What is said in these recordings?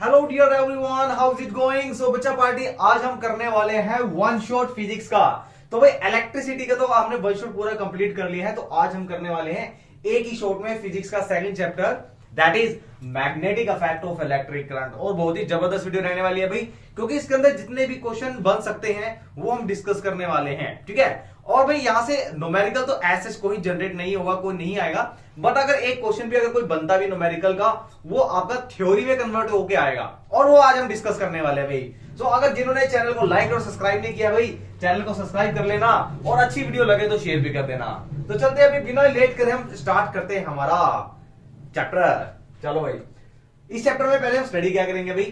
Hello dear everyone, how is it going? So बच्चा party, आज हम करने वाले हैं वन शॉट फिजिक्स का। तो भाई इलेक्ट्रिसिटी का तो आपने वन शॉट पूरा कंप्लीट कर लिया है, तो आज हम करने वाले हैं एक ही शॉट में फिजिक्स का second chapter, that is magnetic effect of electric current. और बहुत ही जबरदस्त वीडियो रहने वाली है भाई, क्योंकि इसके अंदर जितने भी क्वेश्चन बन सकते हैं वो हम डिस्कस करने वाले हैं, ठीक है। और भाई यहां से न्यूमेरिकल तो ऐसे कोई जनरेट नहीं होगा, कोई नहीं आएगा, बट अगर एक क्वेश्चन भी अगर कोई बनता भी न्यूमेरिकल का, वो आपका थ्योरी में कन्वर्ट होके आएगा, और वो आज हम डिस्कस करने वाले हैं भाई। तो अगर जिन्होंने चैनल को लाइक और सब्सक्राइब नहीं किया भाई, चैनल को सब्सक्राइब कर लेना, और अच्छी वीडियो लगे तो शेयर भी कर देना। तो चलते हैं, अभी बिना लेट करे हम स्टार्ट करते हैं हमारा चैप्टर। चलो भाई, इस चैप्टर में पहले हम स्टडी क्या करेंगे भाई,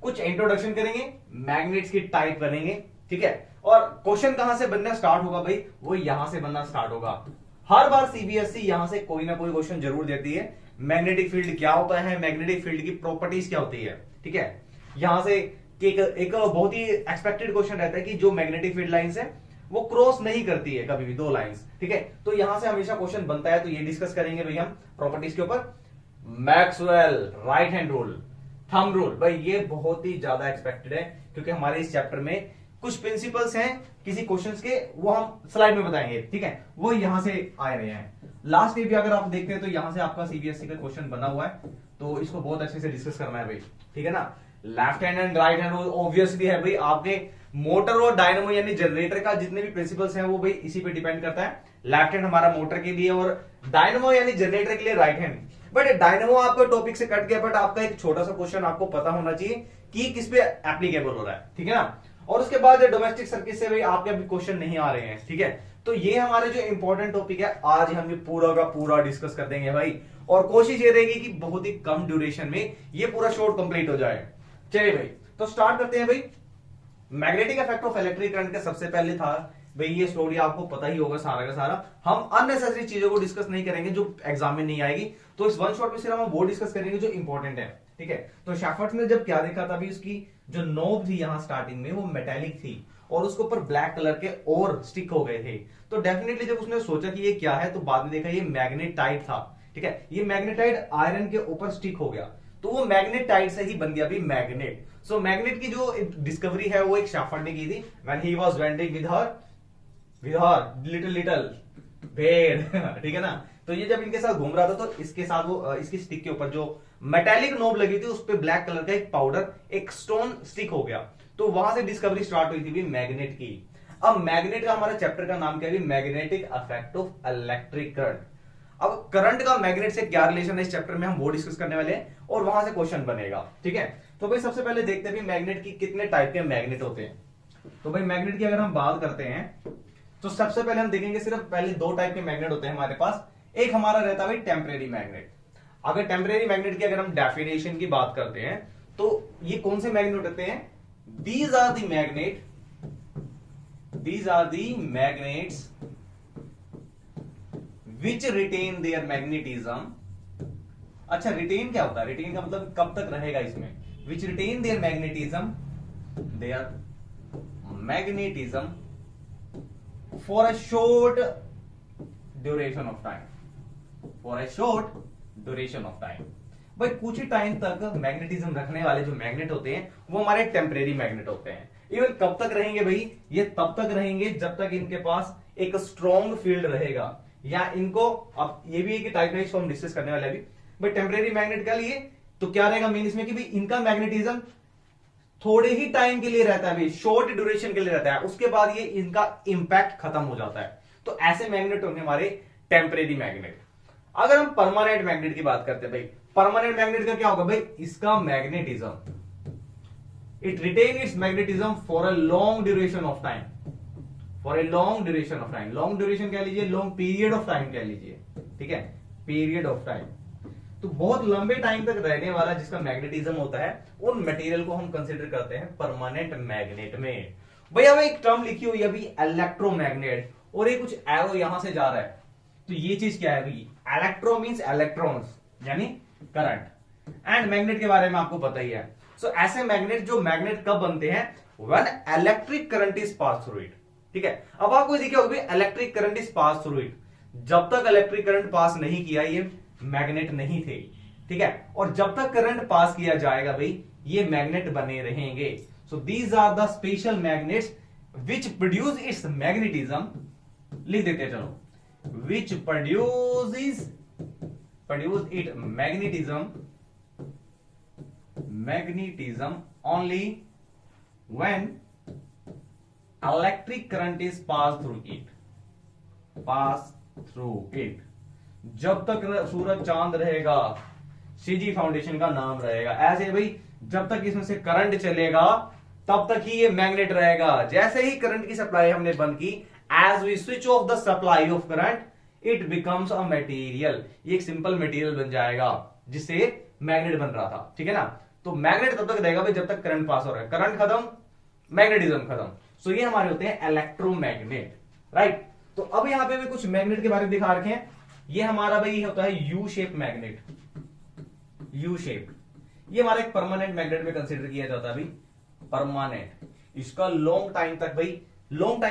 कुछ इंट्रोडक्शन करेंगे, मैग्नेट्स की टाइप करेंगे, ठीक है। और क्वेश्चन कहां से बनना स्टार्ट होगा भाई, वो यहां से बनना स्टार्ट होगा। हर बार सीबीएसई यहां से कोई ना कोई क्वेश्चन जरूर देती है। मैग्नेटिक फील्ड क्या होता है, मैग्नेटिक फील्ड की प्रॉपर्टीज क्या होती है, ठीक है। यहां से एक बहुत ही एक्सपेक्टेड क्वेश्चन रहता है कि जो मैग्नेटिक फील्ड लाइंस है वो क्रॉस नहीं करती है कभी भी दो लाइंस, ठीक है। तो यहां से हमेशा क्वेश्चन बनता है, तो ये डिस्कस करेंगे भाई हम प्रॉपर्टीज के ऊपर। Maxwell right hand rule, thumb rule, भाई ये बहुत ही ज्यादा एक्सपेक्टेड है, क्योंकि हमारे इस चैप्टर में कुछ प्रिंसिपल्स हैं किसी क्वेश्चंस के, वो हम स्लाइड में बताएंगे, ठीक है। वो यहां से आए रहे हैं। लास्ट ईयर भी अगर आप देखते हैं तो यहां से आपका सीबीएसई का क्वेश्चन बना हुआ है, तो इसको बहुत अच्छे से डिस्कस करना है भाई, ठीक है ना। Left hand and right hand rule obviously है भाई, आपके मोटर और डायनेमो यानी जनरेटर का जितने भी प्रिंसिपल्स हैं वो भाई इसी पे डिपेंड करता है। लेफ्ट हैंड हमारा मोटर के लिए और डायनेमो यानी जनरेटर के लिए राइट हैंड। बट डायनेमो आपका टॉपिक से कट गया, बट आपका एक छोटा सा क्वेश्चन आपको पता होना चाहिए कि किस पे एप्लीकेबल हो रहा है, ठीक है ना। और उसके बाद डोमेस्टिक सर्किट से भाई आपके अभी क्वेश्चन नहीं आ रहे हैं, ठीक है। तो ये हमारे जो इंपॉर्टेंट टॉपिक है, आज हम ये पूरा का पूरा डिस्कस कर देंगे भाई, और कोशिश ये रहेगी कि बहुत ही कम ड्यूरेशन में ये पूरा शॉर्ट कंप्लीट हो जाए। चलिए भाई, तो स्टार्ट करते हैं भाई। Magnetic effect of electric current के सबसे पहले था भाई, ये स्टोरी आपको पता ही होगा सारा का सारा। हम अननेसेसरी चीजों को डिस्कस नहीं करेंगे जो एग्जाम में नहीं आएगी, तो इस वन शॉट में सिर्फ हम वो डिस्कस करेंगे जो इंपॉर्टेंट है, ठीक है। तो शैफर्ट ने जब क्या देखा था, उसकी जो नोब थी यहाँ स्टार्टिंग में वो मेटेलिक थी, और उसके ऊपर ब्लैक कलर के और स्टिक हो गए थे। तो डेफिनेटली जब उसने सोचा कि ये क्या है, तो बाद में देखा ये मैग्नेटाइट था, ठीक है। ये मैग्नेटाइट आयरन के ऊपर स्टिक हो गया, तो वो मैग्नेटाइट से ही बन गया भी मैग्नेट। सो मैग्नेट की जो डिस्कवरी है वो एक शैफर्ट ने की थी, when he was vending with her little भेड़ ठीक है ना। तो ये जब इनके साथ घूम रहा था, तो इसके साथ वो इसकी स्टिक के ऊपर जो मेटेलिक नोब लगी थी, उस पे ब्लैक कलर का एक पाउडर, एक स्टोन स्टिक हो गया। तो वहां से डिस्कवरी स्टार्ट हुई थी मैग्नेट की। अब मैग्नेट का हमारा चैप्टर का नाम क्या है, magnetic effect of electric current. अब करंट का मैग्नेट से क्या रिलेशन है इस चैप्टर में, हम वो डिस्कस करने वाले हैं, और वहां से क्वेश्चन बनेगा, ठीक है। तो भाई सबसे पहले देखते हैं मैग्नेट की कितने टाइप के मैग्नेट होते हैं। तो भाई मैग्नेट की अगर हम बात करते हैं, तो सबसे पहले हम देखेंगे सिर्फ पहले दो टाइप के मैग्नेट होते हैं हमारे पास। एक हमारा रहता है भाई टेम्परेरी मैग्नेट। अगर टेम्परेरी मैग्नेट की अगर हम डेफिनेशन की बात करते हैं, तो ये कौन से मैग्नेट होते हैं, these are the magnets which retain their magnetism. अच्छा, रिटेन क्या होता है, रिटेन का मतलब कब तक रहेगा इसमें, which retain their magnetism for a short duration of time, भाई कुछ ही टाइम तक मैग्नेटिज्म रखने वाले जो मैग्नेट होते हैं वो हमारे टेम्परेरी मैग्नेट होते हैं। इवन कब तक रहेंगे भाई, ये तब तक रहेंगे जब तक इनके पास एक स्ट्रॉन्ग फील्ड रहेगा, या इनको, अब ये भी है कि टाइप राइट्स हम डिस्कस करने वाले अभी। भाई टेम्परेरी मैग्नेट का लिए तो क्या रहेगा मेन इसमें, कि भाई इनका मैग्नेटिज्म थोड़े ही टाइम के लिए रहता है भाई, शॉर्ट ड्यूरेशन के लिए रहता है, उसके बाद ये इनका इंपैक्ट खत्म हो जाता है। तो ऐसे मैग्नेट होंगे हमारे टेम्परेरी मैग्नेट। अगर हम परमानेंट मैग्नेट की बात करते हैं भाई, परमानेंट मैग्नेट का क्या होगा भाई, इसका magnetism, it retain its magnetism for a long duration of time, long duration कह लीजिए, लॉन्ग पीरियड ऑफ टाइम कह लीजिए, ठीक है, पीरियड ऑफ टाइम। तो बहुत लंबे टाइम तक रहने वाला जिसका मैग्नेटिज्म होता है, उन मटेरियल को हम कंसीडर करते हैं परमानेंट मैग्नेट में। भैया एक टर्म लिखी हुई है अभी इलेक्ट्रोमैग्नेट, और ये कुछ एरो यहां से जा रहा है, तो ये चीज क्या है भाई, इलेक्ट्रो मींस इलेक्ट्रॉन्स यानी करंट, एंड मैग्नेट के बारे में आपको पता ही है। सो ऐसे मैग्नेट, जो मैग्नेट कब बनते हैं, when electric current is pass through it, ठीक है। अब आपको देखिए होगी electric current is pass through it, जब तक इलेक्ट्रिक करंट पास नहीं किया ये मैग्नेट नहीं थे। ठीक है, और जब तक करंट पास किया जाएगा भाई ये मैग्नेट बने रहेंगे। So these are the special magnets which produce its magnetism, लिख देते हैं चलो, which produce it magnetism only when electric current is passed through it। जब तक सूरज चांद रहेगा, सीजी फाउंडेशन का नाम रहेगा। ऐसे भाई जब तक इसमें से करंट चलेगा तब तक ही ये मैग्नेट रहेगा। जैसे ही करंट की सप्लाई हमने बंद की, as we switch off the supply of current, it becomes a material, ये एक सिंपल मटेरियल बन जाएगा जिससे मैग्नेट बन रहा था। ठीक है ना, तो मैग्नेट तब तक रहेगा भाई जब तक करंट पास हो रहा है। करंट खत्म, मैग्नेटिज्म खत्म। सो ये हमारे होते हैं इलेक्ट्रोमैग्नेट, राइट। तो अब यहां पे भी कुछ मैग्नेट के बारे में दिखा रखे हैं। ये हमारा भाई होता है U shape magnet, U shape. ये हमारा एक परमानेंट मैग्नेट में कंसीडर किया जाता है भाई, परमानेंट। इसका लॉन्ग टाइम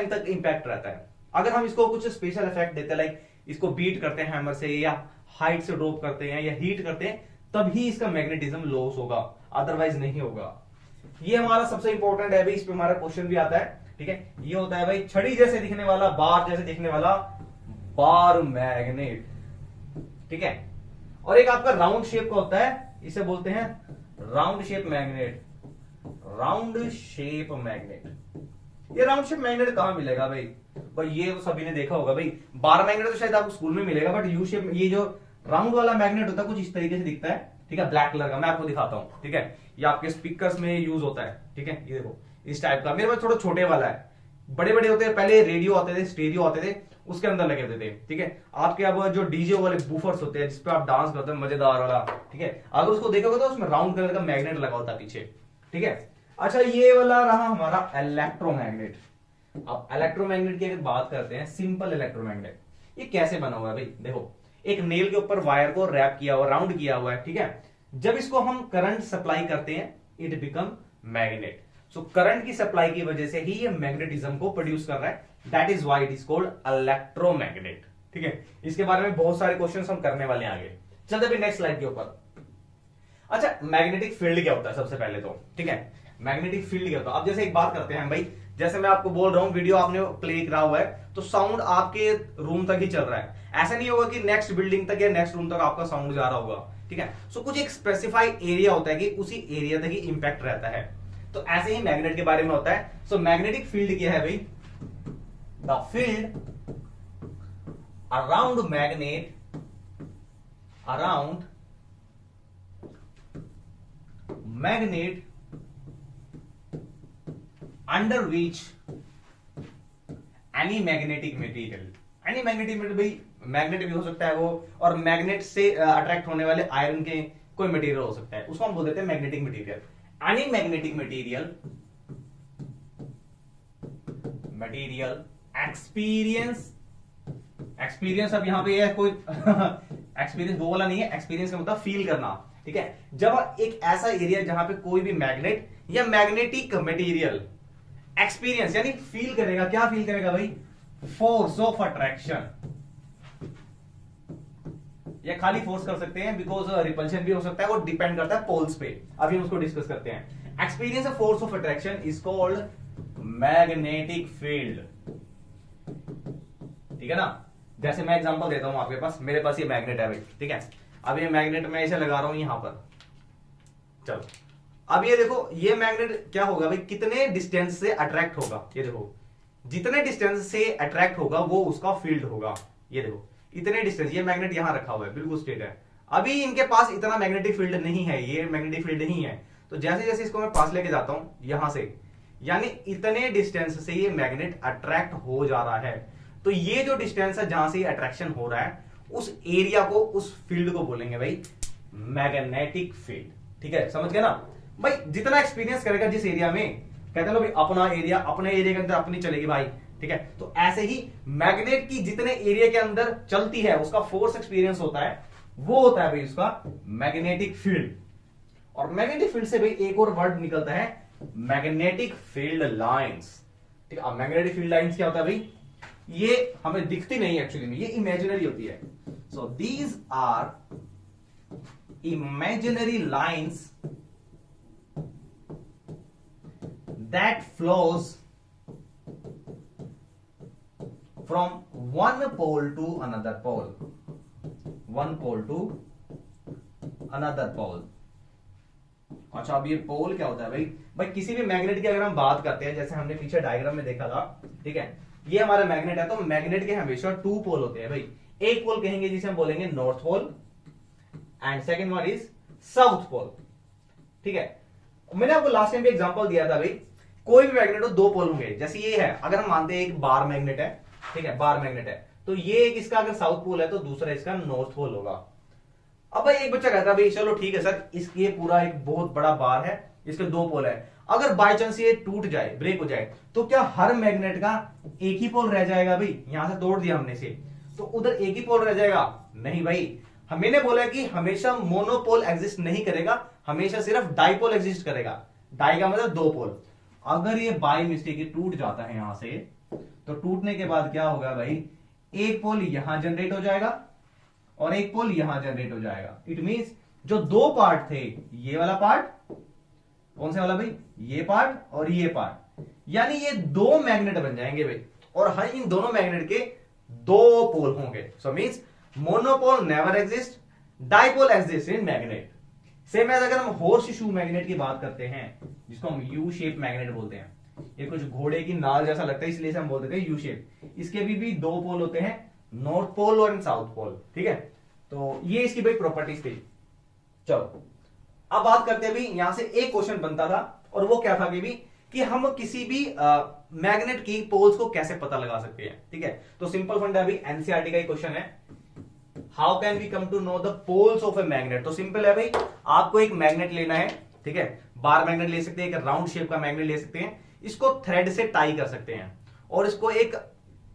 तक इंपैक्ट रहता है। अगर हम इसको कुछ स्पेशल इफेक्ट देते हैं, लाइक इसको बीट करते हैं हैमर से, या हाइट से ड्रॉप करते हैं, या हीट करते हैं, तभी इसका मैग्नेटिज्म लॉस होगा, अदरवाइज नहीं होगा। ये हमारा सबसे इंपॉर्टेंट है भाई, इस पे हमारा क्वेश्चन भी आता है। ठीक है, ये होता है भाई छड़ी जैसे दिखने वाला, बार जैसे दिखने वाला बार मैग्नेट। ठीक है, और एक आपका राउंड शेप का होता है, इसे बोलते हैं round shape magnet. Round shape magnet, ये राउंड शेप मैग्नेट कहां मिलेगा भाई? भाई ये तो सभी ने देखा होगा भाई, बार मैग्नेट तो शायद आपको स्कूल में मिलेगा, बट यू शेप, ये जो राउंड वाला मैग्नेट होता है कुछ इस तरीके से दिखता है। ठीक है, ब्लैक कलर का, मैं आपको दिखाता हूं। ठीक है, ये आपके स्पीकर्स में यूज होता है। ठीक है, ये देखो इस टाइप का। मेरे पास थोड़ा छोटे वाला है, बड़े बड़े होते हैं, पहले रेडियो आते थे, स्टेरियो आते थे, उसके अंदर लगे होते थे। ठीक है, आपके अब जो डीजे वाले बूफर्स होते हैं जिसपे आप डांस करते हैं, मजेदार वाला। ठीक है, अगर उसको देखोगे तो उसमें राउंड कलर का मैग्नेट लगा होता है पीछे। ठीक है, अच्छा ये वाला रहा हमारा इलेक्ट्रोमैग्नेट। अब इलेक्ट्रोमैग्नेट की अगर बात करते हैं, सिंपल इलेक्ट्रोमैग्नेट, ये कैसे बना हुआ है भाई? देखो, एक नेल के ऊपर वायर को रैप किया हुआ, राउंड किया हुआ है। ठीक है, जब इसको हम करंट सप्लाई करते हैं, it become magnet. So current की सप्लाई की वजह से ही ये मैग्नेटिज्म को प्रोड्यूस कर रहा है, that is why it is called electromagnet. ठीक है, इसके बारे में बहुत सारे क्वेश्चंस हम करने वाले हैं आगे। चलते भी नेक्स्ट स्लाइड के ऊपर। अच्छा, मैग्नेटिक फील्ड क्या होता है सबसे पहले तो? ठीक है, मैग्नेटिक फील्ड क्या होता है? अब जैसे एक बात करते हैं भाई, जैसे मैं आपको बोल रहा हूं, वीडियो आपने प्ले करा हुआ है तो साउंड आपके रूम तक ही चल रहा है। ऐसा नहीं होगा कि नेक्स्ट बिल्डिंग तक या नेक्स्ट रूम तक आपका साउंड जा रहा होगा। ठीक है, सो कुछ एक स्पेसिफाइड एरिया होता है कि उसी एरिया तक ही इंपैक्ट रहता है। तो ऐसे ही मैग्नेट के बारे में होता है। सो मैग्नेटिक फील्ड क्या है भाई? The field around magnet, around magnet under which any magnetic material, any magnetic material भाई, मैग्नेट भी हो सकता है वो, और मैग्नेट से अट्रैक्ट होने वाले आयरन के कोई मटेरियल हो सकता है, उसको हम बोल देते हैं magnetic material. Any magnetic material experience अब यहां पे है कोई एक्सपीरियंस वो वाला नहीं है, एक्सपीरियंस का मतलब फील करना। ठीक है, जब एक ऐसा एरिया जहां पे कोई भी मैग्नेट या मैग्नेटिक मटेरियल एक्सपीरियंस यानी फील करेगा, क्या फील करेगा भाई? फोर्स ऑफ अट्रैक्शन, या खाली फोर्स कर सकते हैं, बिकॉज रिपल्शन भी हो सकता है, वो डिपेंड करता है पोल्स पे। अभी हम उसको डिस्कस करते हैं। Experience of force of attraction is called magnetic field. ठीक है ना, जैसे मैं एग्जांपल देता हूं आपके पास, मेरे पास ये मैग्नेट है भाई। ठीक है, अब ये मैग्नेट मैं इसे लगा रहा हूं यहां पर। चलो, अब ये देखो, ये मैग्नेट क्या होगा भाई? कितने डिस्टेंस से अट्रैक्ट होगा? ये देखो, जितने डिस्टेंस से अट्रैक्ट होगा वो उसका फील्ड होगा। ये देखो, इतने डिस्टेंस, ये मैग्नेट यहां रखा हुआ है, बिल्कुल स्ट्रेट है। अभी इनके पास इतना मैग्नेटिक फील्ड नहीं है, ये मैग्नेटिक फील्ड नहीं है। तो जैसे जैसे इसको मैं पास लेके जाता हूं यहां से, यानी इतने डिस्टेंस से ये मैग्नेट अट्रैक्ट हो जा रहा है। तो ये जो डिस्टेंस है जहां से अट्रैक्शन हो रहा है, उस एरिया को, उस फील्ड को बोलेंगे भाई मैग्नेटिक फील्ड। ठीक है, समझ गए ना भाई? जितना एक्सपीरियंस करेगा जिस एरिया में, कहते हैं ना भाई, अपना एरिया, अपने एरिया के अंदर अपनी चलेगी भाई। ठीक है, तो ऐसे ही मैग्नेट की जितने एरिया के अंदर चलती है उसका फोर्स एक्सपीरियंस होता है, वो होता है भाई उसका मैग्नेटिक फील्ड। और मैग्नेटिक फील्ड से भाई एक और वर्ड निकलता है, मैग्नेटिक फील्ड लाइंस। ठीक है, अब मैग्नेटिक फील्ड लाइंस क्या होता है भाई? ये हमें दिखती नहीं एक्चुअली में, ये इमेजिनरी होती है। So these are imaginary lines that flows from one pole to another pole, one pole to another pole। अच्छा, अब ये पोल क्या होता है भाई? भाई किसी भी मैग्नेट की अगर हम बात करते हैं, जैसे हमने पीछे डायग्राम में देखा था, ठीक है, ये हमारा मैग्नेट है, तो मैग्नेट के हमेशा टू पोल होते हैं भाई। एक पोल कहेंगे जिसे हम बोलेंगे north pole, and second one is south pole, ठीक है। मैंने आपको लास्ट टाइम भी एग्जांपल दिया था भाई, कोई भी मैग्नेट हो दो पोल होंगे। जैसे ये है, अगर हम मानते हैं एक बार मैग्नेट है, ठीक है, बार मैग्नेट है, तो ये एक इसका अगर साउथ पोल है तो दूसरा इसका नॉर्थ पोल होगा। अब भाई एक बच्चा कहता है भाई चलो ठीक है सर, इसके पूरा एक बहुत बड़ा बार है, इसके दो पोल है, अगर बाय चांस ये टूट जाए, ब्रेक हो जाए, तो क्या हर मैग्नेट का एक ही पोल रह जाएगा भाई? यहां से तोड़ दिया हमने से, तो उधर एक ही पोल रह जाएगा? नहीं भाई, मैंने बोला कि हमेशा मोनोपोल एग्जिस्ट नहीं करेगा, हमेशा सिर्फ डाइपोल एग्जिस्ट करेगा। डाई का मतलब दो पोल। अगर ये बाय मिस्टेक टूट जाता है यहां से, तो टूटने के बाद क्या होगा भाई? एक पोल यहां जनरेट हो जाएगा और एक पोल यहां जनरेट हो जाएगा। इट मींस जो दो पार्ट थे, ये वाला पार्ट, कौन सा वाला भाई? ये पार्ट और ये पार्ट, यानी ये दो मैग्नेट बन जाएंगे भाई, और हर इन दोनों मैग्नेट के दो पोल होंगे। So means monopole never exist, dipole exist in magnet. Same as अगर हम हॉर्स शू मैग्नेट की बात करते हैं, जिसको हम यू शेप मैग्नेट बोलते हैं, ये कुछ घोड़े की नाल जैसा लगता है इसलिए हम बोलते हैं यू शेप। इसके भी दो पोल होते हैं, नॉर्थ पोल और साउथ पोल, ठीक है। तो ये इसकी भाई प्रॉपर्टीज थी। चलो अब बात करते हैं भाई, यहां से एक क्वेश्चन बनता था, और वो क्या था कि हम किसी भी मैग्नेट की पोल्स को कैसे पता लगा सकते हैं, ठीक है। तो सिंपल फंडा अभी एनसीईआरटी का ही क्वेश्चन है, how can we come to know the poles of a magnet. तो सिंपल है भाई, आपको एक मैग्नेट लेना है, ठीक है, बार मैग्नेट ले सकते हैं, एक राउंड शेप का मैग्नेट ले सकते हैं, इसको थ्रेड से टाई कर सकते हैं और इसको एक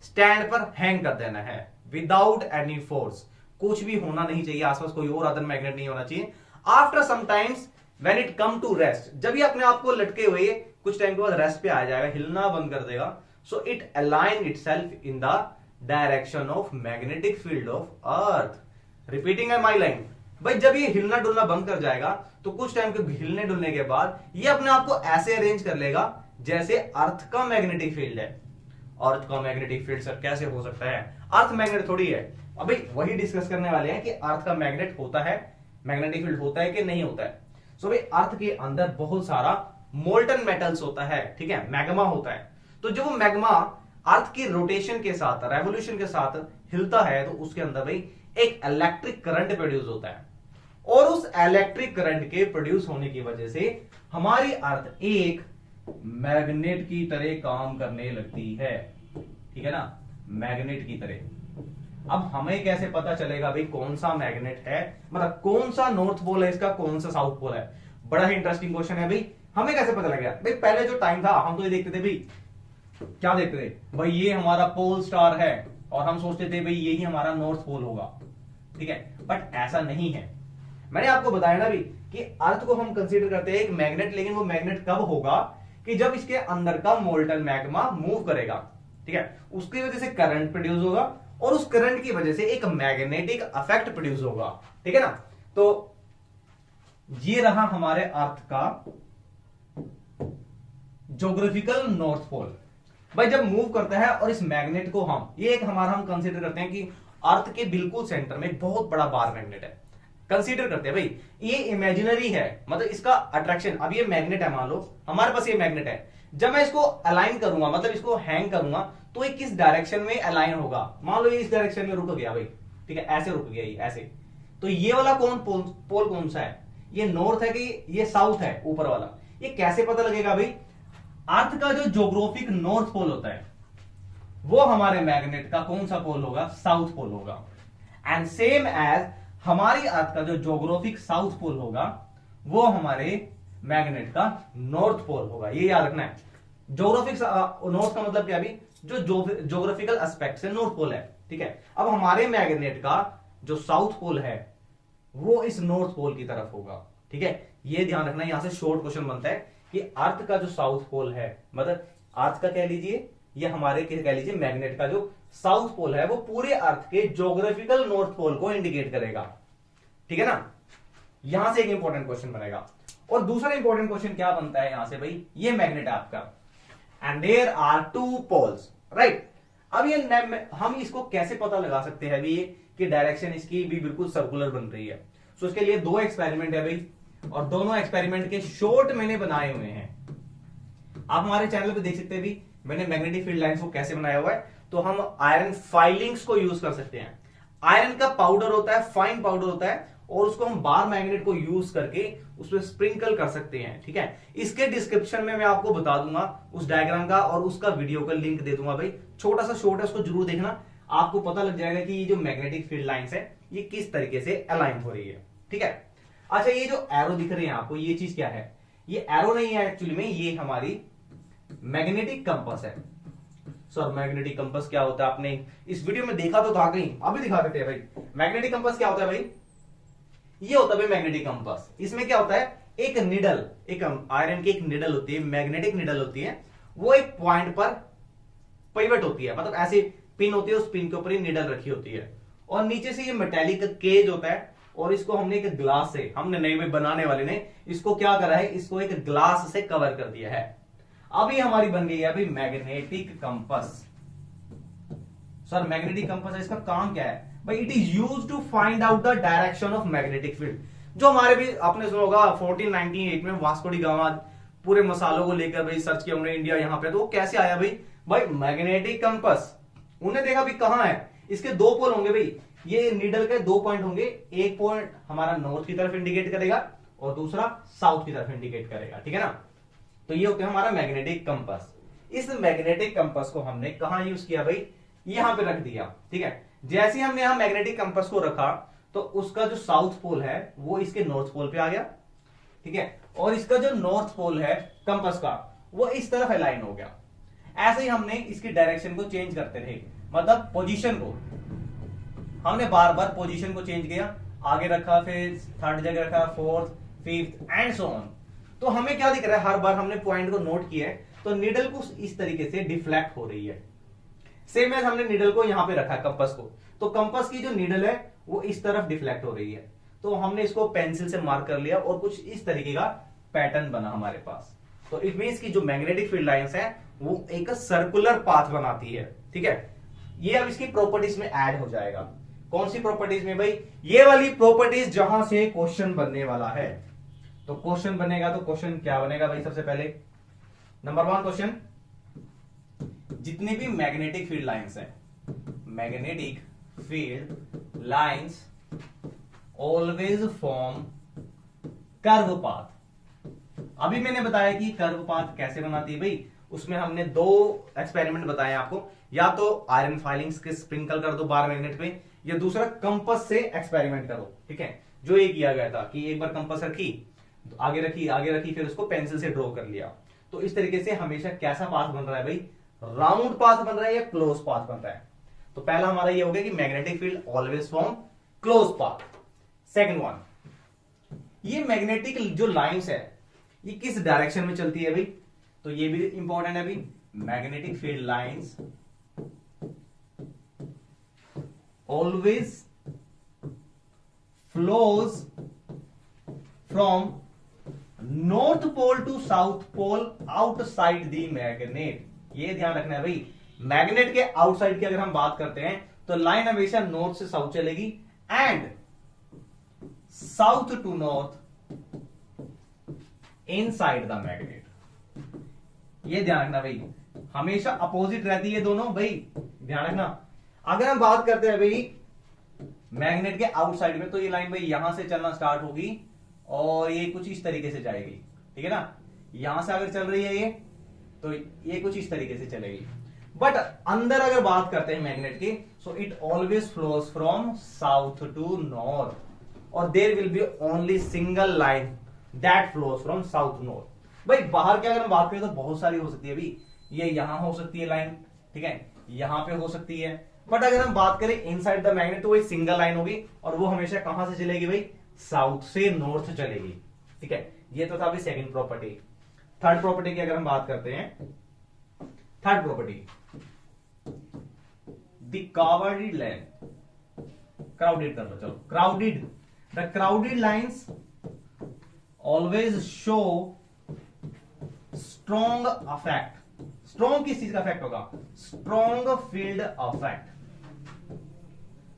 स्टैंड पर हैंग कर देना है विदाउट एनी फोर्स। कुछ भी होना नहीं चाहिए आसपास, कोई और अदर मैग्नेट नहीं होना चाहिए। After some times when it come to rest, जब ये अपने आप को लटके हुए कुछ टाइम के बाद रेस्ट पे आ जाएगा, हिलना बंद कर देगा, so it align itself in the direction of magnetic field of earth. Repeating है माई लाइन भाई, जब ये हिलना डुलना बंद कर जाएगा तो कुछ टाइम के हिलने डुलने के बाद ये अपने आप को ऐसे अरेंज कर लेगा जैसे अर्थ का मैग्नेटिक फील्ड है। अर्थ का मैग्नेटिक फील्ड सर कैसे हो सकता है? अर्थ मैग्नेट थोड़ी है। अभी वही डिस्कस करने वाले हैं कि अर्थ का मैग्नेट होता है, मैग्नेटिक फील्ड होता है कि नहीं होता है। सो भाई अर्थ के अंदर बहुत सारा मोल्टन मेटल्स होता है, ठीक है, मैग्मा होता है। तो जो वो मैग्मा अर्थ की रोटेशन के साथ, रेवोल्यूशन के साथ हिलता है, तो उसके अंदर भाई एक इलेक्ट्रिक करंट प्रोड्यूस होता है, और उस इलेक्ट्रिक करंट के प्रोड्यूस होने की वजह से हमारी अर्थ एक मैग्नेट की तरह काम करने लगती है, ठीक है ना, मैग्नेट की तरह। अब हमें कैसे पता चलेगा भाई कौन सा मैग्नेट है, मतलब कौन सा नॉर्थ पोल है इसका, कौन सा साउथ पोल है? बड़ा ही इंटरेस्टिंग क्वेश्चन है भाई। हमें कैसे पता लगेगा भाई? पहले जो टाइम था हम तो ये देखते थे भाई, क्या देखते थे भाई, ये हमारा पोल स्टार है और हम सोचते थे भाई यही हमारा नॉर्थ पोल होगा, ठीक है, बट ऐसा नहीं है। मैंने आपको बताया ना भाई कि अर्थ को हम कंसीडर करते हैं एक मैग्नेट, लेकिन वो मैग्नेट कब होगा कि जब इसके अंदर का मोल्टन मैग्मा मूव करेगा, ठीक है, उसकी वजह से करंट प्रोड्यूस होगा और उस करंट की वजह से एक मैग्नेटिक इफेक्ट प्रोड्यूस होगा, ठीक है ना। तो ये रहा हमारे अर्थ का ज्योग्राफिकल नॉर्थ पोल। भाई जब मूव करता है और इस मैग्नेट को हम, ये एक हमारा हम कंसीडर करते हैं कि अर्थ के बिल्कुल सेंटर में बहुत बड़ा बार मैग्नेट है, कंसीडर करते हैं भाई ये इमेजिनरी है, मतलब इसका अट्रैक्शन। अब ये मैग्नेट है, मान लो हमारे पास ये मैग्नेट है, जब मैं इसको अलाइन करूंगा, मतलब इसको हैंग करूंगा, तो ये किस डायरेक्शन में अलाइन होगा? मान लो ये इस डायरेक्शन में रुक गया भाई, ठीक है, ऐसे रुक गया, ये ऐसे। तो ये वाला पोल कौन सा है? ये नॉर्थ है कि ये साउथ है, ऊपर वाला? ये कैसे पता लगेगा भाई? अर्थ का जो ज्योग्राफिक नॉर्थ पोल होता है वो हमारे मैग्नेट का कौन सा पोल होगा? साउथ पोल होगा। एंड सेम एज हमारी अर्थ का जो ज्योग्राफिक साउथ पोल होगा वो हमारे मैग्नेट का नॉर्थ पोल होगा। ये याद रखना है। ज्योग्राफिक नॉर्थ का मतलब क्या? अभी जो ज्योग्राफिकल एस्पेक्ट से नॉर्थ पोल है, ठीक है। अब हमारे मैग्नेट का जो साउथ पोल है वो इस नॉर्थ पोल की तरफ होगा, ठीक है। ये ध्यान रखना, यहां से शॉर्ट क्वेश्चन बनता है कि अर्थ का जो साउथ पोल है, मतलब अर्थ का कह लीजिए, ये हमारे कह लीजिए मैग्नेट का जो साउथ पोल है वो पूरे अर्थ के ज्योग्राफिकल नॉर्थ पोल को इंडिकेट करेगा, ठीक है ना। यहां से एक इंपॉर्टेंट क्वेश्चन बनेगा। और दूसरा इंपॉर्टेंट क्वेश्चन क्या बनता है यहां से भाई, ये मैग्नेट है आपका and there are two poles, right. अब ये हम इसको कैसे पता लगा सकते हैं भी कि डायरेक्शन इसकी भी बिल्कुल सर्कुलर बन रही है। सो इसके लिए दो एक्सपेरिमेंट है भाई, और दोनों एक्सपेरिमेंट के शॉर्ट मैंने बनाए हुए हैं। आप हमारे चैनल पे देख सकते हैं भी मैंने मैग्नेटिक फील्ड लाइंस को कैसे बनाया हुआ है। तो हम आयरन फाइलिंग्स को यूज कर सकते हैं। आयरन का पाउडर होता है, फाइन पाउडर होता है, और उसको हम बार मैग्नेट को यूज करके उसमें स्प्रिंकल कर सकते हैं, ठीक है। इसके डिस्क्रिप्शन में मैं आपको बता दूंगा उस डायग्राम का, और उसका वीडियो का लिंक दे दूंगा भाई। छोटा सा शॉर्ट है, उसको जरूर देखना, आपको पता लग जाएगा कि ये जो मैग्नेटिक फील्ड लाइंस है ये किस तरीके से अलाइन हो रही है, ठीक है। अच्छा, ये जो एरो दिख रहे हैं आपको, ये चीज क्या है? ये एरो नहीं है एक्चुअली में, ये हमारी मैग्नेटिक कंपास है। सर मैग्नेटिक कंपास क्या होता है? आपने इस वीडियो में देखा तो था कहीं, अभी दिखा देते हैं भाई। मैग्नेटिक कंपास क्या होता है भाई? ये होता है भाई मैग्नेटिक कंपास। इसमें क्या होता है, एक निडल, एक आयरन की एक निडल होती है, मैग्नेटिक निडल होती है, वो एक पॉइंट पर पिवट होती है, मतलब ऐसी पिन होती है, उस पिन के ऊपर ही निडल रखी होती है, और नीचे से ये मेटेलिक केज होता है, और इसको हमने एक ग्लास से, हमने नहीं भाई बनाने वाले ने इसको क्या करा है, इसको एक ग्लास से कवर कर दिया है। अभी हमारी बन गई है अभी magnetic compass. Sir magnetic compass है, इसका काम क्या है भाई? It is used to find out the direction of magnetic field. जो हमारे भी आपने सुना होगा 1498 में वास्को डी गामा पूरे मसालों को लेकर भाई सर्च किया उन्होंने इंडिया यहाँ पे, तो वो कैसे आया भाई? भाई मैग्नेटिक कंपास। उन्हें देखा भी कहां है, इसके दो पोल होंगे भाई, ये नीडल के दो पॉइंट होंगे, एक पॉइंट हमारा नॉर्थ की तरफ इंडिकेट करेगा और दूसरा साउथ की तरफ इंडिकेट करेगा, ठीक है ना। तो ये होता है हमारा मैग्नेटिक कंपास। इस मैग्नेटिक कंपास को हमने कहां यूज किया भाई? यहां पे रख दिया, ठीक है। जैसे हमने यहां मैग्नेटिक कंपास को रखा तो उसका जो साउथ पोल है वो इसके नॉर्थ पोल पे आ गया, ठीक है, और इसका जो नॉर्थ पोल है कंपास का वो इस तरफ अलाइन हो गया। ऐसे ही हमने इसकी डायरेक्शन को चेंज करते रहे, मतलब पोजीशन को हमने बार बार पोजीशन को चेंज किया, आगे रखा, फिर थर्ड जगह रखा, fourth, fifth and so on. तो हमें क्या दिख रहा है, हर बार हमने पॉइंट को नोट किया है तो निडल को इस तरीके से डिफ्लेक्ट हो रही है। सेम एज हमने निडल को यहां पे रखा है कंपास को, तो कंपास की जो निडल है वो इस तरफ डिफ्लेक्ट हो रही है। तो हमने इसको पेंसिल से मार्क कर लिया और कुछ इस तरीके का पैटर्न बना हमारे पास। तो इट मींस की जो मैग्नेटिक फील्ड लाइंस है वो एक सर्कुलर पाथ बनाती है, ठीक है। ये अब इसकी प्रॉपर्टीज में ऐड हो जाएगा। कौन सी प्रॉपर्टीज में भाई? ये वाली प्रॉपर्टीज जहां से क्वेश्चन बनने वाला है। तो क्वेश्चन बनेगा तो क्वेश्चन क्या बनेगा भाई? सबसे पहले नंबर 1 क्वेश्चन, जितने भी मैग्नेटिक फील्ड लाइंस हैं, magnetic field lines always form curve path. अभी मैंने बताया कि कर्व पाथ कैसे बनाती है भाई, उसमें हमने दो एक्सपेरिमेंट बताए आपको, या तो आयरन फाइलिंग्स के स्प्रिंकल कर दो बार मैग्नेट पे, या दूसरा कंपास से एक्सपेरिमेंट करो, ठीक है। जो ये किया गया था कि एक बार कंपास रखी, आगे रखी, फिर उसको पेंसिल से ड्रॉ कर लिया। तो इस तरीके से हमेशा कैसा पाथ बन रहा है भाई? राउंड पाथ बन रहा है या क्लोज पाथ बन रहा है? तो पहला हमारा ये हो गया कि magnetic field always form close path. Second one, ये मैग्नेटिक जो लाइंस है ये किस डायरेक्शन में चलती है भाई? तो ये भी इंपॉर्टेंट है भाई। Magnetic field lines always flows from north pole to south pole outside the magnet. ये ध्यान रखना है भाई, मैग्नेट के आउटसाइड की अगर हम बात करते हैं तो लाइन हमेशा नॉर्थ से साउथ चलेगी and south to north inside the magnet. ये ध्यान रखना भाई, हमेशा अपोजिट रहती है दोनों भाई, ध्यान रखना। अगर हम बात करते हैं भाई मैग्नेट के आउटसाइड में, तो ये लाइन भाई यहां से चलना स्टार्ट होगी और ये कुछ इस तरीके से जाएगी, ठीक है ना। यहां से अगर चल रही है ये, तो ये कुछ इस तरीके से चलेगी। बट अंदर अगर बात करते हैं मैग्नेट की, so it always flows from south to north, और there will be only single line that flows from south to north. भाई बाहर की अगर हम बात करें तो बहुत सारी हो सकती है भाई, ये यहां हो सकती है लाइन, ठीक है, यहां पे हो सकती है, बट अगर हम बात करें इनसाइड द मैग्नेट तो वो एक सिंगल लाइन होगी, और वो हमेशा कहां से चलेगी भाई? साउथ से नॉर्थ चलेगी, ठीक है। ये तो था अभी सेकंड प्रॉपर्टी। थर्ड प्रॉपर्टी की अगर हम बात करते हैं, third property, the crowded line, crowded कर लो चलो, crowded, the crowded lines always show strong affect. Strong किस चीज का अफेक्ट होगा? Strong field affect.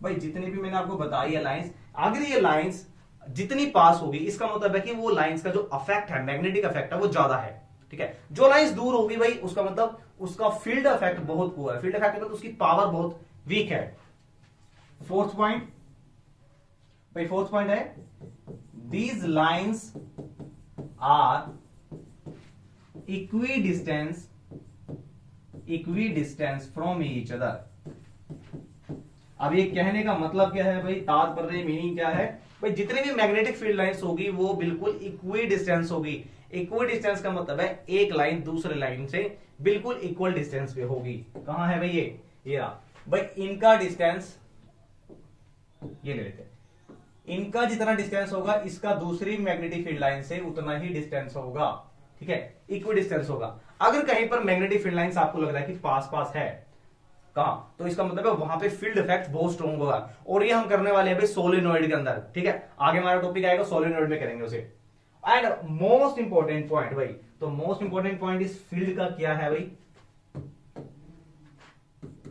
भाई जितनी भी मैंने आपको बताई है लाइंस, अगर ये लाइंस जितनी पास होगी इसका मतलब है कि वो लाइंस का जो अफेक्ट है, मैग्नेटिक अफेक्ट है, वो ज्यादा है। ठीक है, जो लाइंस दूर होगी भाई उसका मतलब उसका फील्ड अफेक्ट बहुत पुअर है। फील्ड अफेक्ट मतलब उसकी पावर बहुत वीक है। फोर्थ पॉइंट भाई, फोर्थ पॉइंट है these lines are equidistance from each other. अब ये कहने का मतलब क्या है भाई, तात्पर्य मीनिंग क्या है भाई, जितनी भी मैग्नेटिक फील्ड लाइंस होगी वो बिल्कुल इक्वी डिस्टेंस होगी। इक्वी डिस्टेंस का मतलब है एक लाइन दूसरे लाइन से बिल्कुल इक्वल डिस्टेंस पे होगी। कहां है भाई ये रहा भाई, इनका डिस्टेंस ये ले लेते हैं, इनका जितना डिस्टेंस होगा इसका दूसरी मैग्नेटिक फील्ड लाइन से उतना ही डिस्टेंस होगा। ठीक है, इक्वी डिस्टेंस होगा। अगर कहीं पर मैग्नेटिक फील्ड लाइंस आपको लग रहा है कि पास पास है, कहां, तो इसका मतलब है वहां पे फील्ड इफेक्ट बहुत स्ट्रॉन्ग होगा। और ये हम करने वाले हैं भाई सोलेनोइड के अंदर। ठीक है, आगे हमारा टॉपिक आएगा सोलेनोइड में करेंगे उसे। एंड मोस्ट इंपॉर्टेंट पॉइंट भाई, तो मोस्ट इंपॉर्टेंट पॉइंट इस फील्ड का क्या है भाई,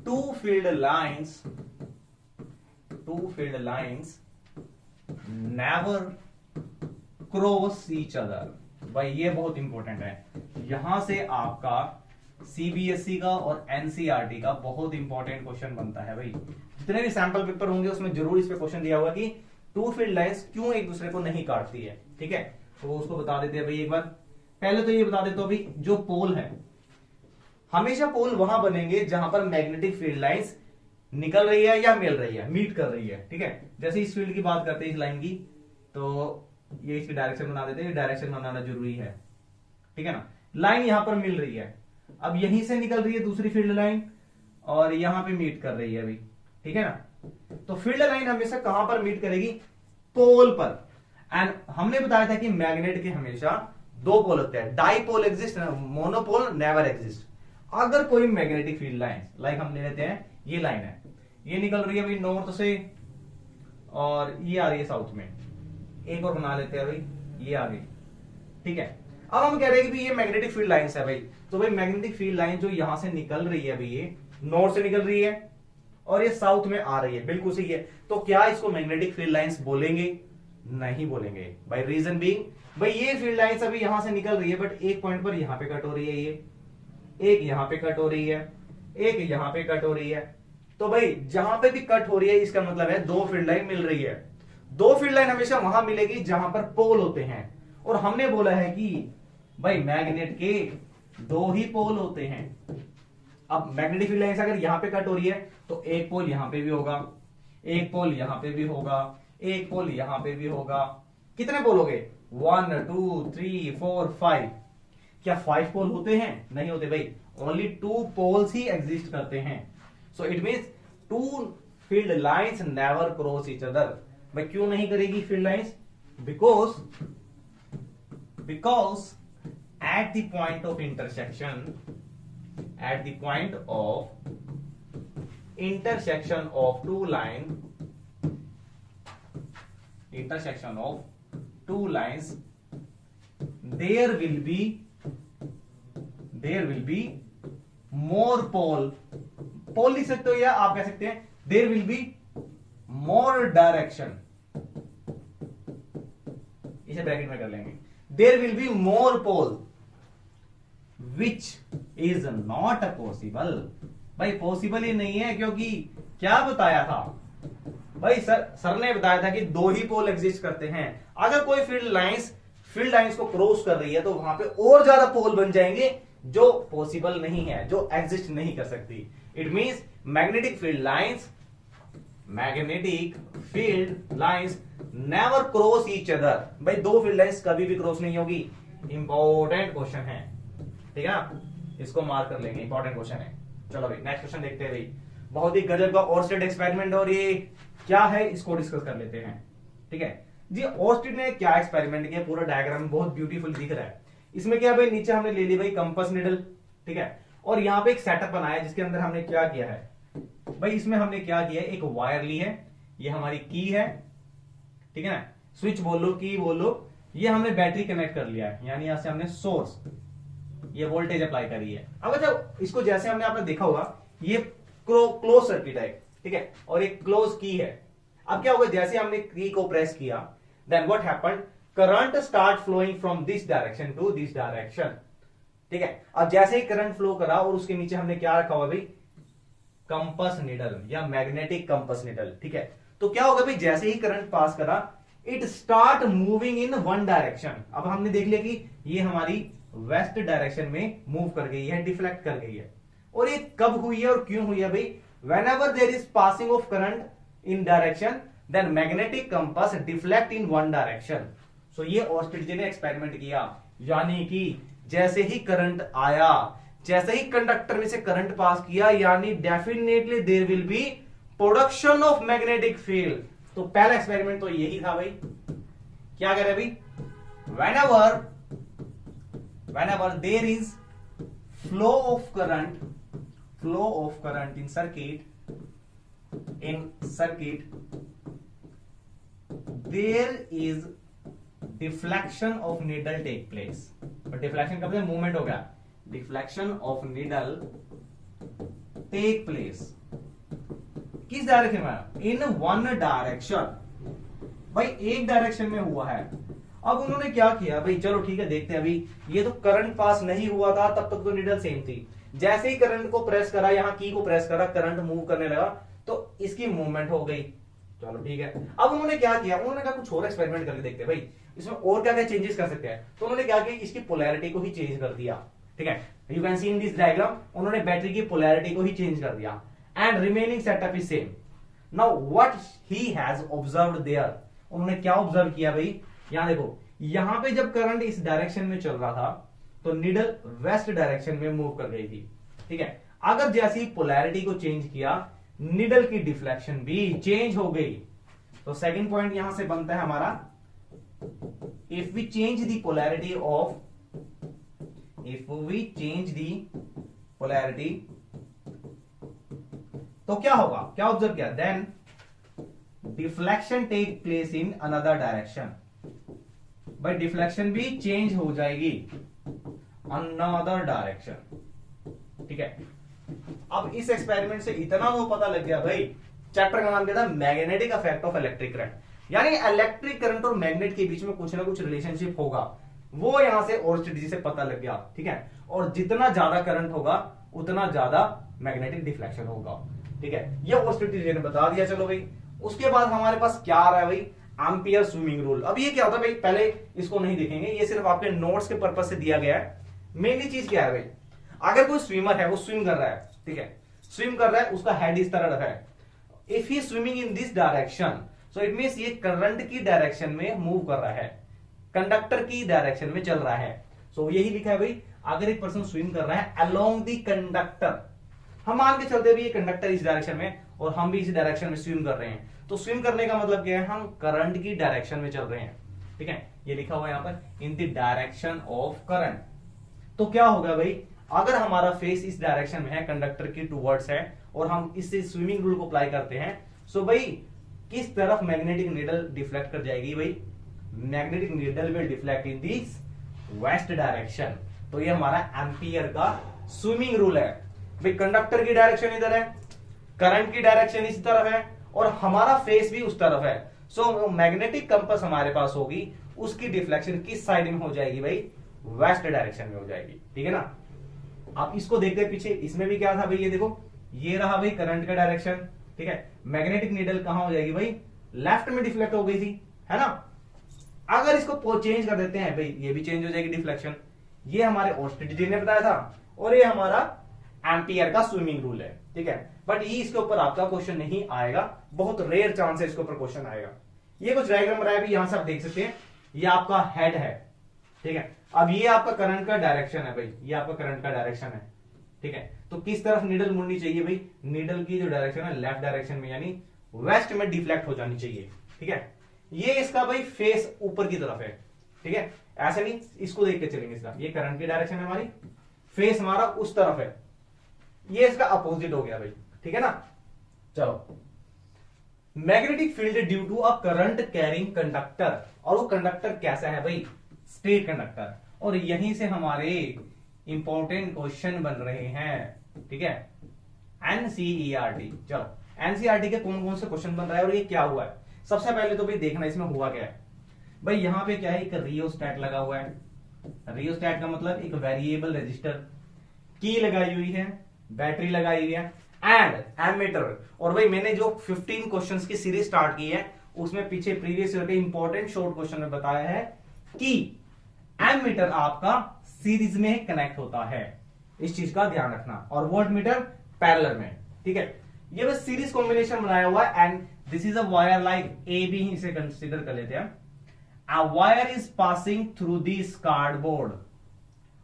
two field lines never cross each other. भाई ये बहुत इंपॉर्टेंट है, यहां से आपका सीबीएसई का और एनसीईआरटी का बहुत इंपॉर्टेंट क्वेश्चन बनता है भाई। जितने भी सैंपल पेपर होंगे उसमें जरूर इस पे क्वेश्चन दिया होगा कि टू फील्ड लाइंस क्यों एक दूसरे को नहीं काटती है। ठीक है, तो उसको बता देते हैं भाई एक बार। पहले तो ये बता देता हूं भाई, जो पोल है हमेशा पोल वहां बनेंगे जहां पर मैग्नेटिक फील्ड लाइंस निकल रही है या मिल रही है, मीट कर रही है। ठीक है, जैसे इस फील्ड की बात करते हैं, इस लाइन की, तो ये इसकी डायरेक्शन बना देते हैं, डायरेक्शन बनाना जरूरी है। ठीक है ना, लाइन यहां पर मिल रही है, अब यहीं से निकल रही है दूसरी फील्ड लाइन और यहां पे मीट कर रही है अभी। ठीक है ना, तो फील्ड लाइन हमेशा कहां पर मीट करेगी? पोल पर। एंड हमने बताया था कि मैग्नेट के हमेशा दो पोल होते हैं, dipole exist, monopole never exist. अगर कोई मैग्नेटिक फील्ड लाइन, लाइक हम ले लेते हैं ये लाइन है, ये निकल रही है भाई नॉर्थ से और ये आ रही है साउथ में, एक और बना लेते हैं भाई, ये आ गई। ठीक है, अब हम कह रहे हैं कि ये मैग्नेटिक फील्ड लाइंस है भाई, तो भाई मैग्नेटिक फील्ड लाइन जो यहां से निकल रही है भाई, ये नॉर्थ से निकल रही है और ये साउथ में आ रही है, बिल्कुल सही है। तो क्या इसको मैग्नेटिक फील्ड लाइंस बोलेंगे? नहीं बोलेंगे भाई। रीजन बीइंग भाई, ये फील्ड लाइंस अभी यहां से निकल रही है बट एक पॉइंट पर यहां पे कट हो रही है, ये एक यहां पे कट हो रही है, एक यहां पे कट हो रही है। तो भाई जहां पे भी कट हो रही है इसका मतलब है दो फील्ड लाइन मिल रही है। दो फील्ड लाइन हमेशा वहां मिलेगी जहां पर पोल होते हैं, और हमने बोला है कि भाई मैग्नेट के दो ही पोल होते हैं। अब मैग्नेटिक फील्ड लाइंस अगर यहां पे कट हो रही है तो एक पोल यहां पे भी होगा, एक पोल यहां पे भी होगा, एक पोल यहां पे भी होगा। कितने पोल हो गए? 1 2 3 4 5। क्या 5 पोल होते हैं? नहीं होते भाई, ओनली 2 पोल्स ही एग्जिस्ट करते हैं। So it means two field lines never cross each other. भाई क्यों नहीं करेगी field lines? Because at the point of intersection of two lines there will be more pole लिख सकते हो, या आप कह सकते हैं there will be more direction, इसे ब्रैकेट में कर लेंगे। there will be more pole which is not possible। भाई पॉसिबल ही नहीं है, क्योंकि क्या बताया था भाई, सर ने बताया था कि दो ही पोल एग्जिस्ट करते हैं। अगर कोई फील्ड लाइंस को क्रॉस कर रही है तो वहां पे और ज्यादा पोल बन जाएंगे जो पॉसिबल नहीं है, जो एग्जिस्ट नहीं कर सकती। It means magnetic field lines never cross each other. भाई दो फील्ड लाइंस कभी भी क्रॉस नहीं होगी। इंपॉर्टेंट क्वेश्चन है, ठीक है ना, इसको मार्क कर लेंगे, इंपॉर्टेंट क्वेश्चन है। चलो भाई नेक्स्ट क्वेश्चन देखते हैं भाई, बहुत ही गजब का ओर्स्टेड एक्सपेरिमेंट, और ये क्या है इसको डिस्कस कर लेते हैं। ठीक है जी, ओर्स्टेड ने क्या एक्सपेरिमेंट किया, पूरा डायग्राम बहुत ब्यूटीफुल दिख रहा है। इसमें क्या भाई, नीचे हमने ले ली भाई कंपास निडल, ठीक है, और यहाँ पे एक सेटअप बनाया जिसके अंदर हमने क्या किया है भाई, इसमें हमने क्या किया है, एक वायर ली है, ये हमारी की है, ठीक है ना, स्विच बोल लो, की बोल लो, ये हमने बैटरी कनेक्ट कर लिया है, यानी यहां से हमने सोर्स, ये वोल्टेज अप्लाई करी है। अब अच्छा, इसको जैसे हमने आपने देखा होगा, ये क्लोज सर्किट है, ठीक है, और एक क्लोज की है। अब क्या होगा, जैसे हमने की को प्रेस किया, then what happened, current start flowing from this direction to this direction, ठीक है। अब जैसे ही करंट फ्लो करा और उसके नीचे हमने क्या रखा हुआ भाई, कंपस निडल या मैग्नेटिक कंपस निडल, ठीक है। तो क्या होगा भाई, जैसे ही करंट पास करा, it start moving in one direction. अब हमने देख लिया कि ये हमारी वेस्ट डायरेक्शन में मूव कर गई है, डिफ्लेक्ट कर गई है। और ये कब हुई है और क्यों हुई है भाई, whenever there is passing of current in direction, then magnetic compass deflect in one direction. So ये ऑर्स्टेड जी ने एक्सपेरिमेंट किया, यानी कि जैसे ही करंट आया, जैसे ही कंडक्टर में से करंट पास किया, यानी definitely there will be production of magnetic field. तो पहला एक्सपेरिमेंट तो यही था भाई, क्या कह रहे भाई, whenever there is flow of current in circuit, there is deflection of needle take place। but deflection कब से मूवमेंट हो गया, deflection of needle take place किस डायरेक्शन में, इन वन डायरेक्शन। भाई एक डायरेक्शन में हुआ है। अब उन्होंने क्या किया भाई, चलो ठीक है, देखते हैं। अभी ये तो करंट पास नहीं हुआ था, तब तक तो नीडल सेम थी। जैसे ही करंट को प्रेस करा, यहां की को प्रेस करा, करंट मूव करने लगा, तो इसकी मूवमेंट हो गई। चलो ठीक है। अब उन्होंने क्या किया, उन्होंने कहा कुछ और एक्सपेरिमेंट करके देखते हैं भाई, इसमें और क्या क्या चेंजेस कर सकते हैं। तो उन्होंने क्या किया, इसकी पोलैरिटी को ही चेंज कर दिया, ठीक है। You can see in this diagram, उन्होंने बैटरी की पोलैरिटी को ही चेंज कर दिया, and remaining setup is same. Now what he has observed there, उन्होंने क्या ऑब्जर्व किया भाई, यहां देखो, यहां पे जब करंट इस डायरेक्शन में चल रहा था, तो नीडल वेस्ट डायरेक्शन में मूव कर गई थी, ठीक है। अगर जैसी पोलैरिटी को चेंज किया, नीडल की डिफ्लेक्शन भी चेंज हो गई। तो सेकंड पॉइंट यहां से बनता है हमारा, if we change the polarity तो क्या होगा, क्या ऑब्जर्व किया, then deflection take place in another direction. भाई डिफ्लेक्शन भी चेंज हो जाएगी, अनदर डायरेक्शन, ठीक है। अब इस एक्सपेरिमेंट से इतना वो पता लग गया भाई, चैप्टर का नाम क्या था, magnetic effect of electric current, यानी इलेक्ट्रिक करंट और मैग्नेट के बीच में कुछ ना कुछ रिलेशनशिप होगा, वो यहां से ऑर्स्टेड जी से पता लग गया, ठीक है। और जितना ज्यादा करंट होगा, उतना ज्यादा मैग्नेटिक डिफ्लेक्शन होगा, ठीक है। ये ऑर्स्टेड जी ने बता दिया। चलो भाई, उसके बाद हमारे पास क्या आ रहा है भाई, एम्पियर स्विमिंग रूल। अब ये क्या होता है भाई, पहले इसको नहीं देखेंगे, ये सिर्फ आपके नोट्स के पर्पज से दिया गया है। मेनली चीज क्या है भाई, अगर कोई स्विमर है, वो स्विम कर रहा है, ठीक है, स्विम कर रहा है, उसका हेड इस तरफ है, if he swimming in this direction, so it means ये करंट की डायरेक्शन में मूव कर रहा है, कंडक्टर की डायरेक्शन में चल रहा है। सो यही लिखा है भाई, अगर एक पर्सन स्विम कर रहा है अलोंग द कंडक्टर, हम मान के चलते भी ये कंडक्टर इस डायरेक्शन में और हम भी इस डायरेक्शन में स्विम कर रहे हैं, तो स्विम करने का मतलब क्या है, हम करंट की डायरेक्शन में चल रहे हैं, ठीक है। ये लिखा हुआ है यहां पर, in the direction of current. तो क्या होगा भाई, अगर हमारा फेस इस डायरेक्शन में है, कंडक्टर की टूवर्ड्स है, और हम इससे स्विमिंग रूल को अप्लाई करते हैं, सो भाई किस तरफ मैग्नेटिक नीडल डिफ्लेक्ट कर जाएगी भाई, magnetic needle will deflect in this west direction. तो ये हमारा एम्पियर का स्विमिंग रूल है भाई, कंडक्टर की डायरेक्शन इधर है, करंट की डायरेक्शन इस तरफ है, और हमारा फेस भी उस तरफ है। सो मैग्नेटिक कंपास हमारे पास होगी, उसकी डिफ्लेक्शन किस साइड में हो जाएगी भाई, वेस्ट डायरेक्शन में हो जाएगी, ठीक है ना। आप इसको देखते हैं पीछे, इसमें भी क्या था भाई, ये देखो, ये रहा भाई करंट का डायरेक्शन, ठीक है। मैग्नेटिक नीडल कहां हो जाएगी भाई, लेफ्ट में डिफ्लेक्ट हो गई थी, है ना। अगर इसको चेंज कर देते हैं भाई, ये भी चेंज हो जाएगी डिफ्लेक्शन। ये हमारे ऑर्स्टेड जी ने बताया था, और ये हमारा एम्पियर का स्विमिंग रूल है, ठीक है। बट ये इसके ऊपर आपका क्वेश्चन नहीं आएगा, बहुत रेयर चांस है इसके ऊपर क्वेश्चन आएगा। ये कुछ डायग्राम बनाया भी, यहां से आप देख सकते हैं, ये आपका हेड है, ठीक है। अब ये आपका करंट का डायरेक्शन है भाई, ये आपका करंट का डायरेक्शन है, ठीक है। तो किस तरफ नीडल मुड़नी चाहिए भाई, नीडल की जो डायरेक्शन है लेफ्ट डायरेक्शन में, यानी वेस्ट में डिफ्लेक्ट हो जानी चाहिए, ठीक है। ये इसका भाई फेस ऊपर की तरफ है, ठीक है, ऐसे नहीं, इसको देख के चलेंगे। इसका ये करंट की डायरेक्शन है हमारी, फेस हमारा उस तरफ है, ये इसका अपोजिट हो गया भाई, ठीक है ना। चलो, magnetic field due to a current carrying conductor और वो कंडक्टर कैसा है भाई, स्टेट कंडक्टर। और यहीं से हमारे इंपॉर्टेंट क्वेश्चन बन रहे हैं, ठीक है, एनसीईआरटी। चलो एनसीईआरटी के कौन कौन से क्वेश्चन बन रहा है और ये क्या हुआ है। सबसे पहले तो भाई देखना इसमें हुआ क्या है। भाई यहां पे क्या है, एक रियोस्टैट लगा हुआ है। रियोस्टैट का मतलब एक वेरिएबल रजिस्टर, की लगाई हुई है, बैटरी लगाई हुई है, एंड एमीटर। और भाई मैंने जो 15 क्वेश्चंस की सीरीज स्टार्ट की है उसमें पीछे प्रीवियस ईयर के इंपॉर्टेंट शॉर्ट क्वेश्चन में बताया है कि एमीटर आपका सीरीज में कनेक्ट होता है, इस चीज का ध्यान रखना। और वोल्ट मीटर पैरेलल में, ठीक है। ये बस सीरीज कॉम्बिनेशन बनाया हुआ है and this is a wire like A B ही इसे कंसीडर कर लेते हैं। A wire is passing through this cardboard।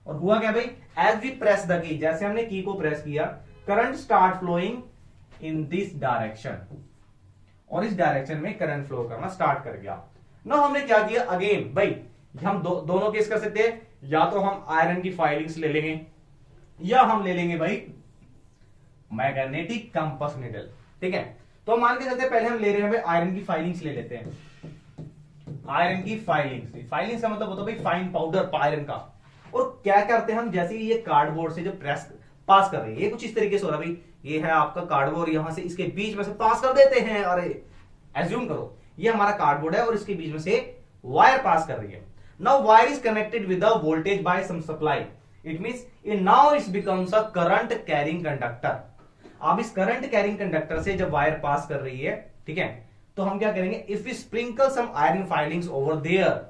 और हुआ क्या भाई, as we press the key, जैसे हमने की को प्रेस किया, current start flowing in this direction, और इस डायरेक्शन में करंट फ्लो करना स्टार्ट कर गया। ना हमने क्या किया, अगेन भाई हम दोनों केस कर सकते हैं, या तो हम आयरन की फाइलिंग्स ले लेंगे या हम ले लेंगे भाई मैग्नेटिक कंपास निडल, ठीक है। तो मान के चलते हैं पहले हम ले रहे हैं भाई आयरन की फाइलिंग्स ले लेते हैं। आयरन की फाइलिंग्स, फाइलिंग्स का मतलब होता है भाई फाइन पाउडर आयरन का। और क्या करते हैं हम, जैसे ये कार्डबोर्ड से जो प्रेस पास कर रही है, ये कुछ इस तरीके से हो रहा है भाई, ये है आपका कार्डबोर्ड, यहां से इसके बीच में से पास कर देते हैं। अरे एज्यूम करो ये हमारा कार्डबोर्ड है और इसके बीच में से वायर पास कर रही है। Now wire is connected with the voltage by some supply, it means in now it becomes a current carrying conductor. अब इस करंट कैरिंग कंडक्टर से जब वायर पास कर रही है, ठीक है, तो हम क्या करेंगे, if we sprinkle some iron filings over there,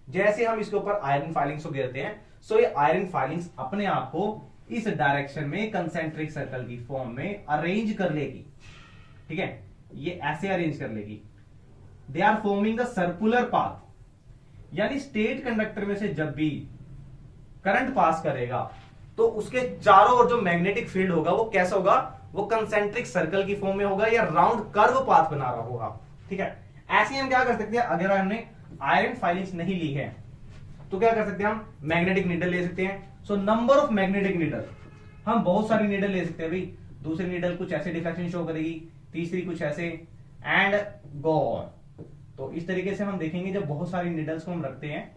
जैसे हम इसके ऊपर आयरन फाइलिंग्स को गिरते हैं, सो ये आयरन फाइलिंग्स अपने आप को इस डायरेक्शन में कंसेंट्रिक सर्कल की फॉर्म में अरेंज कर लेगी, ठीक है, ये ऐसे अरेंज कर लेगी। They are forming the circular path, यानी स्टेट कंडक्टर में से जब भी करंट पास करेगा तो उसके चारों ओर जो मैग्नेटिक फील्ड होगा वो कैसा होगा, वो कंसेंट्रिक सर्कल की फॉर्म में होगा या राउंड कर्व पाथ बना रहा होगा, ठीक है। ऐसे हम क्या कर सकते हैं, अगर हमने आयरन फाइलिंग्स नहीं ली है तो क्या कर सकते हैं, हम मैग्नेटिक नीडल ले सकते हैं। So number of magnetic needle, हम बहुत सारी नीडल ले सकते हैं भाई। दूसरी नीडल कुछ ऐसे डिफ्लेक्शन शो करेगी, तीसरी कुछ ऐसे, एंड गो ऑन। तो इस तरीके से हम देखेंगे जब बहुत सारी नीडल्स को हम रखते हैं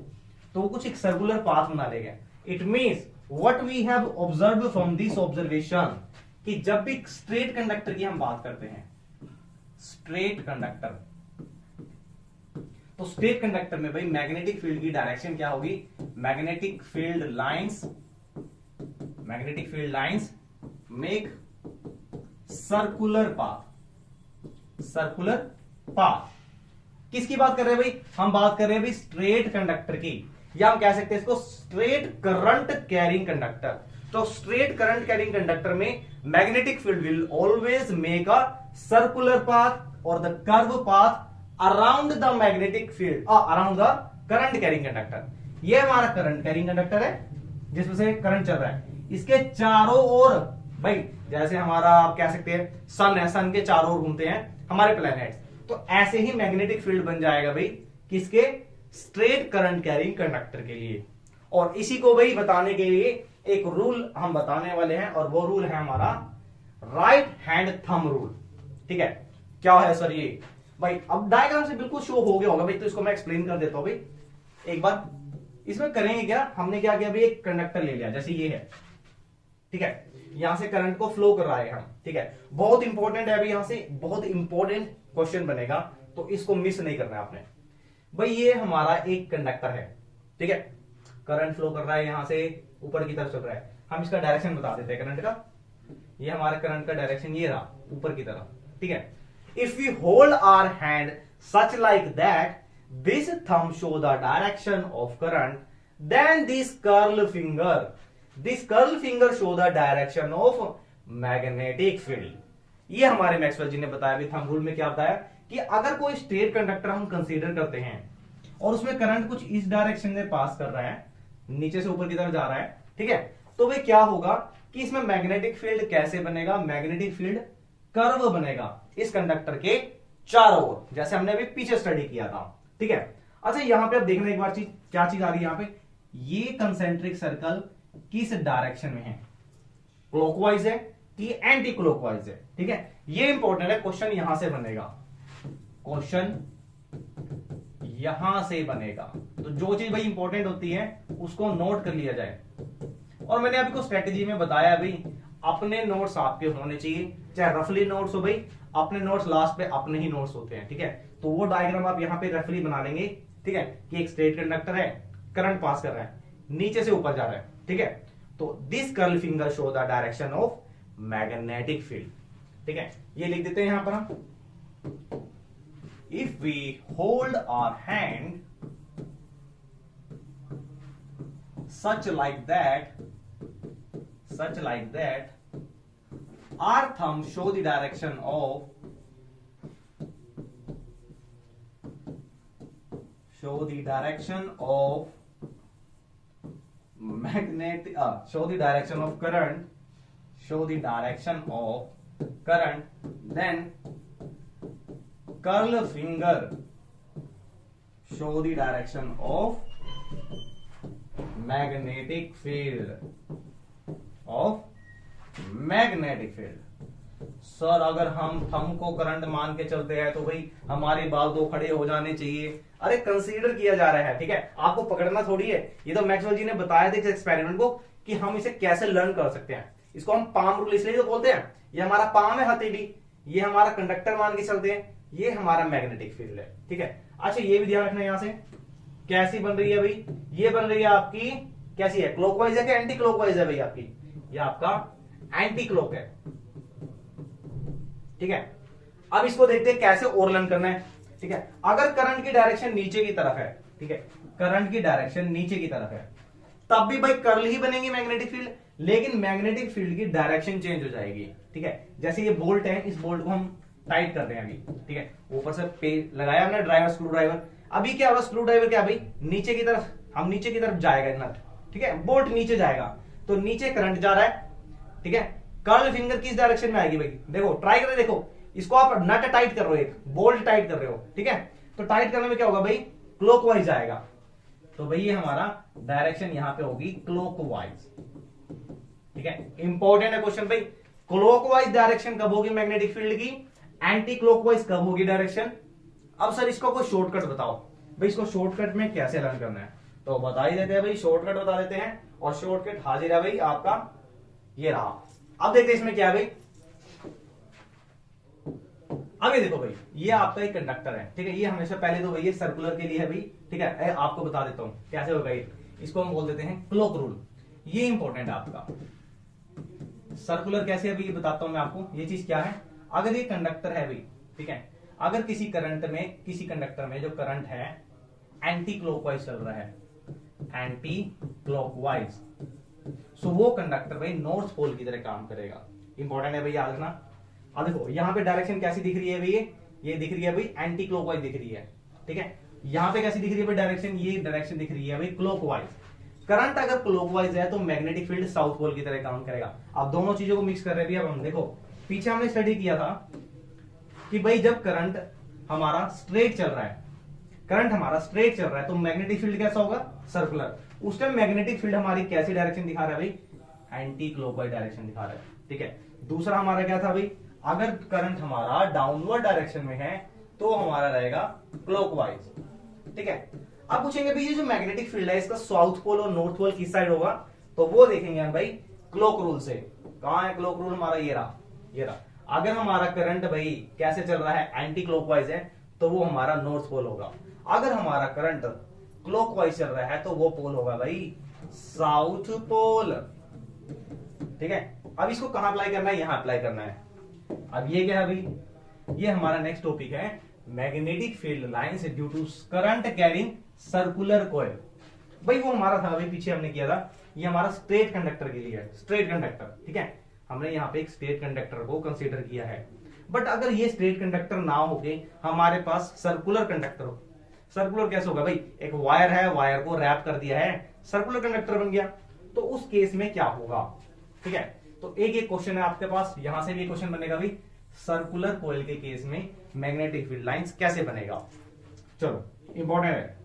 तो वो कुछ एक सर्कुलर पाथ बना लेगा। It means what we have observed from this observation, कि जब भी स्ट्रेट कंडक्टर की हम बात करते हैं, स्ट्रेट कंडक्टर, तो स्ट्रेट कंडक्टर में भाई मैग्नेटिक फील्ड की डायरेक्शन क्या होगी, magnetic field lines make circular path. किसकी बात कर रहे हैं भाई, हम बात कर रहे हैं भाई स्ट्रेट कंडक्टर की, या हम कह सकते हैं इसको स्ट्रेट करंट कैरिंग कंडक्टर। तो स्ट्रेट करंट कैरिंग कंडक्टर में magnetic field will always make a circular path और the curve path around the magnetic field, around the current carrying conductor. ये हमारा करंट कैरिंग कंडक्टर है जिसमें से current चल रहा है, इसके चारों ओर भाई, जैसे हमारा आप कह सकते हैं सन है, सन के चारों ओर घूमते हैं हमारे प्लैनेट्स, तो ऐसे ही मैग्नेटिक फील्ड बन जाएगा भाई किसके, स्ट्रेट करंट कैरिंग कंडक्टर के लिए। और इसी को भाई बताने के लिए एक रूल हम बताने वाले हैं, और वो रूल है हमारा राइट हैंड थंब रूल, ठीक है। क्या है सर ये भाई, अब डायग्राम से बिल्कुल शो हो गया होगा भाई, तो इसको मैं एक्सप्लेन कर देता हूं भाई एक बार। इसमें करेंगे क्या, हमने क्या किया भाई, एक कंडक्टर ले लिया जैसे ये है, ठीक है, यहां से करंट को फ्लो कर रहा है हम, ठीक है। बहुत इंपॉर्टेंट है अभी, यहां से बहुत इंपॉर्टेंट क्वेश्चन बनेगा, तो इसको मिस नहीं करना है आपने भाई। ये हमारा एक कंडक्टर है, ठीक है, करंट फ्लो कर रहा है, यहां से ऊपर की तरफ चल रहा है। हम इसका डायरेक्शन बता देते हैं करंट का, ये हमारा करंट का डायरेक्शन ये रहा ऊपर की तरफ, ठीक है। If we hold our hand such like that, this thumb show the direction of current, then this curl finger show the direction of magnetic field. ये हमारे मैक्सवेल जी ने बताया भी, थंब रूल में क्या बताया कि अगर कोई स्ट्रेट कंडक्टर हम कंसीडर करते हैं और उसमें करंट कुछ इस डायरेक्शन में पास कर रहा है, नीचे से ऊपर की तरफ जा रहा है, ठीक है, तो वे क्या होगा कि इसमें मैग्नेटिक फील्ड कैसे बनेगा, मैग्नेटिक फील्ड कर्व बनेगा इस कंडक्टर के चारों ओर, जैसे हमने अभी पीछे स्टडी किया था, ठीक है। अच्छा यहां पे अब देखना एक बार क्या चीज आ रही है यहां पे, ये कंसेंट्रिक सर्कल किस डायरेक्शन में है, क्लॉकवाइज है कि एंटी क्लॉकवाइज है, ठीक है। ये इंपॉर्टेंट है, क्वेश्चन यहां से बनेगा, क्वेश्चन यहां से बनेगा। तो जो चीज भाई इंपॉर्टेंट होती है उसको नोट कर लिया जाए। और मैंने आपको स्ट्रेटेजी में बताया भाई, अपने नोट्स आपके होने चाहिए, चाहे रफली नोट्स हो भाई, अपने नोट्स लास्ट पे अपने ही नोट्स होते हैं, ठीक है। तो वो डायग्राम आप यहाँ पे रफली बना लेंगे, ठीक है, कि एक स्ट्रेट कंडक्टर है, करंट पास कर रहा है, नीचे से ऊपर जा रहा है, ठीक है। तो this curl finger show the direction of magnetic field, ठीक है। ये लिख देते हैं यहां पर हम, if we hold our hand such like that, our thumb show the direction of magnetic, show the direction of current, then curl finger show the direction of magnetic field sir अगर हम थंब को current मान के चलते हैं तो भाई हमारे बाल दो खड़े हो जाने चाहिए। अरे कंसीडर किया जा रहा है, ठीक है, आपको पकड़ना थोड़ी है। ये तो मैक्सवेल जी ने बताया था इस एक्सपेरिमेंट को कि हम इसे कैसे लर्न कर सकते हैं। इसको हम पाम रूल इसलिए तो बोलते हैं, ये हमारा पाम है हथेली, ये हमारा कंडक्टर मान के चलते हैं, ये हमारा मैग्नेटिक फील्ड है, ठीक है। अच्छा ये भी ध्यान रखना, यहां से कैसी बन रही है भाई, ये बन रही है आपकी कैसी है, क्लॉकवाइज है कि एंटी क्लॉकवाइज है भाई आपकी, ये आपका एंटी क्लॉक है, ठीक है। अब इसको देखते हैं कैसे और लर्न करना है, ठीक है। अगर करंट की डायरेक्शन नीचे की तरफ है, ठीक है, करंट की डायरेक्शन नीचे की तरफ है, तब भी भाई कर्ल ही बनेगी मैग्नेटिक फील्ड, लेकिन मैग्नेटिक फील्ड की डायरेक्शन चेंज हो जाएगी, ठीक है। जैसे ये बोल्ट है, इस बोल्ट को हम टाइट कर रहे हैं अभी, ठीक है, ऊपर से पे लगाया हमने ड्राइवर, स्क्रू ड्राइवर। अभी क्या होगा, स्क्रू ड्राइवर क्या भाई नीचे की तरफ, हम नीचे की तरफ जाएगा नट, ठीक है, बोल्ट नीचे जाएगा, तो नीचे करंट जा रहा है, ठीक है। कर्ल फिंगर किस डायरेक्शन में आएगी भाई, देखो ट्राई करके देखो, इसको आप नट टाइट कर रहे हो, एक बोल्ट टाइट कर रहे हो, ठीक है, तो टाइट करने में क्या होगा भाई, क्लॉकवाइज जाएगा। तो भाई ये हमारा डायरेक्शन यहां पे होगी क्लॉकवाइज, ठीक है। इंपॉर्टेंट है क्वेश्चन भाई, क्लॉकवाइज डायरेक्शन कब होगी मैग्नेटिक फील्ड की, एंटी क्लॉकवाइज कब होगी डायरेक्शन। अब सर इसको कोई शॉर्टकट बताओ भाई, इसको शॉर्टकट में कैसे लर्न करना है, तो बता ही देते हैं भाई, शॉर्टकट बता देते हैं। और शॉर्टकट हाजिर है भाई आपका, ये रहा। अब देखते हैं इसमें क्या है भाई, अब ये देखो भाई, ये आपका एक कंडक्टर है, ठीक है, ये हमेशा पहले तो भाई ये सर्कुलर के लिए है भाई, ठीक है, आपको बता देता हूं कैसे होगा ये, इसको हम बोल देते हैं क्लॉक रूल, ये इंपॉर्टेंट है आपका। सर्कुलर कैसे है भाई, ये बताता हूं मैं आपको, ये चीज क्या है। अगर ये कंडक्टर है भाई, ठीक है, अगर किसी कंडक्टर में जो करंट है एंटी क्लॉकवाइज चल रहा है, एंटी क्लॉकवाइज, सो वो कंडक्टर भाई नॉर्थ पोल की तरह काम करेगा। इंपॉर्टेंट है भाई, याद रखना। अब देखो यहाँ पे डायरेक्शन कैसी दिख रही है भाई, ये दिख रही है भाई एंटी क्लॉकवाइज दिख रही है, ठीक है। यहाँ पे कैसी दिख रही है भाई डायरेक्शन, ये डायरेक्शन दिख रही है भाई क्लॉकवाइज। करंट अगर क्लॉकवाइज है तो मैग्नेटिक फील्ड साउथ पोल की तरह काम करेगा। अब दोनों चीजों को मिक्स कर रहे हैं। अब हम देखो, पीछे हमने स्टडी किया था कि भाई जब करंट हमारा स्ट्रेट चल रहा है, तो मैग्नेटिक फील्ड कैसा होगा, सर्कुलर। उस टाइम मैग्नेटिक फील्ड हमारी कैसी डायरेक्शन दिखा रहा है भाई, एंटी क्लॉकवाइज डायरेक्शन दिखा रहा है, ठीक है। दूसरा हमारा क्या था भाई, अगर करंट हमारा डाउनवर्ड डायरेक्शन में है तो हमारा रहेगा क्लॉकवाइज, ठीक है। अब पूछेंगे भाई ये जो मैग्नेटिक फील्ड है इसका साउथ पोल और नॉर्थ पोल किस साइड होगा, तो वो देखेंगे हम भाई क्लॉक रूल से। कहां है क्लॉक रूल हमारा, ये रहा। अगर हमारा करंट भाई कैसे चल रहा है, एंटी क्लॉकवाइज है, तो वो हमारा नॉर्थ पोल होगा। अगर हमारा करंट क्लॉकवाइज चल रहा है तो वो पोल होगा भाई साउथ पोल, ठीक है। अब इसको कहां अप्लाई करना है, यहां अप्लाई करना है। अब ये क्या है भाई, ये हमारा नेक्स्ट टॉपिक है, magnetic field lines due to current carrying circular coil. भाई वो हमारा था भाई, पीछे हमने किया था, ये हमारा स्ट्रेट कंडक्टर के लिए है, स्ट्रेट कंडक्टर, ठीक है। हमने यहाँ पे एक स्ट्रेट कंडक्टर को कंसीडर किया है। बट अगर ये स्ट्रेट कंडक्टर ना हो के हमारे पास सर्कुलर कंडक्टर हो, सर्कुलर कैसे होगा भाई, एक वायर है, वायर को रैप कर दिया है, सर्कुलर कंडक्टर बन गया, तो उस केस में क्या होगा, ठीक है। तो एक क्वेश्चन है आपके पास, यहां से भी क्वेश्चन बनेगा भाई, सर्कुलर कॉइल के केस में मैग्नेटिक फील्ड लाइंस कैसे बनेगा। चलो इंपॉर्टेंट है।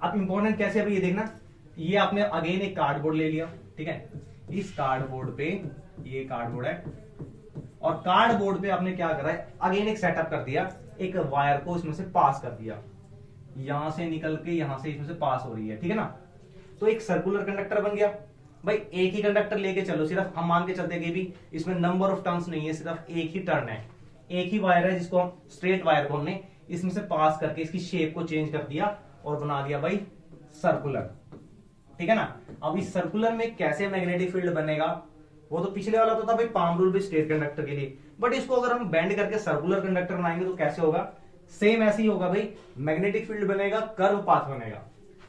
अब इंपॉर्टेंट कैसे है भाई, ये देखना, ये आपने अगेन एक कार्डबोर्ड ले लिया, ठीक है। इस कार्डबोर्ड पे, ये कार्डबोर्ड है, और कार्डबोर्ड पे आपने क्या करा है, अगेन एक सेटअप कर दिया, एक वायर को इसमें से पास कर दिया। यहां से निकल के यहां से इसमें से पास हो रही है, ठीक है ना। तो एक सर्कुलर कंडक्टर बन गया। भाई एक ही कंडक्टर लेके चलो, सिर्फ हम मान के चलते कि भी इसमें नंबर ऑफ टर्न्स नहीं है, सिर्फ एक ही टर्न है, एक ही वायर है जिसको हम स्ट्रेट वायर को हमने इसमें से पास करके इसकी शेप को चेंज कर दिया और बना दिया भाई सर्कुलर, ठीक है ना। अब इस सर्कुलर में कैसे मैग्नेटिक फील्ड बनेगा, वो तो पिछले वाला तो था भाई पाम रूल भी स्ट्रेट कंडक्टर के लिए, बट इसको अगर हम बेंड करके सर्कुलर कंडक्टर बनाएंगे तो कैसे होगा, सेम ऐसे ही होगा भाई, मैग्नेटिक फील्ड बनेगा, कर्व पाथ बनेगा।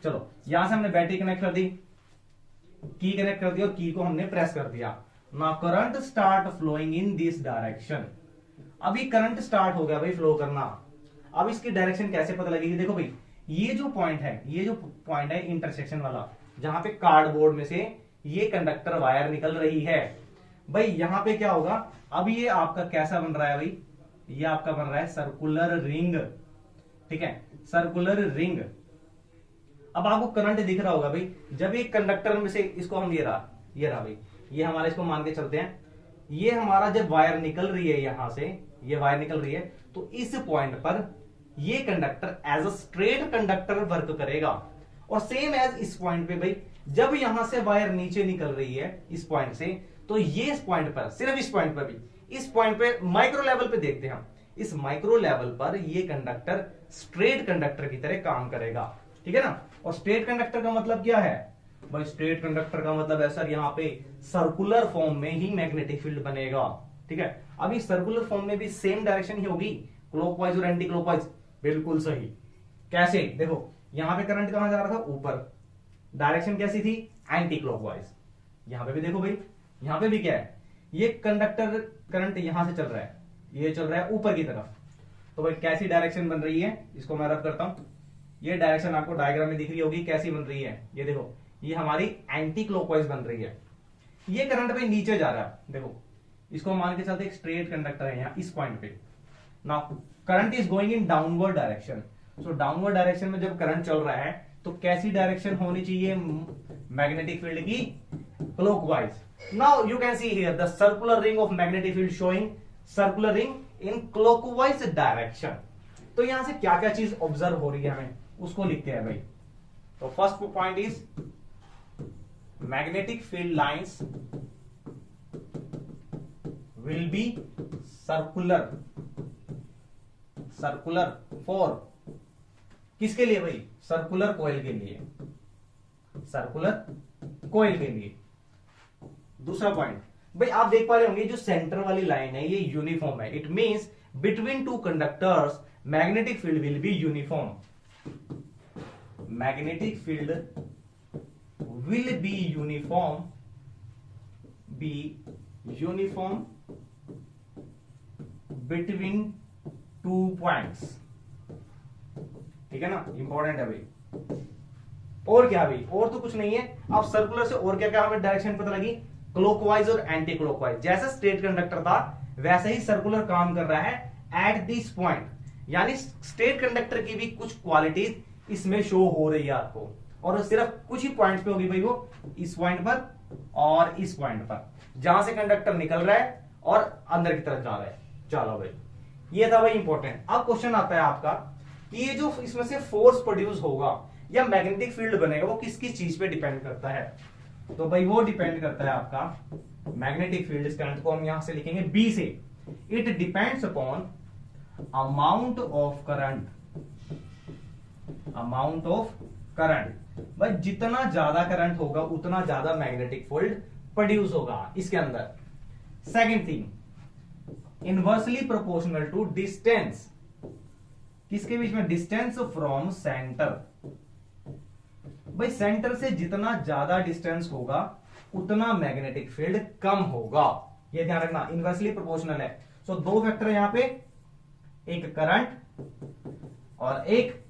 चलो यहां से हमने बैटरी कनेक्ट कर दी, की कनेक्ट कर दी और की को हमने प्रेस कर दिया। Now current start flowing in this direction. अभी करंट स्टार्ट हो गया भाई फ्लो करना। अब इसकी डायरेक्शन कैसे पता लगेगी, देखो भाई ये जो पॉइंट है, ये जो पॉइंट है इंटरसेक्शन वाला, जहां पे कार्डबोर्ड में से ये कंडक्टर वायर निकल रही है, भाई यहां पे क्या होगा, अब ये आपका कैसा बन रहा है भाई, ये आपका बन रहा है सर्कुलर रिंग, ठीक है, सर्कुलर रिंग। अब आपको करंट दिख रहा होगा भाई, जब एक कंडक्टर में से इसको हम ये रहा भाई, ये हमारा इसको मान के चलते हैं, ये हमारा जब वायर निकल रही है यहां से, ये वायर निकल रही है, तो इस पॉइंट पर ये conductor as a straight conductor work करेगा। और सेम एज इस पॉइंट पे भाई, जब यहां से वायर नीचे निकल रही है इस पॉइंट से, तो ये इस पॉइंट पर, सिर्फ इस पॉइंट पर भी, इस पॉइंट पे माइक्रो लेवल पे देखते हैं हम, इस माइक्रो लेवल पर ये कंडक्टर स्ट्रेट कंडक्टर की तरह काम करेगा, ठीक है ना। और स्ट्रेट कंडक्टर का मतलब क्या है भाई, स्ट्रेट कंडक्टर का मतलब है सर यहाँ पे सर्कुलर फॉर्म में ही मैग्नेटिक फील्ड बनेगा, ठीक है। अभी सर्कुलर फॉर्म में भी सेम डायरेक्शन ही होगी, क्लॉकवाइज और एंटी क्लॉकवाइज, बिल्कुल सही। कैसे, देखो यहां पे करंट कहां जा रहा था, ऊपर, डायरेक्शन कैसी थी, एंटी क्लॉकवाइज। यहां पे भी देखो भाई, यहां पे भी क्या है, ये कंडक्टर करंट यहां से चल रहा है, ये चल रहा है ऊपर की तरफ, तो भाई कैसी डायरेक्शन बन रही है, इसको मैं रब करता हूं। ये डायरेक्शन आपको डायग्राम में दिख रही होगी, कैसी बन रही है, ये देखो, ये हमारी एंटी क्लॉकवाइज बन रही है। ये करंट भाई नीचे जा रहा है, देखो इसको मान के चलते एक स्ट्रेट कंडक्टर है यहाँ इस पॉइंट पे। Now current is going in downward direction, so downward direction में जब करंट चल रहा है तो कैसी डायरेक्शन होनी चाहिए मैग्नेटिक फील्ड की, clockwise. Now you can see here the circular ring of magnetic field showing circular ring in clockwise direction. तो यहां से क्या क्या चीज ऑब्जर्व हो रही है हमें, उसको लिखते हैं भाई। तो first point is magnetic field lines will be circular, circular for, किसके लिए भाई, सर्कुलर कॉइल के लिए, सर्कुलर कॉइल के लिए। दूसरा पॉइंट भाई आप देख पा रहे होंगे, जो सेंटर वाली लाइन है ये यूनिफॉर्म है, it means between two conductors magnetic field will be uniform, magnetic field will be uniform between two points, ठीक है ना, इंपॉर्टेंट है भाई। और क्या भाई, और तो कुछ नहीं है। अब सर्कुलर से और क्या क्या हमें डायरेक्शन पता लगी, क्लॉकवाइज और एंटी क्लॉकवाइज। जैसा स्ट्रेट कंडक्टर था वैसे ही सर्कुलर काम कर रहा है एट दिस पॉइंट, यानी स्ट्रेट कंडक्टर की भी कुछ क्वालिटीज इसमें शो हो रही है आपको, और सिर्फ कुछ ही पॉइंट्स पे होगी भाई, वो इस पॉइंट पर और इस पॉइंट पर, जहां से कंडक्टर निकल रहा है और अंदर की तरफ जा रहा है। चलो भाई ये था भाई इंपॉर्टेंट। अब क्वेश्चन आता है आपका कि ये जो इसमें से फोर्स प्रोड्यूस होगा या मैग्नेटिक फील्ड बनेगा वो किस किस चीज पे डिपेंड करता है। तो भाई वो डिपेंड करता है आपका मैग्नेटिक फील्ड, इस करंट को हम यहां से लिखेंगे बी से, it depends upon amount of current, amount of current. भाई जितना ज्यादा करंट होगा उतना ज्यादा मैग्नेटिक फील्ड प्रोड्यूस होगा इसके अंदर। Second thing, inversely proportional to distance, किसके बीच में, डिस्टेंस फ्रॉम सेंटर। भाई सेंटर से जितना ज्यादा डिस्टेंस होगा उतना मैग्नेटिक फील्ड कम होगा, ये ध्यान रखना, इनवर्सली प्रोपोर्शनल है। सो दो फैक्टर यहां पे, एक करंट और एक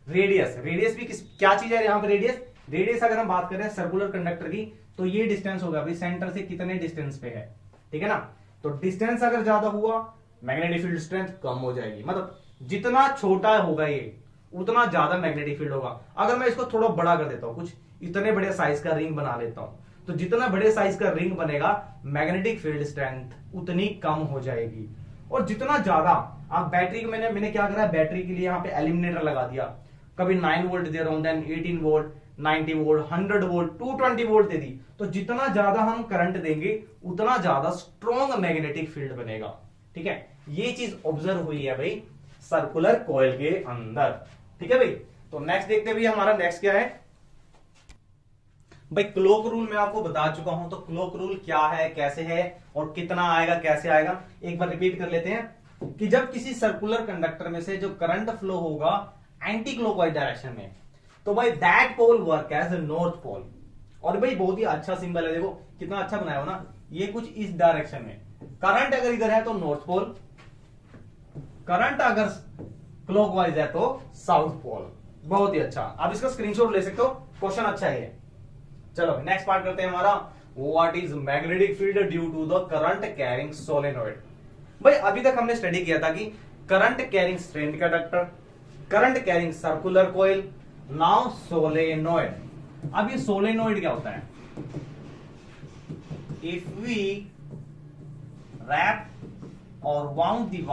रेडियस। रेडियस भी क्या चीज है यहां पे, रेडियस। रेडियस अगर हम बात करें सर्कुलर कंडक्टर की तो ये डिस्टेंस होगा भाई सेंटर से कितने डिस्टेंस पे है, ठीक है ना। तो डिस्टेंस अगर ज्यादा हुआ मैग्नेटिक फील्ड स्ट्रेंथ कम हो जाएगी, मतलब जितना छोटा होगा ये उतना ज्यादा मैग्नेटिक फील्ड होगा। अगर मैं इसको थोड़ा बड़ा कर देता हूं, कुछ इतने बड़े साइज का रिंग बना लेता हूं, तो जितना बड़े साइज का रिंग बनेगा मैग्नेटिक फील्ड स्ट्रेंथ उतनी कम हो जाएगी। और जितना ज्यादा अब बैटरी को मैंने क्या करा, बैटरी के लिए यहाँ पे एलिमिनेटर लगा दिया, कभी 9 वोल्ट दे रहा हूं, then 18 volt, 90 volt, 100 volt, 220 volt दे दी। तो जितना ज्यादा हम करंट देंगे उतना ज्यादा स्ट्रॉन्ग मैग्नेटिक फील्ड बनेगा। ठीक है, ये चीज ऑब्जर्व हुई है भाई सर्कुलर कॉइल के अंदर। ठीक है भाई, तो नेक्स्ट देखते हैं भाई हमारा नेक्स्ट क्या है भाई, क्लॉक रूल मैं आपको बता चुका हूं। तो क्लॉक रूल क्या है, कैसे है और कितना आएगा, कैसे आएगा, एक बार रिपीट कर लेते हैं कि जब किसी सर्कुलर कंडक्टर में से जो करंट फ्लो होगा एंटी क्लॉकवाइज डायरेक्शन में, तो भाई that pole work as north pole. और भाई बहुत ही अच्छा सिंबल है, देखो कितना अच्छा बनाया हो ना, ये कुछ इस डायरेक्शन में, करंट अगर इधर है तो नॉर्थ पोल, करंट अगर क्लॉकवाइज है तो साउथ पोल। बहुत ही अच्छा, आप इसका स्क्रीनशॉट ले सकते हो, क्वेश्चन अच्छा है। चलो नेक्स्ट पार्ट करते हैं हमारा, what is magnetic field due to the current carrying solenoid. भाई अभी तक हमने स्टडी किया था कि current carrying straight conductor, current carrying circular coil, now solenoid. अब ये सोलेनॉइड क्या होता है, इफ वी रैप और wound the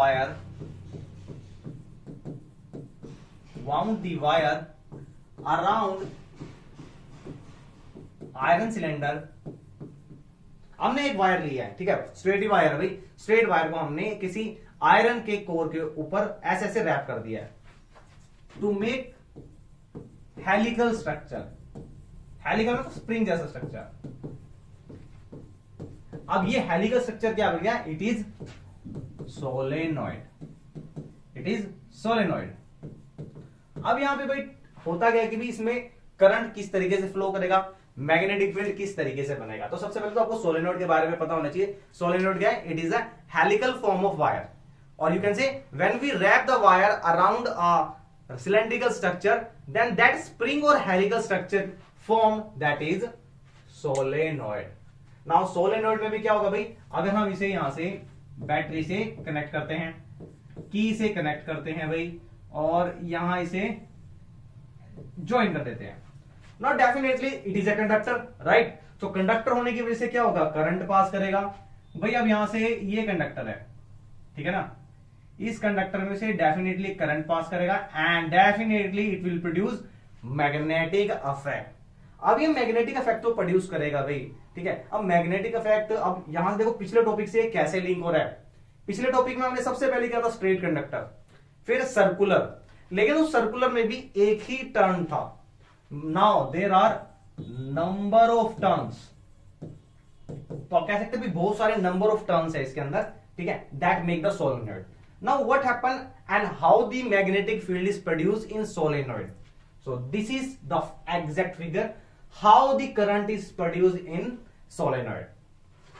wire around iron cylinder, हमने एक वायर लिया है, ठीक है, स्ट्रेट वायर है भाई, स्ट्रेट वायर को हमने किसी आयरन के कोर के ऊपर ऐसे ऐसे रैप कर दिया है to make helical structure. Helical मतलब स्प्रिंग जैसा स्ट्रक्चर। अब ये हेलिकल स्ट्रक्चर क्या बन गया, it is solenoid, it is solenoid. अब यहां पे भाई होता क्या है कि भी इसमें करंट किस तरीके से फ्लो करेगा, मैग्नेटिक फील्ड किस तरीके से बनेगा। तो सबसे पहले तो आपको सोलेनॉइड के बारे में पता होना चाहिए। सोलेनॉइड क्या है, it is a helical form of wire, और you can say when we wrap the wire around a cylindrical structure, then that spring और helical structure form, that is solenoid. Now solenoid में भी क्या होगा भाई, अगर हम इसे यहां से बैटरी से कनेक्ट करते हैं, की से कनेक्ट करते हैं भाई, और यहां इसे ज्वाइन कर देते हैं, not definitely it is a conductor, right. तो कंडक्टर होने की वजह से क्या होगा, करंट पास करेगा भाई। अब यहां से ये कंडक्टर है, ठीक है ना, इस कंडक्टर में से डेफिनेटली करंट पास करेगा and definitely it will produce magnetic effect. अब ये मैग्नेटिक इफेक्ट तो प्रोड्यूस करेगा भाई, ठीक है। अब मैग्नेटिक इफेक्ट, अब यहां से देखो पिछले टॉपिक से कैसे लिंक हो रहा है। पिछले टॉपिक में हमने सबसे पहले क्या था, स्ट्रेट कंडक्टर, फिर सर्कुलर, लेकिन उस सर्कुलर में भी एक ही टर्न था। Now there are number of turns, तो आप कह सकते हैं बहुत सारे नंबर ऑफ टर्न्स है इसके अंदर, ठीक है, that make the solenoid. Now what happen and how the magnetic field is produced in solenoid. So this is the exact figure how the current is produced in solenoid,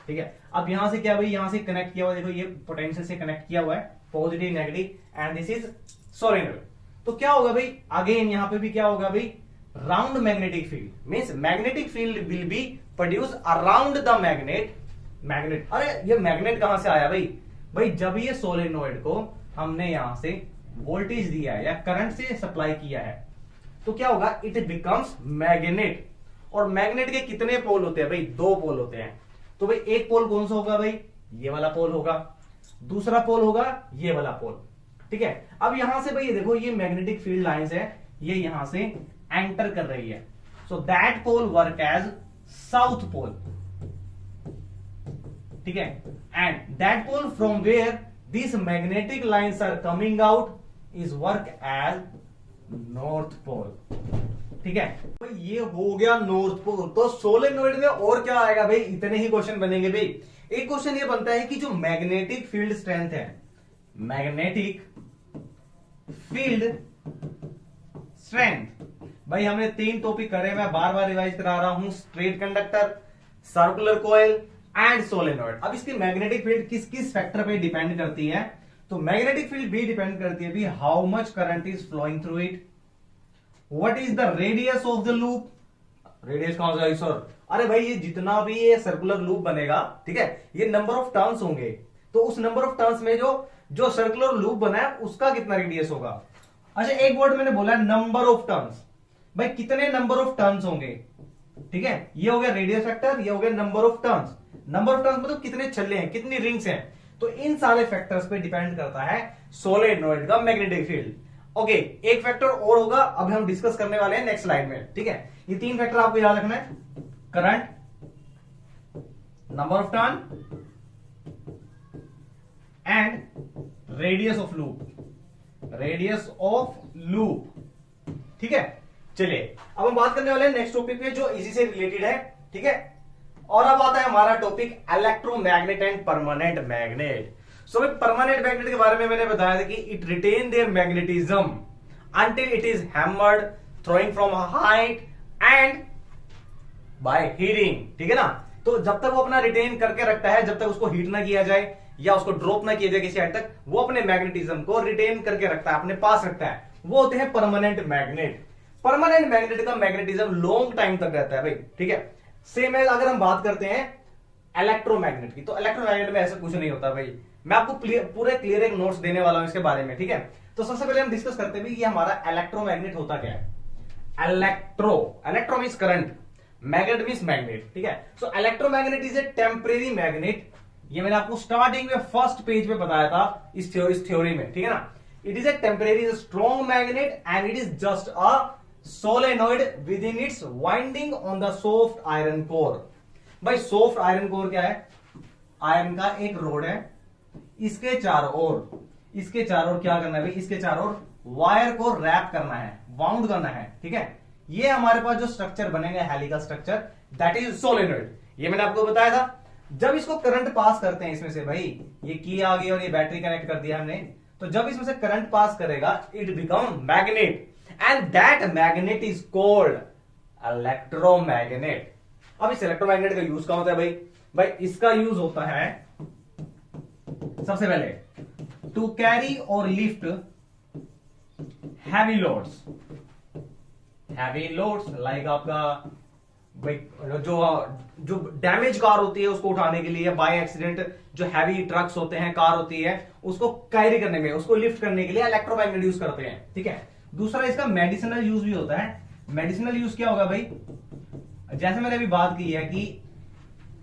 ठीक है। अब यहां से क्या भाई, यहां से कनेक्ट किया हुआ, देखो ये पोटेंशियल से कनेक्ट किया हुआ है, positive negative, and this is solenoid. तो क्या होगा भाई, अगेन यहां पे भी क्या होगा भाई, round magnetic field means magnetic field will be produce around the magnet. अरे ये मैग्नेट कहां से आया भाई जब ये सोलेनॉइड को हमने यहां से वोल्टेज दिया है या करंट से सप्लाई किया है, तो क्या होगा, इट बिकम्स मैग्नेट। और मैग्नेट के कितने पोल होते हैं भाई, दो पोल होते हैं। तो भाई एक पोल कौन सा होगा भाई, ये वाला पोल होगा, दूसरा पोल होगा ये वाला पोल, ठीक है। अब यहां से भाई देखो ये मैग्नेटिक फील्ड लाइंस है, ये यहां से एंटर कर रही है, so that pole work as south pole, ठीक है, and that pole from where this magnetic lines are coming out is work as north pole, ठीक है। भाई ये हो गया नॉर्थ पोल। तो सोलेनॉइड में और क्या आएगा भाई, इतने ही क्वेश्चन बनेंगे भाई। एक क्वेश्चन ये बनता है कि जो मैग्नेटिक फील्ड स्ट्रेंथ है, मैग्नेटिक फील्ड स्ट्रेंथ, भाई हमने 3 टॉपिक करे, मैं बार बार रिवाइज करा रहा हूं, straight conductor, circular coil and solenoid. अब इसकी मैग्नेटिक फील्ड किस किस फैक्टर पे डिपेंड करती है, तो मैग्नेटिक फील्ड भी डिपेंड करती है भी how much current is flowing through it, what is the radius of the loop. Radius कहां से आई सर, अरे भाई ये जितना भी ये सर्कुलर लूप बनेगा, ठीक है, ये नंबर ऑफ टर्न्स होंगे, तो उस नंबर ऑफ टर्न्स में जो सर्कुलर लूप बना है उसका कितना रेडियस होगा। अच्छा एक वर्ड मैंने बोला नंबर ऑफ टर्न्स, भाई कितने नंबर ऑफ टर्न्स होंगे, ठीक है, ये हो गया रेडियस फैक्टर, ये हो गया number of turns. Number of turns मतलब कितने छल्ले हैं, कितनी रिंग्स हैं। तो इन सारे फैक्टर्स पे डिपेंड करता है सोलेनोइड का मैग्नेटिक फील्ड। ओके, एक फैक्टर और होगा, अब हम डिस्कस करने वाले हैं नेक्स्ट स्लाइड में। ठीक है, ये 3 फैक्टर आपको याद रखना है, current, number of turn and radius of loop, radius of loop. ठीक है, चलिए अब हम बात करने वाले हैं नेक्स्ट टॉपिक पे जो इसी से रिलेटेड है। ठीक है, और अब आता है हमारा topic electromagnet and permanent magnet. So permanent magnet के बारे में मैंने बताया था कि it retain their magnetism until it is hammered, throwing from height and by heating. ठीक है ना, तो जब तक वो अपना रिटेन करके रखता है, जब तक उसको हीट ना किया जाए या उसको ड्रॉप ना किया जाए किसी हद तक, वो अपने मैग्नेटिज्म को रिटेन करके रखता है, अपने पास रखता है, वो होते हैं परमानेंट मैग्नेट। परमानेंट मैग्नेट का मैग्नेटिज्म लॉन्ग टाइम तक रहता है भाई। ठीक है, सेम एज अगर हम बात करते हैं इलेक्ट्रोमैग्नेट की, तो इलेक्ट्रोमैग्नेट में ऐसा कुछ नहीं होता भाई। मैं आपको पूरे क्लियर एक नोट्स देने वाला हूं इसके बारे में। ठीक है, तो सबसे पहले हम डिस्कस करते हैं कि हमारा इलेक्ट्रोमैग्नेट होता क्या है। Electro means current, magnet means magnet. ठीक है, so electromagnet is a temporary magnet. ये मैंने आपको स्टार्टिंग में फर्स्ट पेज पे बताया था इस थ्योरी में। ठीक है ना, it is a temporary strong magnet and it is just a solenoid with in its winding on the soft iron core. भाई सॉफ्ट आयरन कोर क्या है? आयरन का एक रोड है, इसके चारों ओर क्या करना है भाई? इसके चारों ओर वायर को रैप करना है, वाउंड करना है। ठीक है, ये हमारे पास जो स्ट्रक्चर बनेगा helical structure, that is solenoid. ये मैंने आपको बताया था। जब इसको करंट पास करते हैं इसमें से, भाई ये की आ गई और ये बैटरी कनेक्ट कर दिया हमने, तो जब इसमें से करंट पास करेगा it become magnet and that magnet is called electromagnet. अब इस इलेक्ट्रोमैग्नेट का यूज कहां होता है भाई इसका यूज होता है सबसे पहले टू कैरी और लिफ्ट हैवी लोड्स लाइक आपका भाई जो डैमेज कार होती है उसको उठाने के लिए, बाय एक्सीडेंट जो हैवी ट्रक्स होते हैं, कार होती है, उसको कैरी करने में, उसको लिफ्ट करने के लिए इलेक्ट्रोमैग्नेट यूज करते हैं। ठीक है, दूसरा इसका मेडिसिनल यूज भी होता है। मेडिसिनल यूज क्या होगा भाई? जैसे मैंने अभी बात की है कि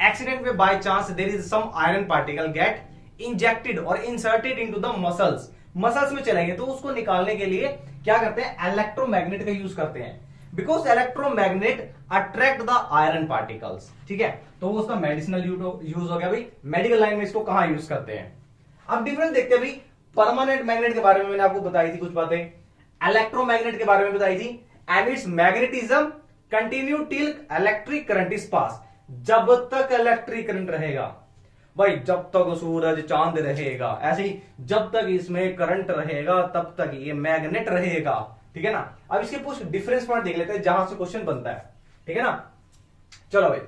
एक्सीडेंट में by chance there is some iron particle get injected और इंसर्टेड इनटू द मसल्स में चलेंगे, तो उसको निकालने के लिए क्या करते हैं? इलेक्ट्रोमैग्नेट का यूज करते हैं, because electromagnet attract the iron particles. ठीक है, तो वो उसका मेडिसिनल यूज हो गया भाई। मेडिकल लाइन में इसको कहां यूज करते हैं? अब डिफरेंस देखते हैं भाई। परमानेंट मैग्नेट के बारे में मैंने आपको बताई थी कुछ बातें, इलेक्ट्रोमैग्नेट के बारे में बताई थी। And it's magnetism continue till electric current is पास। जब तक इलेक्ट्रिक करंट रहेगा भाई, जब तक सूरज चांद रहेगा, ऐसे ही जब तक इसमें करंट रहेगा तब तक ये मैग्नेट रहेगा। ठीक है ना, अब इसके कुछ डिफरेंस पॉइंट देख लेते हैं जहां से क्वेश्चन बनता है। ठीक है ना, चलो भाई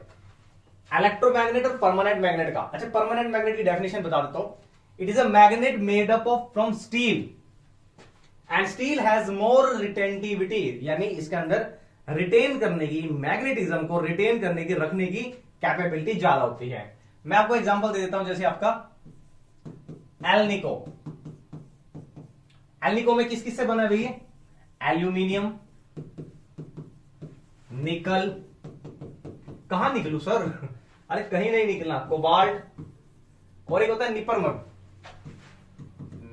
इलेक्ट्रोमैग्नेट और परमानेंट मैग्नेट का। अच्छा, परमानेंट मैग्नेट की डेफिनेशन बता देता हूं। It is a magnet made up of from steel and steel has more retentivity, यानी इसके अंदर रिटेन करने की, मैग्नेटिज्म को रिटेन करने की, रखने की कैपेबिलिटी ज्यादा होती है। मैं आपको एग्जांपल दे देता हूं, जैसे आपका एल्निको में किस किस से बना है भैया? एल्यूमिनियम, निकल, कहां निकलू सर? अरे कहीं नहीं निकलना, कोबाल्ट, और एक होता है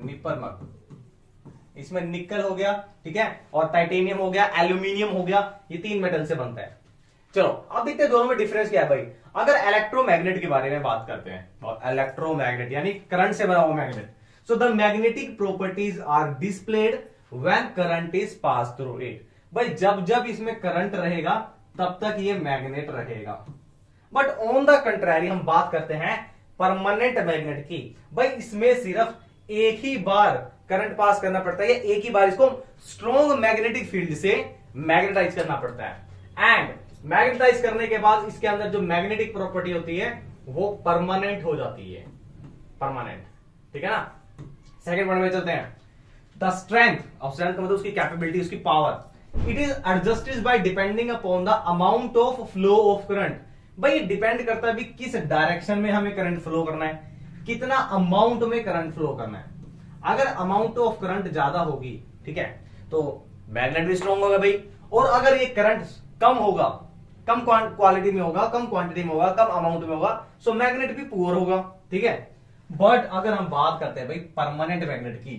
निपरमग। इसमें निकल हो गया, ठीक है, और टाइटेनियम हो गया, एल्यूमिनियम हो गया, ये 3 मेटल से बनता है। चलो अब देखते हैं दोनों में डिफरेंस क्या है भाई। अगर इलेक्ट्रोमैग्नेट के बारे में बात करते हैं, इलेक्ट्रोमैग्नेट यानी करंट से बना हुआ magnet, so the magnetic properties are displayed when current is pass through it. भाई जब जब इसमें करंट रहेगा तब तक ये मैग्नेट रहेगा। बट ऑन द कंट्रारी हम बात करते हैं परमानेंट मैग्नेट की। भाई इसमें सिर्फ एक ही बार करंट पास करना पड़ता है, एक ही बार इसको स्ट्रॉन्ग मैग्नेटिक फील्ड से मैग्नेटाइज करना पड़ता है। एंड मैग्नेटाइज करने के बाद इसके अंदर जो मैग्नेटिक प्रॉपर्टी होती है वो परमानेंट हो जाती है, परमानेंट। ठीक है ना, सेकंड पॉइंट में चलते हैं। द स्ट्रेंथ ऑफ स्ट्रेंथ मतलब उसकी कैपेबिलिटी, उसकी power. It is adjusted by depending upon the amount of flow of current. भाई डिपेंड करता है भी किस डायरेक्शन में हमें करंट फ्लो करना है, कितना अमाउंट में करंट फ्लो करना है। अगर अमाउंट ऑफ करंट ज्यादा होगी, ठीक है, तो मैग्नेट भी स्ट्रॉन्ग होगा भाई। और अगर ये करंट कम होगा, कम क्वालिटी में होगा, कम क्वांटिटी में होगा, कम अमाउंट में होगा, सो मैग्नेट भी पुअर होगा। ठीक है, बट अगर हम बात करते हैं भाई परमानेंट मैग्नेट की,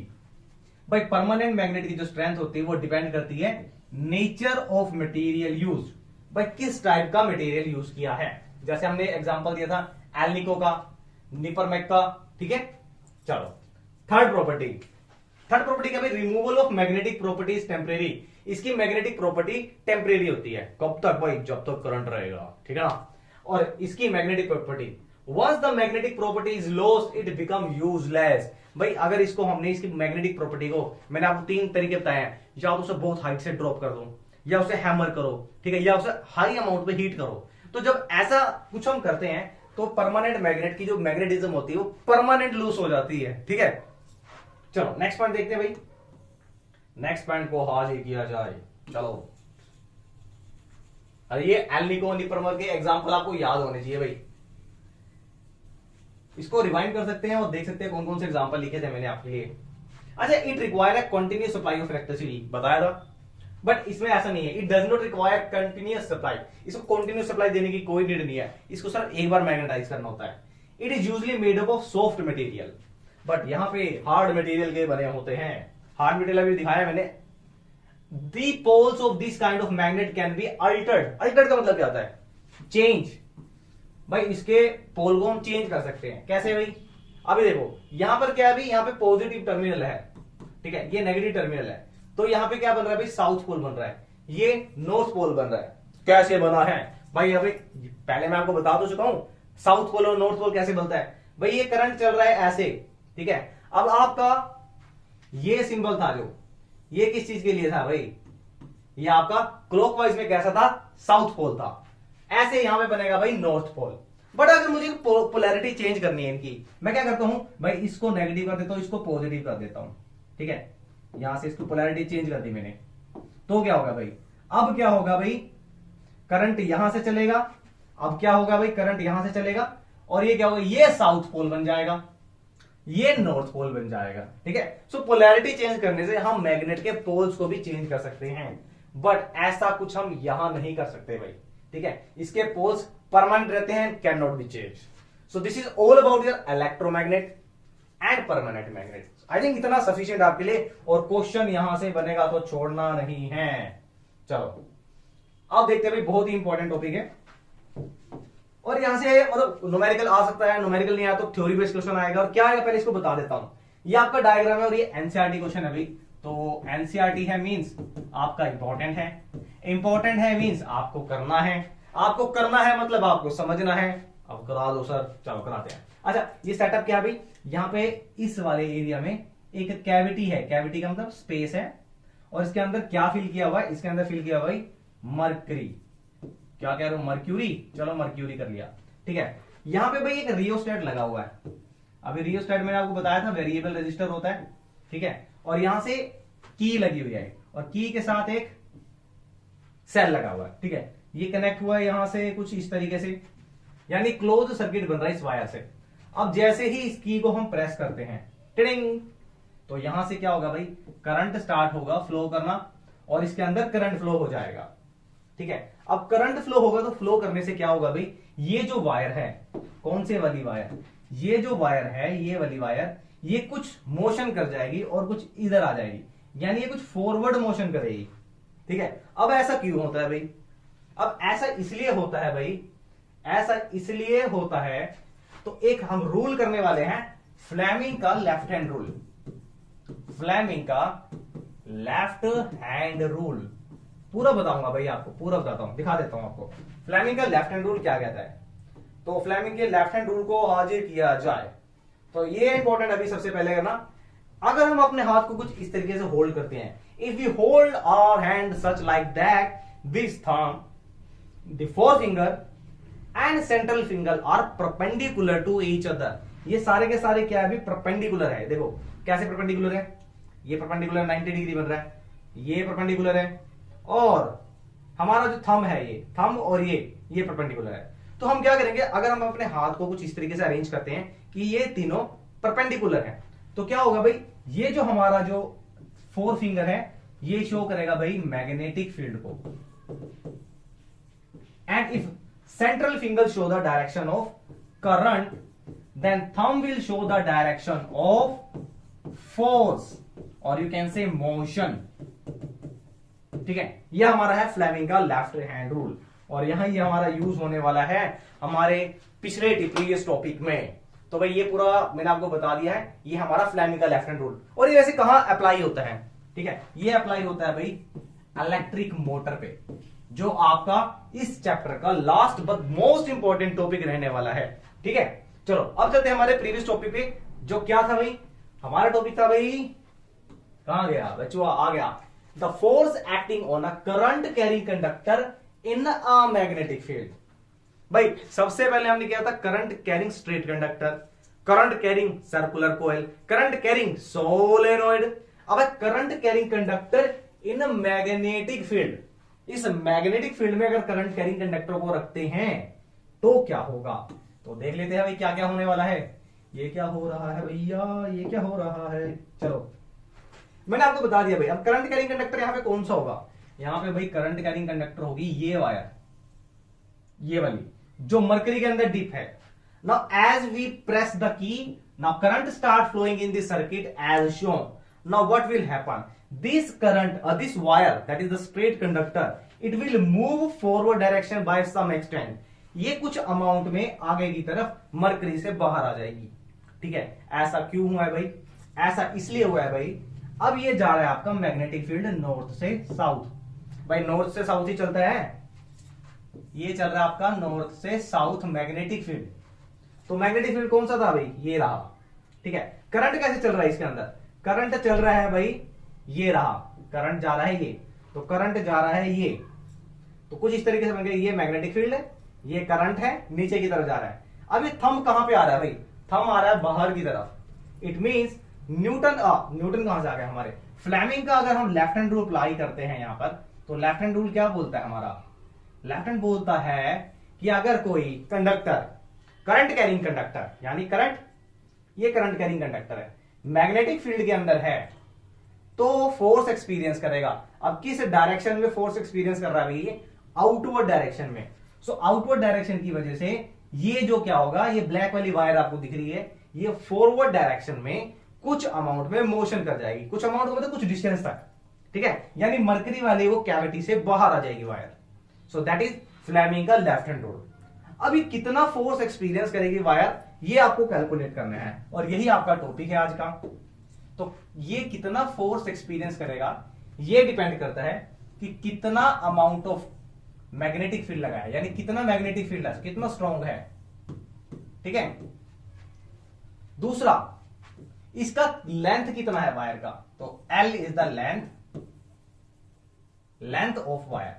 भाई परमानेंट मैग्नेट की जो स्ट्रेंथ होती है वो डिपेंड करती है नेचर ऑफ मटेरियल यूज, भाई किस टाइप का मटेरियल यूज किया है। जैसे हमने एग्जांपल दिया था एल्निको का, निपरमेक का, ठीक है। चलो थर्ड प्रॉपर्टी, थर्ड प्रॉपर्टी क्या भाई, removal of magnetic properties temporary. इसकी मैग्नेटिक प्रॉपर्टी टेम्परेरी होती है, कब तक भाई, जब तक करंट रहेगा, ठीक है ना। और इसकी magnetic property, once the magnetic property is lost it become useless. भाई अगर इसको हमने इसकी मैग्नेटिक प्रॉपर्टी को, मैंने आपको तीन तरीके बताए हैं, या तो उसे बहुत हाइट से ड्रॉप कर दो, या उसे हैमर करो, ठीक है, या उसे हाई अमाउंट पे हीट करो। तो जब ऐसा कुछ हम करते हैं तो परमानेंट मैग्नेट की जो मैग्नेटिज्म होती है वो परमानेंट लूज हो जाती है, ठीक है। चलो नेक्स्ट पॉइंट देखते हैं भाई, नेक्स्ट पॉइंट को आज ही किया जाए। चलो अरे ये एल्निको निपरमेक के एग्जांपल आपको याद होने चाहिए भाई, इसको रिवाइंड कर सकते हैं और देख सकते हैं कौन कौन से एग्जांपल लिखे थे मैंने आपके लिए। अच्छा, it require a continuous supply of electricity, बताया था, बट इसमें ऐसा नहीं है, it does not require continuous supply. इसको कंटिन्यूअस सप्लाई देने की कोई नीड नहीं है, इसको सिर्फ एक बार मैग्नेटाइज करना होता है। It is usually made up of soft material, but यहां पे हार्ड मटेरियल के बने होते हैं। हार्ड मटेरियल अभी दिखाया मैंने। The poles of this kind of magnet can be altered. Altered का मतलब क्या होता है, चेंज। भाई इसके पोल को हम चेंज कर सकते हैं, कैसे भाई, अभी देखो यहां पर क्या है भाई, यहां पे पॉजिटिव टर्मिनल है, ठीक है, ये नेगेटिव टर्मिनल है, तो यहां पे क्या बन रहा है भाई, साउथ पोल बन रहा है, ये नॉर्थ पोल बन रहा है। कैसे बना है भाई, अभी पहले मैं आपको बता तो चुका हूं साउथ पोल और नॉर्थ पोल कैसे बनता है। भाई ये करंट चल रहा है ऐसे, ठीक है, अब आपका ये सिंबल था जो, ये किस चीज के लिए था भाई, ये आपका क्लॉकवाइज में कैसा था, साउथ पोल था। ऐसे यहां पे बनेगा भाई नॉर्थ पोल। बट अगर मुझे पोलैरिटी चेंज करनी है इनकी, मैं क्या करता हूं भाई, इसको नेगेटिव कर देता हूं, इसको पॉजिटिव कर देता हूं, ठीक है, यहां से इसको पोलैरिटी चेंज कर दी मैंने, तो क्या होगा भाई, अब क्या होगा भाई, करंट यहां से चलेगा, अब क्या होगा भाई, करंट यहां से चलेगा, और ये क्या होगा, ये साउथ पोल बन जाएगा, ये नॉर्थ पोल बन जाएगा, ठीक है। सो पोलैरिटी चेंज करने से हम मैग्नेट के पोल्स को भी चेंज कर सकते हैं, बट ऐसा कुछ हम यहां नहीं कर सकते भाई, ठीक है। इसके पोल्स परमानेंट रहते हैं, can not be change. So this is all about your electromagnet and permanent magnet. I think इतना सफिशिएंट आपके लिए, और क्वेश्चन यहां से बनेगा तो छोड़ना नहीं है। चलो अब देखते हैं भाई, बहुत ही इंपॉर्टेंट टॉपिक है, और यहां से मतलब न्यूमेरिकल आ सकता है, न्यूमेरिकल नहीं आया तो थ्योरी बेस्ड क्वेश्चन आएगा। और क्या आएगा पहले इसको बता देता हूं, ये आपका डायग्राम है और ये एनसीईआरटी क्वेश्चन है भाई। तो एनसीईआरटी है मींस आपका इंपॉर्टेंट है, इंपॉर्टेंट है मींस आपको करना है, आपको करना है मतलब आपको समझना है। अब करा दो सर, चलो कराते हैं। अच्छा ये सेटअप क्या है भाई, यहाँ पे इस वाले एरिया में एक कैविटी है, कैविटी का मतलब स्पेस है, और इसके अंदर क्या फिल किया हुआ है, इसके अंदर फिल किया हुआ भाई मरकरी, क्या कह रहे हो, मर्क्यूरी, चलो मर्क्यूरी कर लिया, ठीक है। यहां पे भाई एक रियोस्टेट लगा हुआ है, अभी रियोस्टेट मैंने आपको बताया था वेरिएबल रेजिस्टर होता है, ठीक है, और यहां से की लगी हुई है, और की के साथ एक सेल लगा हुआ है, ठीक है, ये कनेक्ट हुआ है यहां से कुछ इस तरीके से, यानी क्लोज सर्किट बन रहा है इस वायर से। अब जैसे ही इस की को हम प्रेस करते हैं, टिडिंग, तो यहां से क्या होगा भाई, करंट स्टार्ट होगा फ्लो करना, और इसके अंदर करंट फ्लो हो जाएगा, ठीक है। अब करंट फ्लो होगा तो फ्लो करने से क्या होगा भाई, ये जो वायर है, कौन से वाली वायर, ये जो वायर है, ये वाली वायर, ये कुछ मोशन कर जाएगी और कुछ इधर आ जाएगी, यानी ये कुछ फॉरवर्ड मोशन करेगी, ठीक है। अब ऐसा क्यों होता है भाई, अब ऐसा इसलिए होता है भाई, ऐसा इसलिए होता है, तो एक हम रूल करने वाले हैं, फ्लेमिंग का लेफ्ट हैंड रूल, फ्लेमिंग का लेफ्ट हैंड रूल, पूरा बताऊंगा भाई आपको, पूरा बताता हूं, दिखा देता हूं आपको फ्लेमिंग का लेफ्ट हैंड रूल क्या कहता है। तो फ्लेमिंग के लेफ्ट हैंड रूल को हाजिर किया जाए तो ये इंपॉर्टेंट अभी सबसे पहले करना, अगर हम अपने हाथ को कुछ इस तरीके से होल्ड करते हैं, if you hold our hand such like that, this thumb, the forefinger and central finger are perpendicular to each other. ये सारे के सारे क्या है अभी, परपेंडिकुलर है, देखो कैसे परपेंडिकुलर है, ये परपेंडिकुलर 90 डिग्री बन रहा है, ये परपेंडिकुलर है, और हमारा जो थंब है, ये थंब और ये परपेंडिकुलर है। तो हम क्या करेंगे, अगर हम अपने हाथ को कुछ इस तरीके से अरेंज करते हैं कि ये तीनों परपेंडिकुलर हैं, तो क्या होगा भाई, ये जो हमारा जो फोर फिंगर है ये शो करेगा भाई मैग्नेटिक फील्ड को, and if central finger show the direction of current, then thumb will show the direction of force or you can say motion. ठीक है, यह हमारा है फ्लेमिंग का लेफ्ट हैंड रूल और यहां ये हमारा यूज होने वाला है हमारे पिछले प्रीवियस टॉपिक में। तो भाई ये पूरा मैंने आपको बता दिया है, ये हमारा फ्लेमिंग का लेफ्ट हैंड रूल। और ये वैसे कहां अप्लाई होता है? ठीक है, ये अप्लाई होता है भाई इलेक्ट्रिक मोटर पे, जो आपका इस चैप्टर का last but most important topic रहने वाला है। ठीक है, चलो अब चलते हैं हमारे प्रीवियस टॉपिक पे, जो क्या था भाई? हमारा टॉपिक था भाई, कहां गया बच्चों? आ गया, the force acting on a current carrying conductor in a magnetic field. भाई सबसे पहले हमने किया था current carrying straight conductor, current carrying circular coil, current carrying solenoid. अब current carrying conductor in magnetic field. इस मैग्नेटिक फील्ड में अगर करंट कैरिंग कंडक्टर को रखते हैं तो क्या होगा? तो देख लेते हैं भाई क्या क्या होने वाला है। ये क्या हो रहा है भैया, ये क्या हो रहा है? चलो मैंने आपको बता दिया भाई। अब करंट कैरिंग कंडक्टर यहां पे कौन सा होगा? यहां पे भाई करंट कैरिंग कंडक्टर होगी ये वायर, ये वाली जो मरकरी के अंदर डिप है। Now as we press the key, now current start flowing in this circuit as shown. Now what will happen? This current this wire that is the straight conductor, it will move forward direction by some extent. ये कुछ amount में आगे की तरफ mercury से बाहर आ जाएगी। ठीक है, ऐसा क्यों हुआ है भाई? ऐसा इसलिए हुआ है भाई, अब ये जा रहा है आपका मैग्नेटिक फील्ड नॉर्थ से साउथ। भाई नॉर्थ से साउथ ही चलता है, ये चल रहा है आपका नॉर्थ से साउथ मैग्नेटिक फील्ड। तो मैग्नेटिक फील्ड कौन सा था भाई? ये रहा। ठीक है, करंट कैसे चल रहा है इसके अंदर? करंट चल रहा है भाई, ये रहा करंट जा रहा है ये, तो करंट जा रहा है ये, तो कुछ इस तरीके से बन गया। ये मैग्नेटिक फील्ड है, ये करंट है, नीचे की तरफ जा रहा है। अब ये थंब कहां पे आ रहा है भाई? थंब आ रहा है बाहर की तरफ। इट मींस न्यूटन कहां से आ गया हमारे? फ्लेमिंग का अगर हम लेफ्ट हैंड रूल अप्लाई करते हैं यहां पर, तो लेफ्ट हैंड रूल क्या बोलता है हमारा? लेफ्ट हैंड बोलता है कि अगर कोई कंडक्टर, करंट कैरिंग कंडक्टर, यानी करंट, ये करंट कैरिंग कंडक्टर है, मैग्नेटिक फील्ड के अंदर है, तो फोर्स एक्सपीरियंस करेगा। अब किस डायरेक्शन में फोर्स एक्सपीरियंस कर रहा है भाई? आउटवर्ड डायरेक्शन में। सो आउटवर्ड डायरेक्शन की वजह से ये जो क्या होगा, ये ब्लैक वाली वायर आपको दिख रही है, ये फॉरवर्ड डायरेक्शन में कुछ अमाउंट में मोशन कर जाएगी। कुछ अमाउंट मतलब कुछ डिस्टेंस तक। ठीक है, यानी मरकरी वाली वो कैविटी से बाहर आ जाएगी wire. So that is Fleming का लेफ्ट हैंड रूल। अब ये कितना फोर्स एक्सपीरियंस करेगी वायर, ये आपको कैलकुलेट करना है और यही आपका टॉपिक है आज का। तो ये कितना फोर्स एक्सपीरियंस करेगा, ये डिपेंड करता है कि कितना अमाउंट ऑफ मैग्नेटिक फील्ड लगा है, यानी कितना मैग्नेटिक फील्ड है, कितना स्ट्रॉन्ग है। ठीक है, दूसरा इसका लेंथ कितना है वायर का, तो L is the length of wire.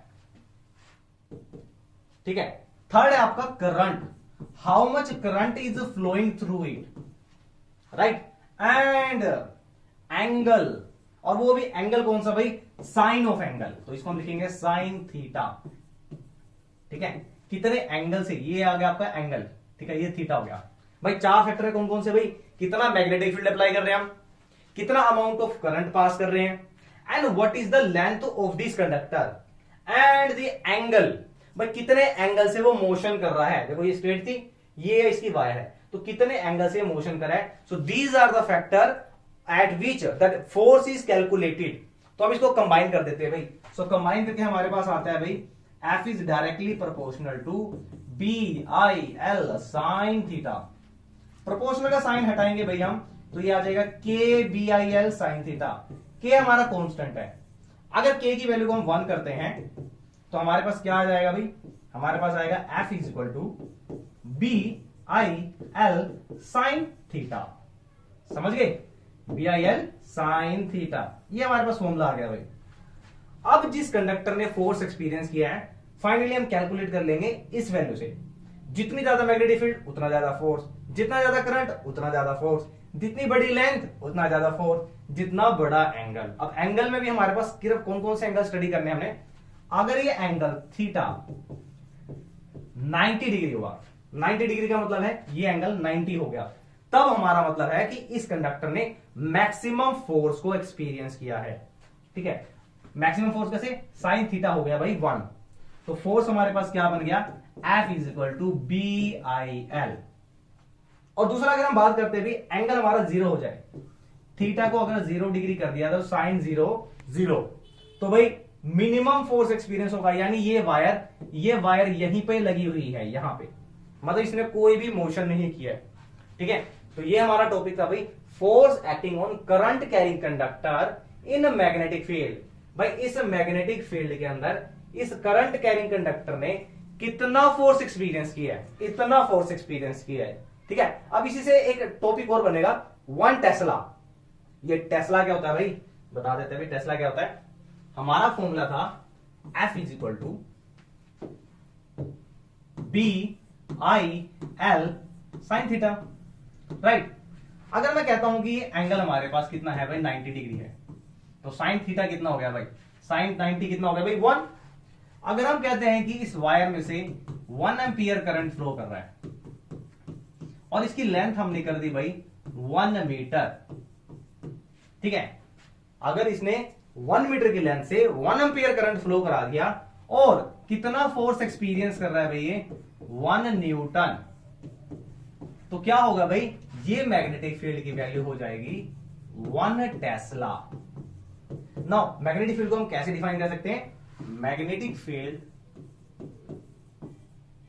ठीक है, थर्ड है आपका current, how much current is flowing through it, right, and angle, और वो भी एंगल कौन सा भाई? साइन ऑफ एंगल, तो इसको हम लिखेंगे साइन थीटा। ठीक है, कितने एंगल से, ये आ गया आपका एंगल, ठीक है, ये थीटा हो गया। भाई चार फैक्टर है कौन कौन से भाई? कितना मैग्नेटिक फील्ड अप्लाई कर रहे हैं हम, कितना अमाउंट ऑफ करंट पास कर रहे हैं, and what is the length of this conductor, and the angle, भाई कितने एंगल से वो मोशन कर रहा है। देखो ये स्ट्रेट थी, ये इसकी वायर है, तो कितने एंगल से मोशन कर रहा है। So these are the factor at which that force is calculated. तो हम इसको कंबाइन कर देते हैं भाई। सो कंबाइन करके हमारे पास आता है भाई F is directly proportional to BIL sine theta. Proportional का साइन हटाएंगे भाई हम, तो ये आ जाएगा KBIL साइन थीटा। K हमारा कांस्टेंट है, अगर K की वैल्यू को हम 1 करते हैं तो हमारे पास क्या आ जाएगा भाई? हमारे पास आएगा F is equal to BIL sine theta. समझ गए? BIL साइन थीटा, ये हमारे पास फॉर्मूला आ गया भाई। अब जिस कंडक्टर ने फोर्स एक्सपीरियंस किया है, फाइनली हम कैलकुलेट कर लेंगे इस वैल्यू से। जितनी ज्यादा मैग्नेटिक फील्ड उतना ज्यादा फोर्स, जितना ज्यादा करंट उतना ज्यादा फोर्स, जितनी बड़ी लेंथ उतना ज्यादा फोर्स, जितना बड़ा एंगल। अब एंगल में भी हमारे पास सिर्फ कौन कौन से एंगल स्टडी करने हमने। अगर ये एंगल थीटा 90 डिग्री हुआ, 90 डिग्री का मतलब है ये एंगल 90 हो गया, तब हमारा मतलब है कि इस कंडक्टर ने मैक्सिमम फोर्स को एक्सपीरियंस किया है। ठीक है, मैक्सिमम फोर्स कैसे? साइन थीटा हो गया भाई 1, तो फोर्स हमारे पास क्या बन गया? F is equal to BIL। और दूसरा अगर हम बात करते हैं भी एंगल हमारा जीरो हो जाए, थीटा को अगर 0 डिग्री कर दिया तो साइन 0 0, तो भाई मिनिमम फोर्स एक्सपीरियंस होगा, यानी ये वायर यहीं पे लगी हुई है, यहां पे, मतलब इसने कोई भी मोशन नहीं किया है, ठीक है। तो ये हमारा टॉपिक था भाई, force acting on current carrying conductor in magnetic field. भाई इस मैग्नेटिक फील्ड के अंदर इस करंट कैरिंग कंडक्टर ने कितना फोर्स एक्सपीरियंस किया है, इतना फोर्स एक्सपीरियंस किया है, ठीक है। अब इसी से एक टॉपिक और बनेगा, 1 टेस्ला। ये टेस्ला क्या होता है भाई, बता देते हैं भाई टेस्ला क्या होता है। हमारा फॉर्मूला था F is equal to BI L sine theta, right. अगर मैं कहता हूं कि ये एंगल हमारे पास कितना है भाई, 90 डिग्री है, तो साइन थीटा कितना हो गया भाई, साइन 90 कितना हो गया भाई 1। अगर हम कहते हैं कि इस वायर में से 1 एम्पियर करंट फ्लो कर रहा है और इसकी लेंथ हमने कर दी भाई 1 मीटर, ठीक है। अगर इसने 1 मीटर की लेंथ से 1 एम्पियर करंट फ्लो करा दिया और कितना फोर्स एक्सपीरियंस कर रहा है भाई ये 1 न्यूटन, तो क्या होगा भाई, ये मैग्नेटिक फील्ड की वैल्यू हो जाएगी 1 टेस्ला। नाउ मैग्नेटिक फील्ड को हम कैसे डिफाइन कर सकते हैं, magnetic field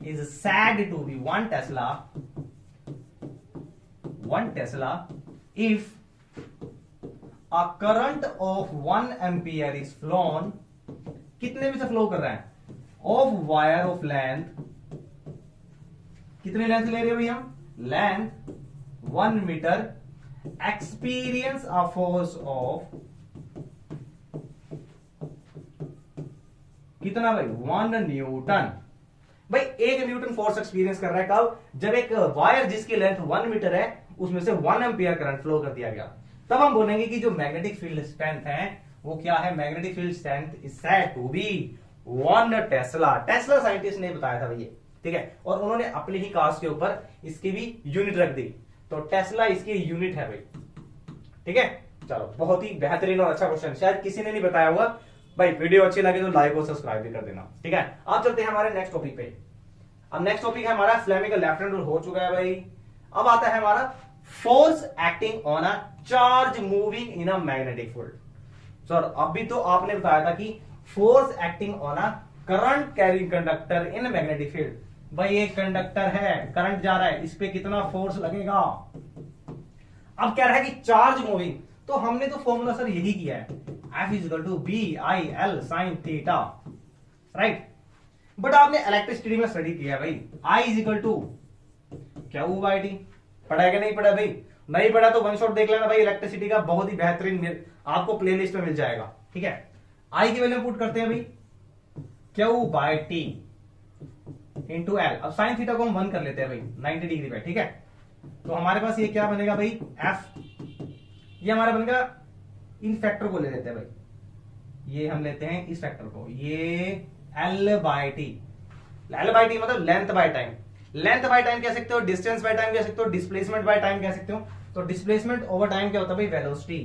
is said to be 1 Tesla if a current of 1 ampere is flown, कितने में से फ्लो कर रहा है, of wire of length, कितने लेंथ ले रहे हो भैया हम, length 1 metre, experience a force of कितना भाई 1 न्यूटन। भाई 1 न्यूटन फोर्स एक्सपीरियंस कर रहा है कब, जब एक वायर जिसकी लेंथ 1 मीटर है उसमें से 1 एम्पियर करंट फ्लो कर दिया गया, तब हम बोलेंगे कि जो मैग्नेटिक फील्ड स्ट्रेंथ है वो क्या है, magnetic field strength is said to be 1 tesla. Tesla scientist ने बताया था भैया, ठीक है, और उन्होंने अपने ही कास्ट के ऊपर इसकी भी यूनिट रख दी, तो टेस्ला इसकी यूनिट है भाई, ठीक है। चलो बहुत ही बेहतरीन और अच्छा क्वेश्चन, शायद किसी ने नहीं बताया होगा भाई। वीडियो अच्छी लगे तो लाइक और सब्सक्राइब भी कर देना, ठीक है। अब चलते हैं हमारे नेक्स्ट टॉपिक पे। अब नेक्स्ट टॉपिक है हमारा फ्लेमिंग का लेफ्ट हैंड रूल हो चुका है भाई। अब आता है हमारा force acting on a charge moving in a magnetic field. Sir अभी तो आपने बताया था कि force acting on a current carrying conductor in magnetic field. भाई एक कंडक्टर है, करंट जा रहा है, इस पे कितना फोर्स लगेगा। अब कह रहा है कि चार्ज मूविंग, तो हमने तो फॉर्मूला सर यही किया है, F is equal to BI L sine theta, right. But आपने इलेक्ट्रिसिटी में स्टडी किया है भाई, I is equal to Q/T। पढ़ा है कि नहीं पढ़ा भाई, नहीं पढ़ा तो वन शॉट देख लेना भाई, इलेक्ट्रिसिटी का बहुत ही बेहतरीन आपको प्लेलिस्ट में मिल जाएगा, ठीक है। I की वैल्यू पुट करते हैं भाई Q/T इंटू L। अब साइन थीटा को हम 1 कर लेते हैं भाई 90 डिग्री पे, ठीक है। तो हमारे पास ये क्या बनेगा भाई, F, ये हमारा बनेगा, इन फैक्टर को ले लेते हैं भाई, ये हम लेते हैं इस फैक्टर को, ये L/T। L/T मतलब length by time, length by time कह सकते हो, डिस्टेंस बाय टाइम कह सकते हो, डिस्प्लेसमेंट बाय टाइम कह सकते हो। तो डिस्प्लेसमेंट ओवर टाइम क्या होता है भाई, वेलोसिटी।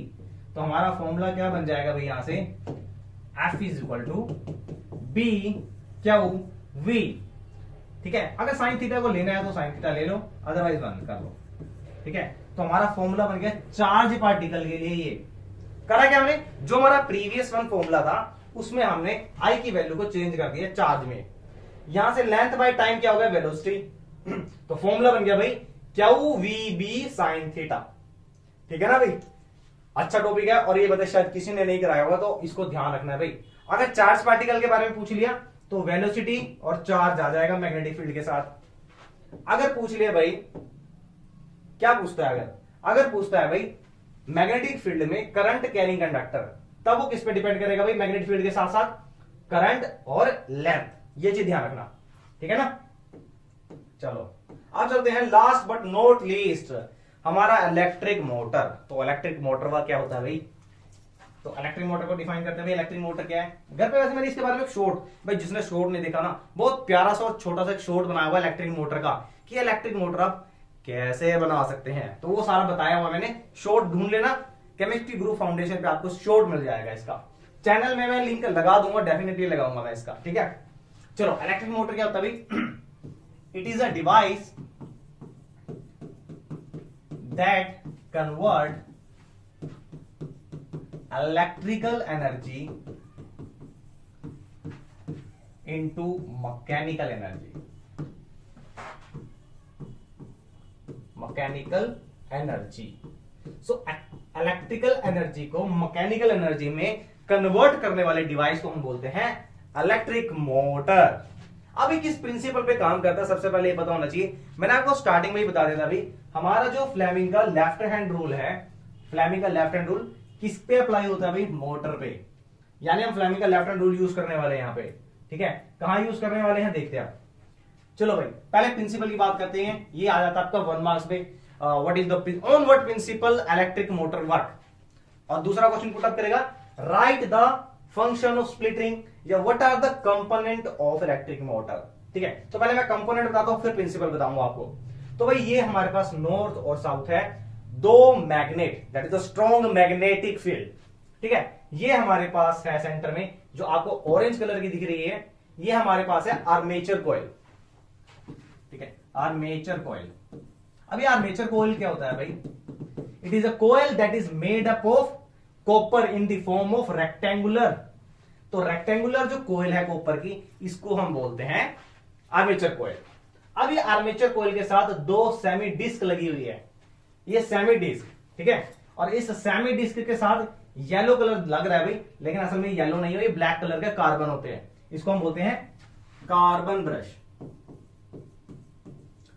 तो हमारा फॉर्मूला क्या बन जाएगा भाई, यहां से F is equal to BQ/V, ठीक है। अगर साइन थीटा को लेना है तो साइन थीटा ले लो, अदरवाइज बंद कर लो, ठीक है। तो हमारा फॉर्मूला बन गया चार्ज पार्टिकल के लिए। ये करा क्या हमने, जो हमारा प्रीवियस वन फॉर्मूला था उसमें हमने आई की वैल्यू को चेंज कर दिया चार्ज में, यहां से लेंथ बाय टाइम क्या हो गया, वेलोसिटी। तो फॉर्मूला बन गया भाई QVB साइन थीटा, ठीक है ना भाई। अच्छा टॉपिक है और ये बताया शायद किसी ने नहीं कराया होगा, तो इसको ध्यान रखना है भाई। अगर चार्ज पार्टिकल के बारे में पूछ लिया तो वेलोसिटी और चार्ज आ जाएगा मैग्नेटिक फील्ड के साथ। अगर पूछ लिया भाई, क्या पूछता है, अगर पूछता है भाई मैग्नेटिक फील्ड में करंट कैरिंग कंडक्टर, तब वो किस पे डिपेंड करेगा भाई, मैग्नेटिक फील्ड के साथ साथ करंट और लेंथ, ये चीज ध्यान रखना, ठीक है ना। चलो अब चलते हैं लास्ट बट नॉट लीस्ट, हमारा इलेक्ट्रिक मोटर। तो इलेक्ट्रिक मोटर का क्या होता है भाई, तो इलेक्ट्रिक मोटर को डिफाइन करते हैं। इलेक्ट्रिक मोटर क्या है, घर पे वैसे मैंने इसके बारे में शॉर्ट, भाई जिसने शॉर्ट नहीं देखा ना, बहुत प्यारा सा और छोटा सा शॉर्ट बनाया हुआ इलेक्ट्रिक मोटर का, कि इलेक्ट्रिक मोटर आप कैसे बना सकते हैं, तो वो सारा बताया हुआ मैंने। शॉर्ट ढूंढ लेना, केमिस्ट्री ग्रुप फाउंडेशन पे आपको शॉर्ट मिल जाएगा इसका। चैनल में मैं लिंक लगा दूंगा, डेफिनेटली लगाऊंगा मैं इसका, ठीक है। चलो इलेक्ट्रिक मोटर क्या होता है भाई, it is a device that convert electrical energy into mechanical energy. Mechanical energy. So electrical energy को मैकेनिकल एनर्जी में कन्वर्ट करने वाले डिवाइस को हम बोलते हैं इलेक्ट्रिक मोटर। अब ये किस प्रिंसिपल पे काम करता है, सबसे पहले ये पता होना चाहिए। मैंने आपको स्टार्टिंग में ही बता दिया था अभी, हमारा जो फ्लेमिंग का लेफ्ट हैंड रूल है, फ्लेमिंग का लेफ्ट हैंड रूल किस पे अप्लाई होता है भाई? मोटर पे। यानी हम फ्लेमिंग का लेफ्ट हैंड रूल यूज करने वाले हैं यहाँ पे, ठीक है। कहां यूज करने वाले हैं देखते हैं आप। चलो भाई पहले प्रिंसिपल की बात करते हैं। ये आ जाता है आपका 1 मार्क्स पे, what is the on what principle electric motor work. और दूसरा क्वेश्चन पुट अप करेगा, right the function of split ring या what are the component of electric motor. ठीक है, तो पहले मैं कंपोनेंट बताता हूं फिर प्रिंसिपल बताऊंगा आपको। तो भाई ये हमारे पास नॉर्थ और साउथ है, दो magnet, that is the strong magnetic field. ठीक है, ये हमारे पास है सेंटर में, जो आपको ऑरेंज कलर की दिख रही है, ये हमारे पास है आर्मेचर कॉइल। ठीक है, आर्मेचर कॉइल। अब ये आर्मेचर कॉइल क्या होता है भाई? It is a coil that is made up of copper in the form of rectangular. तो रेक्टेंगुलर जो कॉइल है कॉपर की, इसको हम बोलते हैं आर्मेचर कॉइल। अब ये आर्मेचर कॉइल के साथ दो सेमी डिस्क लगी हुई है, ये सेमी डिस्क। ठीक है, और इस सेमी डिस्क के साथ येलो कलर लग रहा है भाई, लेकिन असल में येलो नहीं है, ये ब्लैक कलर के कार्बन होते हैं। इसको हम बोलते हैं कार्बन ब्रश।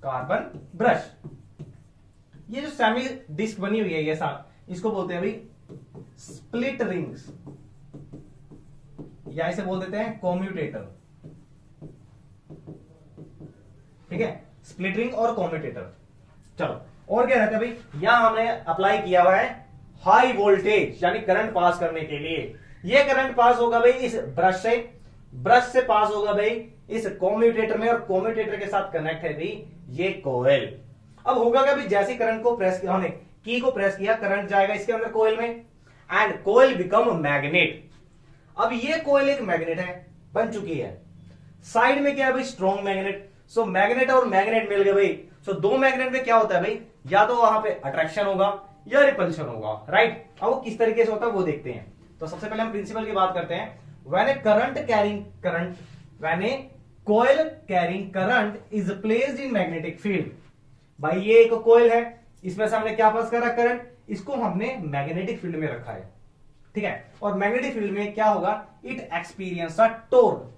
Carbon brush. ये जो सेमी डिस्क बनी हुई है ये साथ, इसको बोलते हैं भाई स्प्लिट रिंग्स, या इसे बोल देते हैं कॉम्यूटेटर। ठीक है, स्प्लिट रिंग और कॉम्यूटेटर। चलो और क्या रहता है भाई? यहां हमने अप्लाई किया हुआ है हाई वोल्टेज, यानी करंट पास करने के लिए। ये करंट पास होगा भाई इस ब्रश से, ब्रश से पास होगा भाई इस कॉम्यूटेटर में, और कॉम्यूटेटर के साथ कनेक्ट है भाई ये कॉइल। अब होगा क्या भाई? जैसे करंट को प्रेस किया, हमने की को प्रेस किया, करंट जाएगा इसके अंदर कॉइल में, एंड कॉइल बिकम मैग्नेट। अब ये कॉइल एक मैग्नेट है, बन चुकी है। साइड में क्या है भाई? Strong magnet. सो मैग्नेट और मैग्नेट मिल गए भाई। सो दो मैग्नेट में क्या होता है भाई? या तो वहां पे अट्रैक्शन होगा या रिपल्शन होगा, राइट। अब वो किस तरीके से होता है वो देखते हैं। तो सबसे पहले हम प्रिंसिपल की बात करते हैं। When A current carrying current, when A coil carrying current is placed in magnetic field. भाई ये एक कॉइल है, इसमें से हमने क्या पास करा? करंट। इसको हमने मैग्नेटिक फील्ड में रखा है। ठीक है, और मैग्नेटिक फील्ड में क्या होगा? It experience a torque.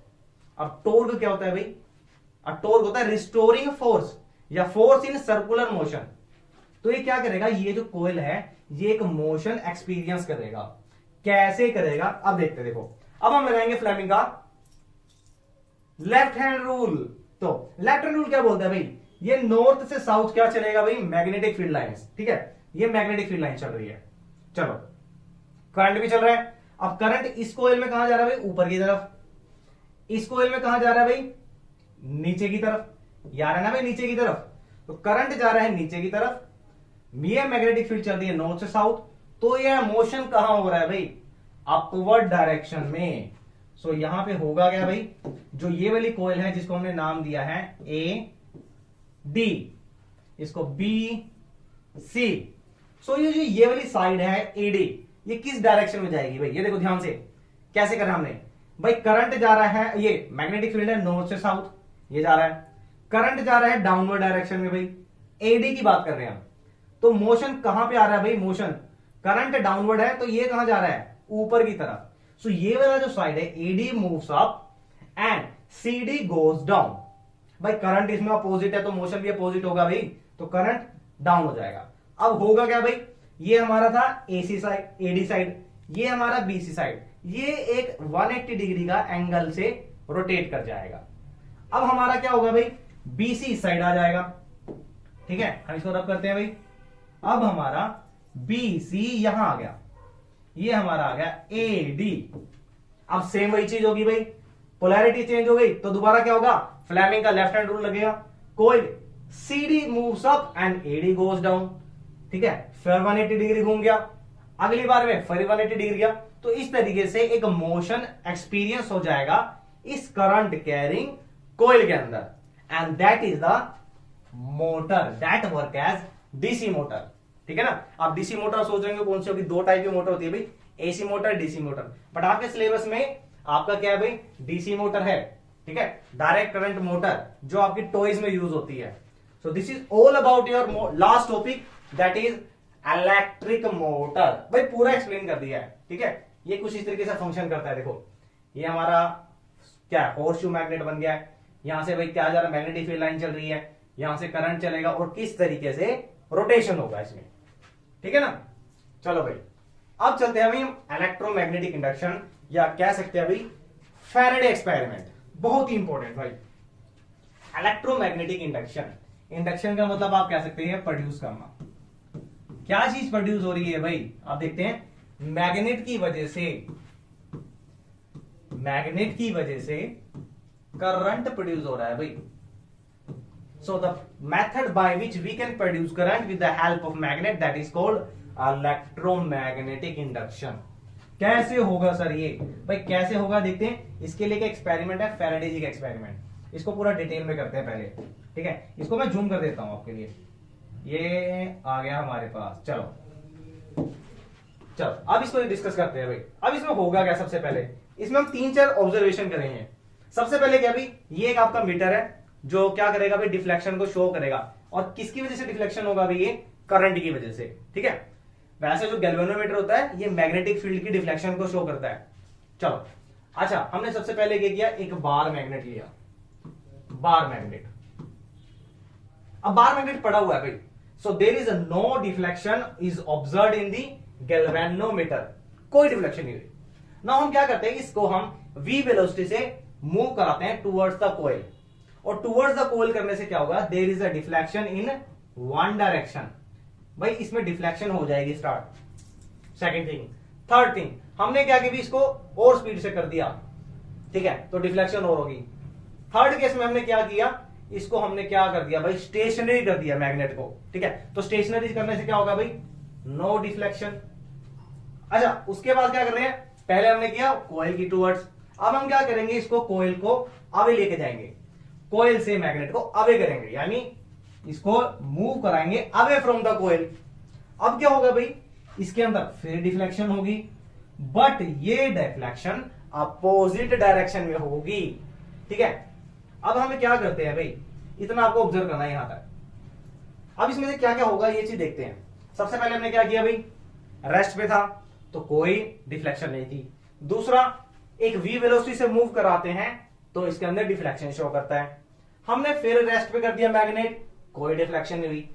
अब टॉर्क क्या होता है भाई? टॉर्क होता है रिस्टोरिंग फोर्स या फोर्स इन सर्कुलर मोशन। तो ये क्या करेगा? ये जो कॉइल है ये एक मोशन एक्सपीरियंस करेगा। कैसे करेगा अब देखते हैं। देखो अब हम लगाएंगे फ्लेमिंग का लेफ्ट हैंड रूल। तो लेफ्ट हैंड रूल क्या बोलता है भाई? ये नॉर्थ से साउथ क्या चलेगा भाई? Magnetic field lines. ठीक है, ये मैग्नेटिक फील्ड लाइन चल रही है। चलो करंट भी चल रहा है। अब करंट इस कॉइल में कहां जा रहा है भाई? ऊपर की तरफ। इस कॉइल में कहां जा रहा है भाई? नीचे की तरफ। जा रहा है ना भाई नीचे की तरफ। तो करंट जा रहा है नीचे की तरफ, ये मैग्नेटिक फील्ड चल रही है नॉर्थ से साउथ। तो ये मोशन कहां हो रहा है भाई? अपवर्ड डायरेक्शन में। सो यहां पे होगा क्या भाई? जो ये वाली कॉइल है जिसको हमने नाम दिया है ए डी, इसको बी सी। सो ये वाली साइड है ए डी, ये किस डायरेक्शन में जाएगी भाई? ये देखो ध्यान से कैसे करा हमने भाई। करंट जा रहा है, ये मैग्नेटिक फील्ड है नॉर्थ से साउथ, ये जा रहा है। करंट जा रहा है डाउनवर्ड डायरेक्शन में भाई, एडी की बात कर रहे हैं हम। तो मोशन कहां पे आ रहा है भाई? मोशन करंट डाउनवर्ड है, तो ये कहां जा रहा है? ऊपर की तरफ। सो ये वाला जो साइड है AD moves up and CD goes down. भाई करंट इसमें अपोजिट है तो मोशन भी अपोजिट होगा भाई, तो करंट डाउन हो जाएगा। अब होगा क्या भाई? ये हमारा था एसी साइड, एडी साइड, ये हमारा बीसी साइड, ये एक 180 डिग्री का एंगल से रोटेट कर जाएगा। अब हमारा क्या होगा भाई? बीसी साइड आ जाएगा। ठीक है, हम इसको रब करते हैं भाई। अब हमारा बीसी यहां आ गया, ये हमारा आ गया एडी। अब सेम वही चीज होगी भाई, पोलैरिटी चेंज हो गई तो दोबारा क्या होगा? फ्लेमिंग का लेफ्ट हैंड रूल लगेगा। कोई CD moves up and AD goes down. ठीक है, फिर 180 डिग्री घूम गया, अगली बार में फिर 180 डिग्री गया। तो इस तरीके से एक मोशन एक्सपीरियंस हो जाएगा इस करंट कैरिंग कॉइल के अंदर, and that is the motor that work as DC motor. ठीक है ना। आप डीसी मोटर सोच रहे हो कौन सी होगी, दो टाइप की मोटर होती है भाई, AC motor, DC motor. But आपके सिलेबस में आपका क्या है भाई, डीसी मोटर है, ठीक है, डायरेक्ट करंट मोटर, जो आपकी टॉयज में यूज होती है। सो this is all about your last topic, that is electric motor. भाई पूरा एक्सप्लेन कर दिया है, ठीक है। ये कुछ इस तरीके से फंक्शन करता है, देखो ये हमारा क्या है, हॉर्सशू मैग्नेट बन गया है। यहां से भाई क्या जा रहा है, मैग्नेटिक फील्ड लाइन चल रही है, यहां से करंट चलेगा और किस तरीके से रोटेशन होगा इसमें, ठीक है ना। चलो भाई अब चलते हैं भाई हम इलेक्ट्रोमैग्नेटिक इंडक्शन, या कह सकते हैं भाई फैराडे एक्सपेरिमेंट। बहुत ही इंपॉर्टेंट भाई इलेक्ट्रोमैग्नेटिक इंडक्शन। इंडक्शन का मतलब आप कह सकते हैं प्रोड्यूस करना। क्या चीज प्रोड्यूस हो रही है भाई, आप देखते हैं मैग्नेट की वजह से, मैग्नेट की वजह से करंट प्रोड्यूस हो रहा है भाई। So the method by which we can produce current with the help of magnet, that is called electromagnetic induction. कैसे होगा सर ये, भाई कैसे होगा देखते हैं। इसके लिए एक एक्सपेरिमेंट है, फैराडे जी का एक्सपेरिमेंट। इसको पूरा डिटेल में करते हैं पहले, ठीक है। इसको मैं जूम कर देता हूं आपके लिए, ये आ गया हमारे पास। चलो अब इसको डिस्कस करते हैं भाई। अब इसमें होगा क्या, सबसे पहले इसमें हम 3-4 ऑब्जर्वेशन करेंगे। सबसे पहले क्या भाई, ये एक आपका मीटर है जो क्या करेगा भाई, डिफ्लेक्शन को शो करेगा। और किसकी वजह से डिफ्लेक्शन होगा भाई, ये करंट की वजह से, ठीक है। वैसे जो गैल्वेनोमीटर होता है ये मैग्नेटिक फील्ड की डिफ्लेक्शन को शो करता है। चलो अच्छा, हमने सबसे पहले क्या किया, एक बार मैग्नेट लिया, बार मैग्नेट। अब बार मैग्नेट पड़ा हुआ है भाई, so there is no deflection is observed in the galvanometer, कोई डिफ्लेक्शन नहीं हुई ना। हम क्या करते हैं, इसको हम v वेलोसिटी से मूव कराते हैं टुवर्ड्स द कॉइल, और टुवर्ड्स द कॉइल करने से क्या होगा, there is a deflection in one direction. भाई इसमें डिफ्लेक्शन हो जाएगी start. Second thing, third thing, हमने क्या किया, इसको और स्पीड से कर दिया, ठीक है, तो डिफ्लेक्शन और होगी। थर्ड केस में हमने क्या किया, इसको हमने क्या कर दिया भाई, स्टेशनरी कर दिया मैग्नेट को, ठीक है। तो स्टेशनरी करने से क्या होगा भाई, नो डिफ्लेक्शन। अच्छा उसके बाद क्या कर रहे हैं, पहले हमने किया कॉइल की टुवर्ड्स, अब हम क्या करेंगे, इसको कॉइल को अवे लेके जाएंगे, कॉइल से मैग्नेट को अवे करेंगे, यानी इसको मूव कराएंगे अवे फ्रॉम द कॉइल। अब क्या होगा भाई, इसके अंदर फिर डिफ्लेक्शन होगी, बट ये डिफ्लेक्शन अपोजिट डायरेक्शन में होगी, ठीक है। अब हमें क्या करते हैं भाई, इतना आपको ऑब्जर्व करना है यहां तक। अब इसमें से क्या क्या होगा ये चीज देखते हैं। सबसे पहले हमने क्या किया भाई, रेस्ट पे था तो कोई डिफ्लेक्शन नहीं थी। दूसरा, एक v वेलोसिटी से मूव कराते हैं तो इसके अंदर डिफ्लेक्शन शो करता है। हमने फिर रेस्ट पे कर दिया मैग्नेट, कोई डिफ्लेक्शन नहीं हुई।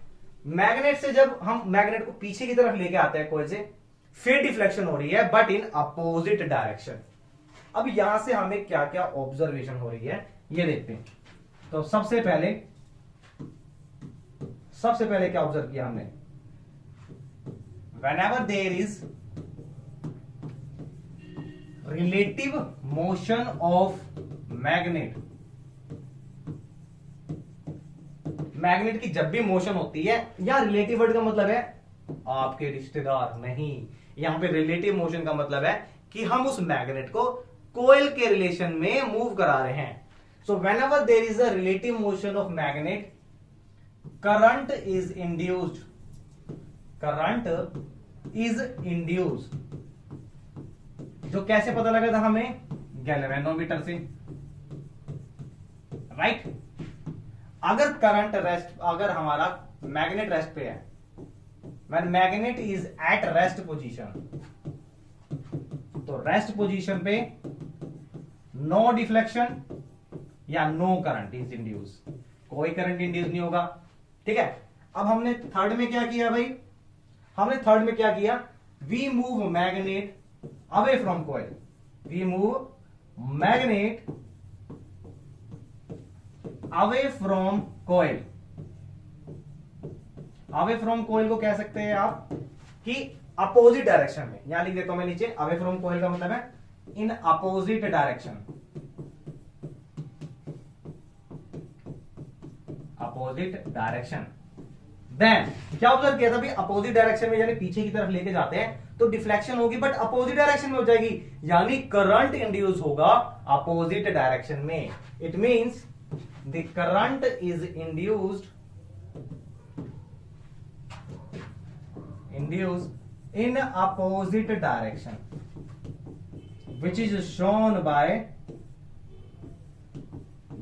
मैग्नेट से जब हम मैग्नेट को पीछे की तरफ लेके आते हैं कोई से, फिर डिफ्लेक्शन हो रही है बट इन अपोजिट डायरेक्शन। अब यहां से हमें क्या क्या ऑब्जर्वेशन हो रही है ये देखते हैं। तो सबसे पहले क्या ऑब्जर्व किया हमने, whenever there is relative motion of magnet, magnet की जब भी मोशन होती है, या रिलेटिव वर्ड का मतलब है आपके रिश्तेदार नहीं, यहां पे रिलेटिव मोशन का मतलब है कि हम उस मैग्नेट को कोयल के रिलेशन में मूव करा रहे हैं। सो whenever there is a relative motion of magnet, current is induced, current is induced। जो कैसे पता लगा था हमें, गैल्वेनोमीटर से, राइट। अगर करंट रेस्ट, अगर हमारा मैग्नेट रेस्ट पे है, when magnet is at rest position, तो रेस्ट पोजीशन पे नो डिफ्लेक्शन या नो करंट इज इंड्यूस, कोई करंट इंड्यूस नहीं होगा, ठीक है। अब हमने थर्ड में क्या किया भाई, हमने थर्ड में क्या किया, we move magnet away from coil, we move magnet away from coil. Away from coil को कह सकते हैं आप कि अपोजिट डायरेक्शन में, यहां लिख देता हूं मैं नीचे, अवे फ्रॉम कॉइल का मतलब है in opposite direction, opposite direction. Then क्या ऑब्जर्व किया था भी, अपोजिट डायरेक्शन में यानी पीछे की तरफ लेके जाते हैं तो डिफ्लेक्शन होगी बट अपोजिट डायरेक्शन में हो जाएगी, यानी करंट इंड्यूस होगा अपोजिट डायरेक्शन में। It means the current is induced induce in opposite direction which is shown by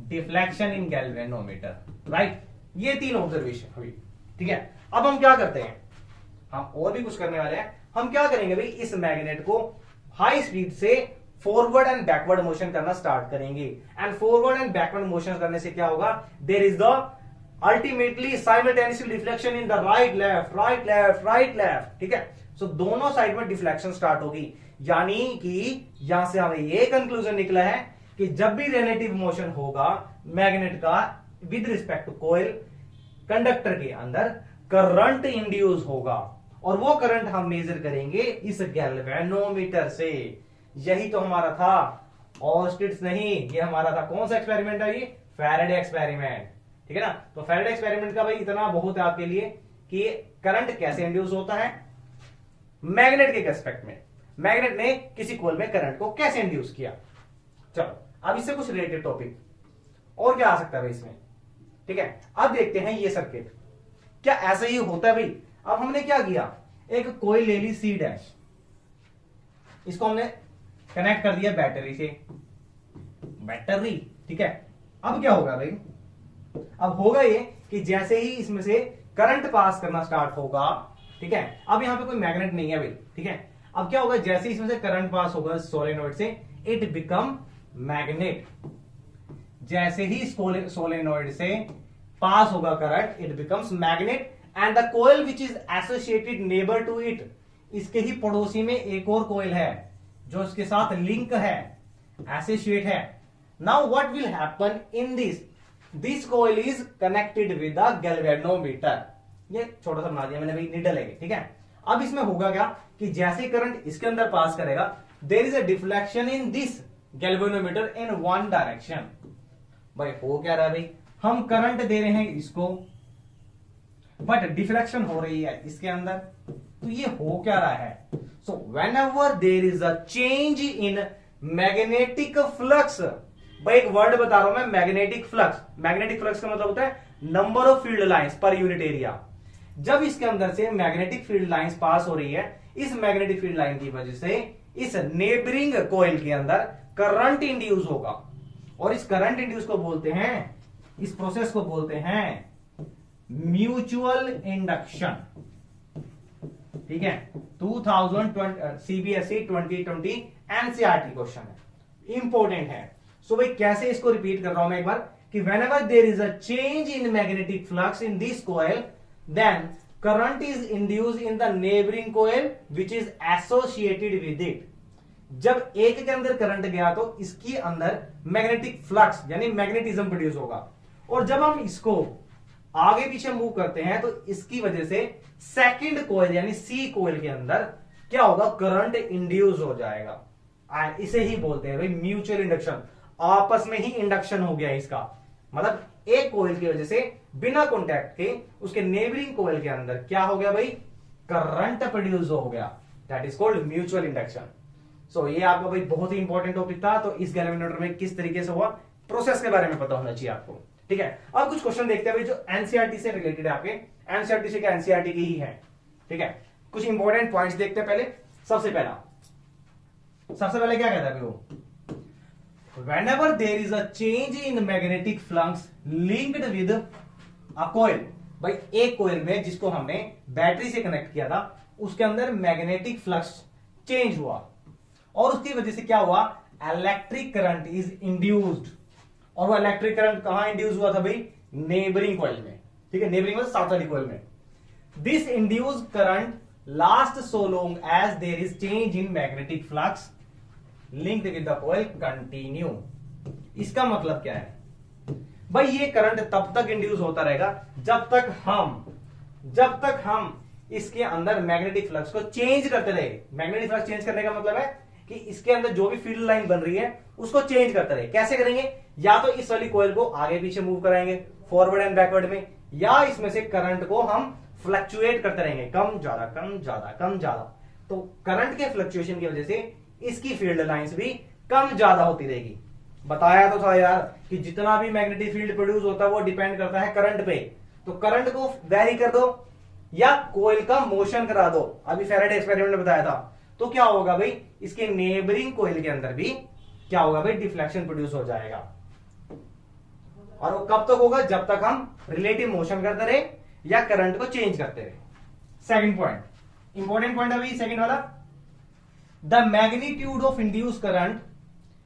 deflection in galvanometer, right. ये 3 ऑब्जर्वेशन हुई, ठीक है। अब हम क्या करते हैं, हम और भी कुछ करने वाले हैं। हम क्या करेंगे भाई, इस मैग्नेट को हाई स्पीड से फॉरवर्ड एंड बैकवर्ड मोशन करना स्टार्ट करेंगे। And forward and backward motion करने से क्या होगा, there is the ultimately simultaneously deflection in the right left right left right left, ठीक है। सो दोनों साइड में डिफ्लेक्शन स्टार्ट होगी, यानी कि यहां से हमें ये कंक्लूजन निकला है कि जब भी रिलेटिव मोशन होगा मैग्नेट का with respect to coil, conductor के अंदर करंट इंड्यूस होगा, और वो करंट हम मेजर करेंगे इस गैल्वेनोमीटर से। यही तो हमारा था, और स्टिट्स नहीं, ये हमारा था कौन सा एक्सपेरिमेंट है, ये फैराडे एक्सपेरिमेंट, ठीक है ना। तो फैराडे एक्सपेरिमेंट का भाई इतना बहुत है आपके लिए कि करंट कैसे इंड्यूस होता है मैग्नेट के एस्पेक्ट में, मैग्नेट ने किसी कॉइल में करंट को कैसे इंड्यूस किया। चलो अब इससे कुछ रिलेटेड टॉपिक और क्या आ सकता है भाई इसमें, ठीक है। अब देखते हैं ये सर्किट क्या ऐसे ही होता है भाई। अब हमने क्या किया, एक कॉइल ले ली C डैश, इसको हमने कनेक्ट कर दिया बैटरी से, बैटरी, ठीक है। अब क्या होगा भाई, अब होगा ये कि जैसे ही इसमें से करंट पास करना स्टार्ट होगा, ठीक है। अब यहां पे कोई मैग्नेट नहीं है भाई, ठीक है। अब क्या होगा, जैसे ही इसमें से करंट पास होगा सोलेनोइड से, इट बिकम मैग्नेट। जैसे ही सोलेनोइड से पास होगा current, it becomes magnet, and the coil which is associated neighbour to it, इसके ही पड़ोसी में एक और कोयल है जो इसके साथ लिंक है, एसोसिएट है। Now what will happen in this coil is connected with the galvanometer. ये छोटा सा बना दिया मैंने भाई, निडल है, ठीक है। अब इसमें होगा क्या कि जैसे करंट इसके अंदर पास करेगा, there is a deflection in this galvanometer in one direction. भाई हो क्या रहा है भाई, हम करंट दे रहे हैं इसको, बट डिफ्लेक्शन हो रही है इसके अंदर, तो ये हो क्या रहा है। So when ever there is a change in magnetic flux, भाई एक वर्ड बता रहा हूं मैं, मैग्नेटिक फ्लक्स। मैग्नेटिक फ्लक्स का मतलब होता है number of field lines per unit area. जब इसके अंदर से मैग्नेटिक फील्ड लाइंस पास हो रही है, इस मैग्नेटिक फील्ड लाइन की वजह से इस नेबरिंग कॉइल के अंदर करंट इंड्यूस होगा, और इस करंट इंड्यूस को बोलते हैं, इस प्रोसेस को बोलते हैं म्यूचुअल इंडक्शन, ठीक है। 2020 सीबीएसई 2020 एनसीईआरटी क्वेश्चन है, इंपॉर्टेंट है। सो भाई कैसे इसको रिपीट कर रहा हूं मैं एक बार कि whenever there is a change in magnetic flux in this coil, then current is induced in the neighboring coil which is associated with it। जब एक के अंदर करंट गया तो इसके अंदर मैग्नेटिक फ्लक्स यानी मैग्नेटिज्म प्रोड्यूस होगा, और जब हम इसको आगे पीछे मूव करते हैं तो इसकी वजह से सेकंड कोयल यानी सी कोयल के अंदर क्या होगा, करंट इंड्यूस हो जाएगा। इसे ही बोलते हैं भाई म्यूचुअल इंडक्शन, आपस में ही इंडक्शन हो गया इसका, मतलब एक कोयल की वजह से बिना कॉन्टैक्ट के उसके नेबरिंग कोयल के अंदर क्या हो गया भाई, करंट प्रोड्यूस हो गया, that is called mutual induction. So ये आपका भाई बहुत ही इंपॉर्टेंट टॉपिक था। तो इस गैल्वेनोमीटर में किस तरीके से हुआ, प्रोसेस के बारे में पता होना चाहिए आपको, ठीक है। अब कुछ क्वेश्चन देखते हैं भाई जो एनसीईआरटी से रिलेटेड है, आपके एनसीईआरटी से क्या एनसीईआरटी की ही है, ठीक है। कुछ इंपॉर्टेंट पॉइंट्स देखते हैं पहले। सबसे पहले क्या कहता है भाई वो, whenever there is a change in magnetic flux linked with a coil, भाई एक कोयल में जिसको हमने बैटरी से कनेक्ट किया था उसके अंदर मैग्नेटिक फ्लक्स चेंज हुआ, और उसकी वजह से क्या हुआ, इलेक्ट्रिक करंट इज इंड्यूस्ड। और वो इलेक्ट्रिक करंट कहां इंड्यूस हुआ था भाई, नेबरिंग कॉइल में, ठीक है। नेबरिंग मतलब साथ वाली कॉइल में। This induced current last so long as there is change in magnetic flux linked with the coil continue. इसका मतलब क्या है भाई, ये करंट तब तक इंड्यूस होता रहेगा जब तक हम इसके अंदर मैग्नेटिक फ्लक्स को चेंज करते रहे। मैग्नेटिक फ्लक्स चेंज करने का मतलब है कि इसके अंदर जो भी फील्ड लाइन बन रही है उसको चेंज करते रहे। कैसे करेंगे, या तो इस वाली कॉइल को आगे पीछे मूव कराएंगे फॉरवर्ड एंड बैकवर्ड में, या इसमें से करंट को हम फ्लक्चुएट करते रहेंगे, कम ज्यादा कम ज्यादा कम ज्यादा। तो करंट के फ्लक्चुएशन की वजह से इसकी फील्ड लाइंस भी कम ज्यादा होती रहेगी। बताया तो था यार कि जितना भी मैग्नेटिक फील्ड प्रोड्यूस होता है वो डिपेंड करता है करंट पे, तो करंट को वैरी कर दो, या कोयल का मोशन करा दो, अभी फेराडे एक्सपेरिमेंट में बताया था, तो क्या होगा भाई, इसके नेबरिंग कोयल के अंदर भी क्या होगा भाई, डिफ्लेक्शन प्रोड्यूस हो जाएगा। और वो कब तक होगा, जब तक हम रिलेटिव मोशन करते रहे या करंट को चेंज करते रहे। सेकंड पॉइंट, इंपॉर्टेंट पॉइंट अभी सेकंड वाला, the magnitude of induce current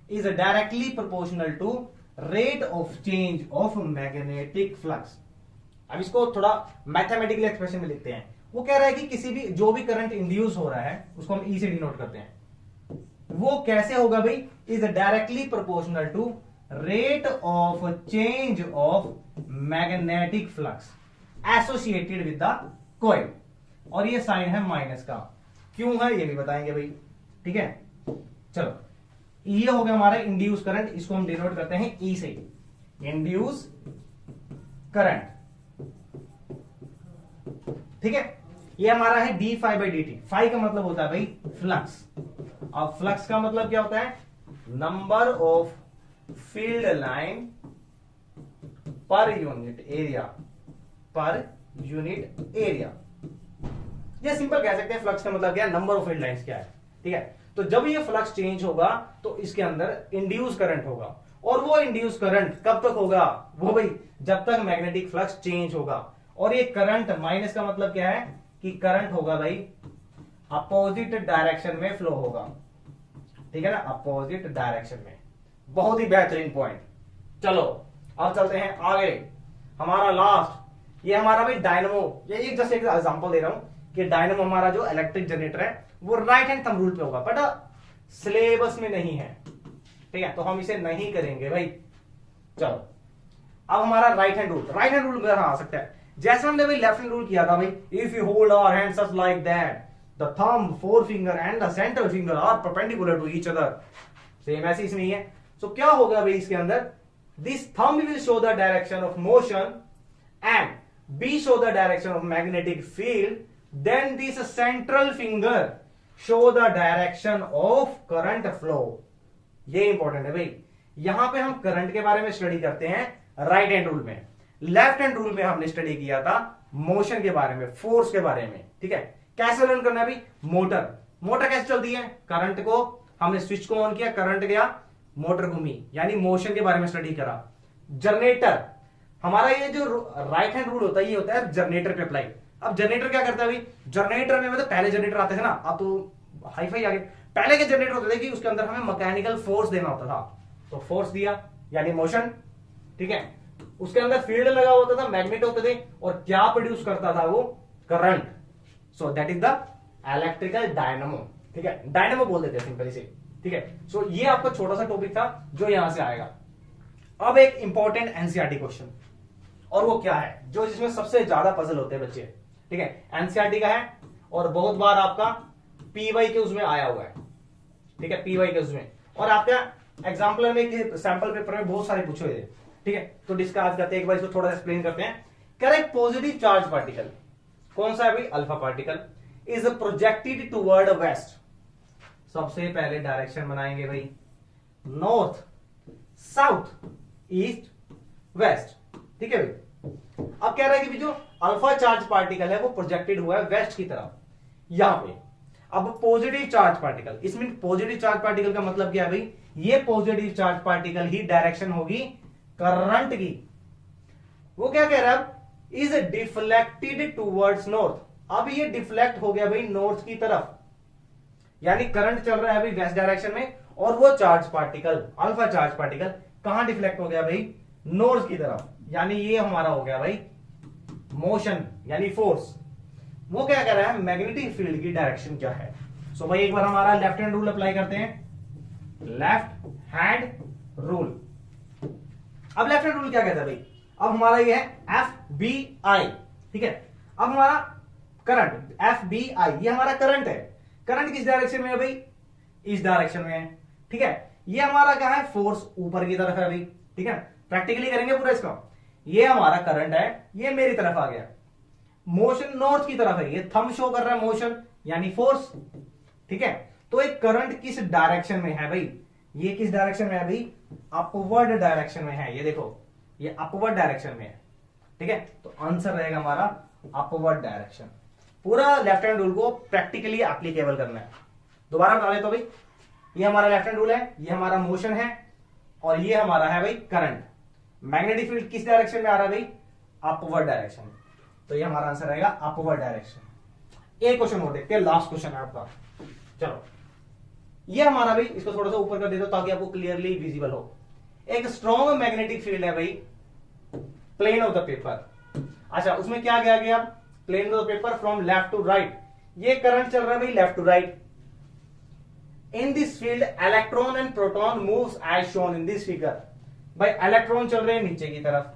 is directly proportional to rate of change of magnetic flux. अब इसको थोड़ा मैथमेटिकल एक्सप्रेशन में लिखते हैं। वो कह रहा है कि किसी भी जो भी करंट इंड्यूस हो रहा है उसको हम ई से डिनोट करते हैं, वो कैसे होगा भाई, is directly proportional to rate of change of magnetic flux associated with the coil. और ये साइन है माइनस का, क्यों है ये भी बताएंगे भाई, ठीक है। चलो, ये हो गया हमारा इंड्यूस करंट, इसको हम डिनोट करते हैं ई से, इंड्यूस करंट, ठीक है। ये हमारा है D phi by D T, phi का मतलब होता है भाई फ्लक्स, अब फ्लक्स का मतलब क्या होता है, number of field line per unit area, per unit area. ये सिंपल कह सकते हैं, फ्लक्स का मतलब क्या है, नंबर ऑफ फील्ड लाइंस क्या है, ठीक है। तो जब ये फ्लक्स चेंज होगा तो इसके अंदर इंड्यूस करंट होगा, और वो इंड्यूस करंट कब तक होगा, वो भाई जब तक मैग्नेटिक फ्लक्स चेंज होगा। और ये करंट, माइनस का मतलब क्या है कि करंट होगा भाई अपोजिट डायरेक्शन में फ्लो होगा, ठीक है ना, अपोजिट डायरेक्शन में। बहुत ही बेहतरीन पॉइंट। चलो अब चलते हैं आगे, हमारा लास्ट, ये हमारा भाई डायनमो, ये एक जैसे एक एग्जांपल दे रहा हूं कि डायनमो हमारा जो इलेक्ट्रिक जनरेटर है वो राइट हैंड थंब रूल पे होगा, बट सिलेबस में नहीं है, ठीक है, तो हम इसे नहीं करेंगे भाई। चलो अब हमारा right hand rule, right hand rule में आ सकता है, जैसे हमने भाई लेफ्ट हैंड रूल किया था भाई, if you hold our hands just like that, the thumb, forefinger and the central finger are perpendicular to each other, same ऐसे इसमें ही है। सो क्या होगा भाई इसके अंदर, this thumb will show the direction of motion and B show the direction of magnetic field, then this central finger show the direction of current flow. ये important है भाई, यहां पे हम करंट के बारे में स्टडी करते हैं राइट हैंड रूल में, लेफ्ट हैंड रूल में हमने स्टडी किया था मोशन के बारे में, फोर्स के बारे में, ठीक है। कैसे लर्न करना है भाई, मोटर, मोटर कैसे चलती है, करंट को हमने स्विच को ऑन किया, करंट गया, मोटर घूमी, यानी मोशन के बारे में स्टडी करा। जनरेटर, हमारा ये जो राइट हैंड रूल होता है ये होता है जनरेटर पे अप्लाई। अब जनरेटर क्या करता है भाई, जनरेटर में मतलब पहले जनरेटर आते थे ना, अब तो हाई फाई आ गए, पहले के जनरेटर होते थे कि उसके अंदर हमें मैकेनिकल फोर्स देना होता था, तो फोर्स दिया यानी मोशन, ठीक है। उसके अंदर फील्ड लगा होता था, मैग्नेट होते थे, और क्या प्रोड्यूस करता था वो, current. So that is the electrical dynamo, ठीक है, डायनामो बोल देते हैं सिंपली से, ठीक है। सो ये आपका छोटा सा टॉपिक था जो यहां से आएगा। अब एक इंपॉर्टेंट एनसीईआरटी क्वेश्चन, और वो क्या है, जो जिसमें सबसे ज्यादा पजल होते हैं बच्चे, ठीक है, एनसीईआरटी का है, और बहुत बार आपका पीवाई के उसमें आया हुआ है, ठीक है, पीवाई के उसमें, और आपका एग्जाम्पल में सैंपल पेपर में बहुत सारे पूछे हुए थे, ठीक है। तो डिस्कस करते हैं, एक बार इसको थोड़ा सा एक्सप्लेन करते हैं। करेक्ट पॉजिटिव चार्ज पार्टिकल कौन सा है भाई, alpha particle, is projected toward west. सबसे पहले डायरेक्शन बनाएंगे भाई, नॉर्थ, साउथ, ईस्ट, वेस्ट, ठीक है भाई। अब कह रहा है कि जो अल्फा चार्ज पार्टिकल है वो प्रोजेक्टेड हुआ है वेस्ट की तरफ, यहां पे। अब पॉजिटिव चार्ज पार्टिकल, इसमें पॉजिटिव चार्ज पार्टिकल का मतलब क्या है भाई, ये पॉजिटिव चार्ज पार्टिकल ही डायरेक्शन होगी करंट की। वो क्या कह रहा है, इज डिफ्लेक्टेड टूवर्ड्स नॉर्थ। अब ये डिफ्लेक्ट हो गया भाई नॉर्थ की तरफ, यानी करंट चल रहा है अभी वेस्ट डायरेक्शन में, और वो charge particle, alpha charge particle कहां डिफ्लेक्ट हो गया भाई, नॉर्थ की तरफ, यानी ये हमारा हो गया भाई मोशन यानी फोर्स। वो क्या कर रहा है, मैग्नेटिक फील्ड की डायरेक्शन क्या है। सो भाई एक बार हमारा लेफ्ट हैंड रूल अप्लाई करते हैं, लेफ्ट हैंड रूल। अब लेफ्ट हैंड रूल क्या कहता है भाई, अब हमारा ये है एफ बी आई, ठीक है। अब हमारा करंट एफ बी आई, ये हमारा करंट है, करंट किस डायरेक्शन में है भाई, इस डायरेक्शन में है, ठीक है। ये हमारा क्या है, फोर्स ऊपर की तरफ है भाई, ठीक है। प्रैक्टिकली करेंगे पूरा इसका, ये हमारा करंट है, ये मेरी तरफ आ गया, मोशन नॉर्थ की तरफ है, ये थंब शो कर रहा है मोशन यानी फोर्स, ठीक है। तो एक करंट किस डायरेक्शन में है भाई, ये किस डायरेक्शन में है भाई, अपवर्ड डायरेक्शन में है, ये देखो ये अपवर्ड डायरेक्शन में है, ठीक है। तो आंसर रहेगा हमारा अपवर्ड डायरेक्शन। पूरा लेफ्ट हैंड रूल को प्रैक्टिकली एप्लीकेबल करना है। दोबारा बता दे तो भाई, ये हमारा लेफ्ट हैंड रूल है, ये हमारा मोशन है, और ये हमारा है भाई करंट। मैग्नेटिक फील्ड किस डायरेक्शन में आ रहा है भाई? Upward direction. तो ये हमारा आंसर रहेगा अपवर्ड डायरेक्शन। एक क्वेश्चन और देखते हैं, लास्ट क्वेश्चन है आपका। चलो, ये हमारा भाई, इसको थोड़ा सा ऊपर कर देता हूं ताकि आपको क्लियरली विजिबल हो। एक स्ट्रॉन्ग मैग्नेटिक फील्ड है भाई, प्लेन ऑफ द पेपर। अच्छा, उसमें क्या किया गया? Plane of the paper from left to right. ये करंट चल रहा है भाई left to right. In this field electron and proton moves as shown in this figure. भाई इलेक्ट्रॉन चल रहे हैं नीचे की तरफ,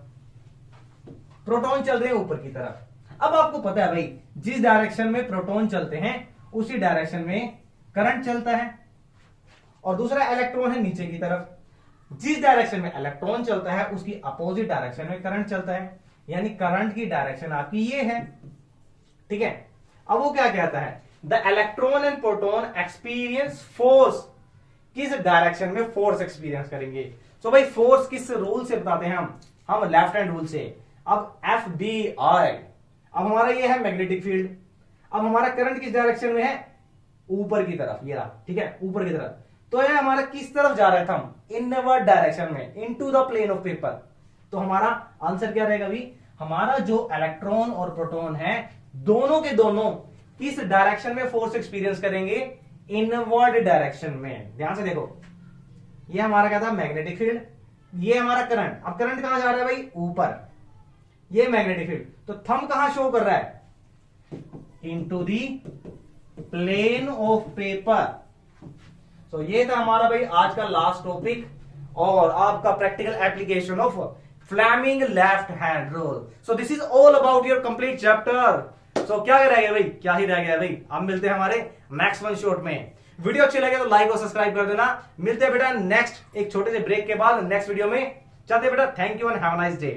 प्रोटॉन चल रहे हैं ऊपर की तरफ। अब आपको पता है भाई, जिस डायरेक्शन में प्रोटॉन चलते हैं उसी डायरेक्शन में करंट चलता है, और दूसरा इलेक्ट्रॉन है नीचे की तरफ। जिस डायरेक्शन में इलेक्ट्रॉन चलता है उसकी अपोजिट डायरेक्शन में करंट चलता है, यानी करंट की डायरेक्शन आपकी ये है। ठीक है, अब वो क्या कहता है? The electron and proton experience force. किस डायरेक्शन में फोर्स एक्सपीरियंस करेंगे? तो भाई फोर्स किस रूल से बताते हैं हम लेफ्ट हैंड रूल से। अब एफ बी आई, अब हमारा ये है मैग्नेटिक फील्ड। अब हमारा करंट किस डायरेक्शन में है? ऊपर की तरफ, ये रहा। ठीक है, ऊपर की तरफ। तो ये हमारा किस तरफ जा रहा था? इनवर्ड डायरेक्शन में, into the plane of paper. तो हमारा आंसर क्या रहेगा भी? हमारा जो इलेक्ट्रॉन और प्रोटॉन है, दोनों के दोनों किस डायरेक्शन में फोर्स एक्सपीरियंस करेंगे? इनवर्ड डायरेक्शन में। ध्यान से देखो, ये हमारा क्या था? Magnetic field. ये हमारा करंट। अब करंट कहां जा रहा है भाई? ऊपर। ये मैग्नेटिक फील्ड। तो थंब कहां शो कर रहा है? Into the plane of paper. तो ये था हमारा भाई आज का लास्ट टॉपिक, और आपका practical application of Fleming left hand rule. So this is all about your complete chapter. So क्या रह गया भाई? क्या ही रह गया भाई? अब मिलते हैं हमारे नेक्स्ट वन शॉट में। वीडियो अच्छी लगे तो लाइक और सब्सक्राइब कर देना। मिलते हैं बेटा नेक्स्ट एक छोटे से ब्रेक के बाद नेक्स्ट वीडियो में। चलते बेटा, thank you and have a nice day.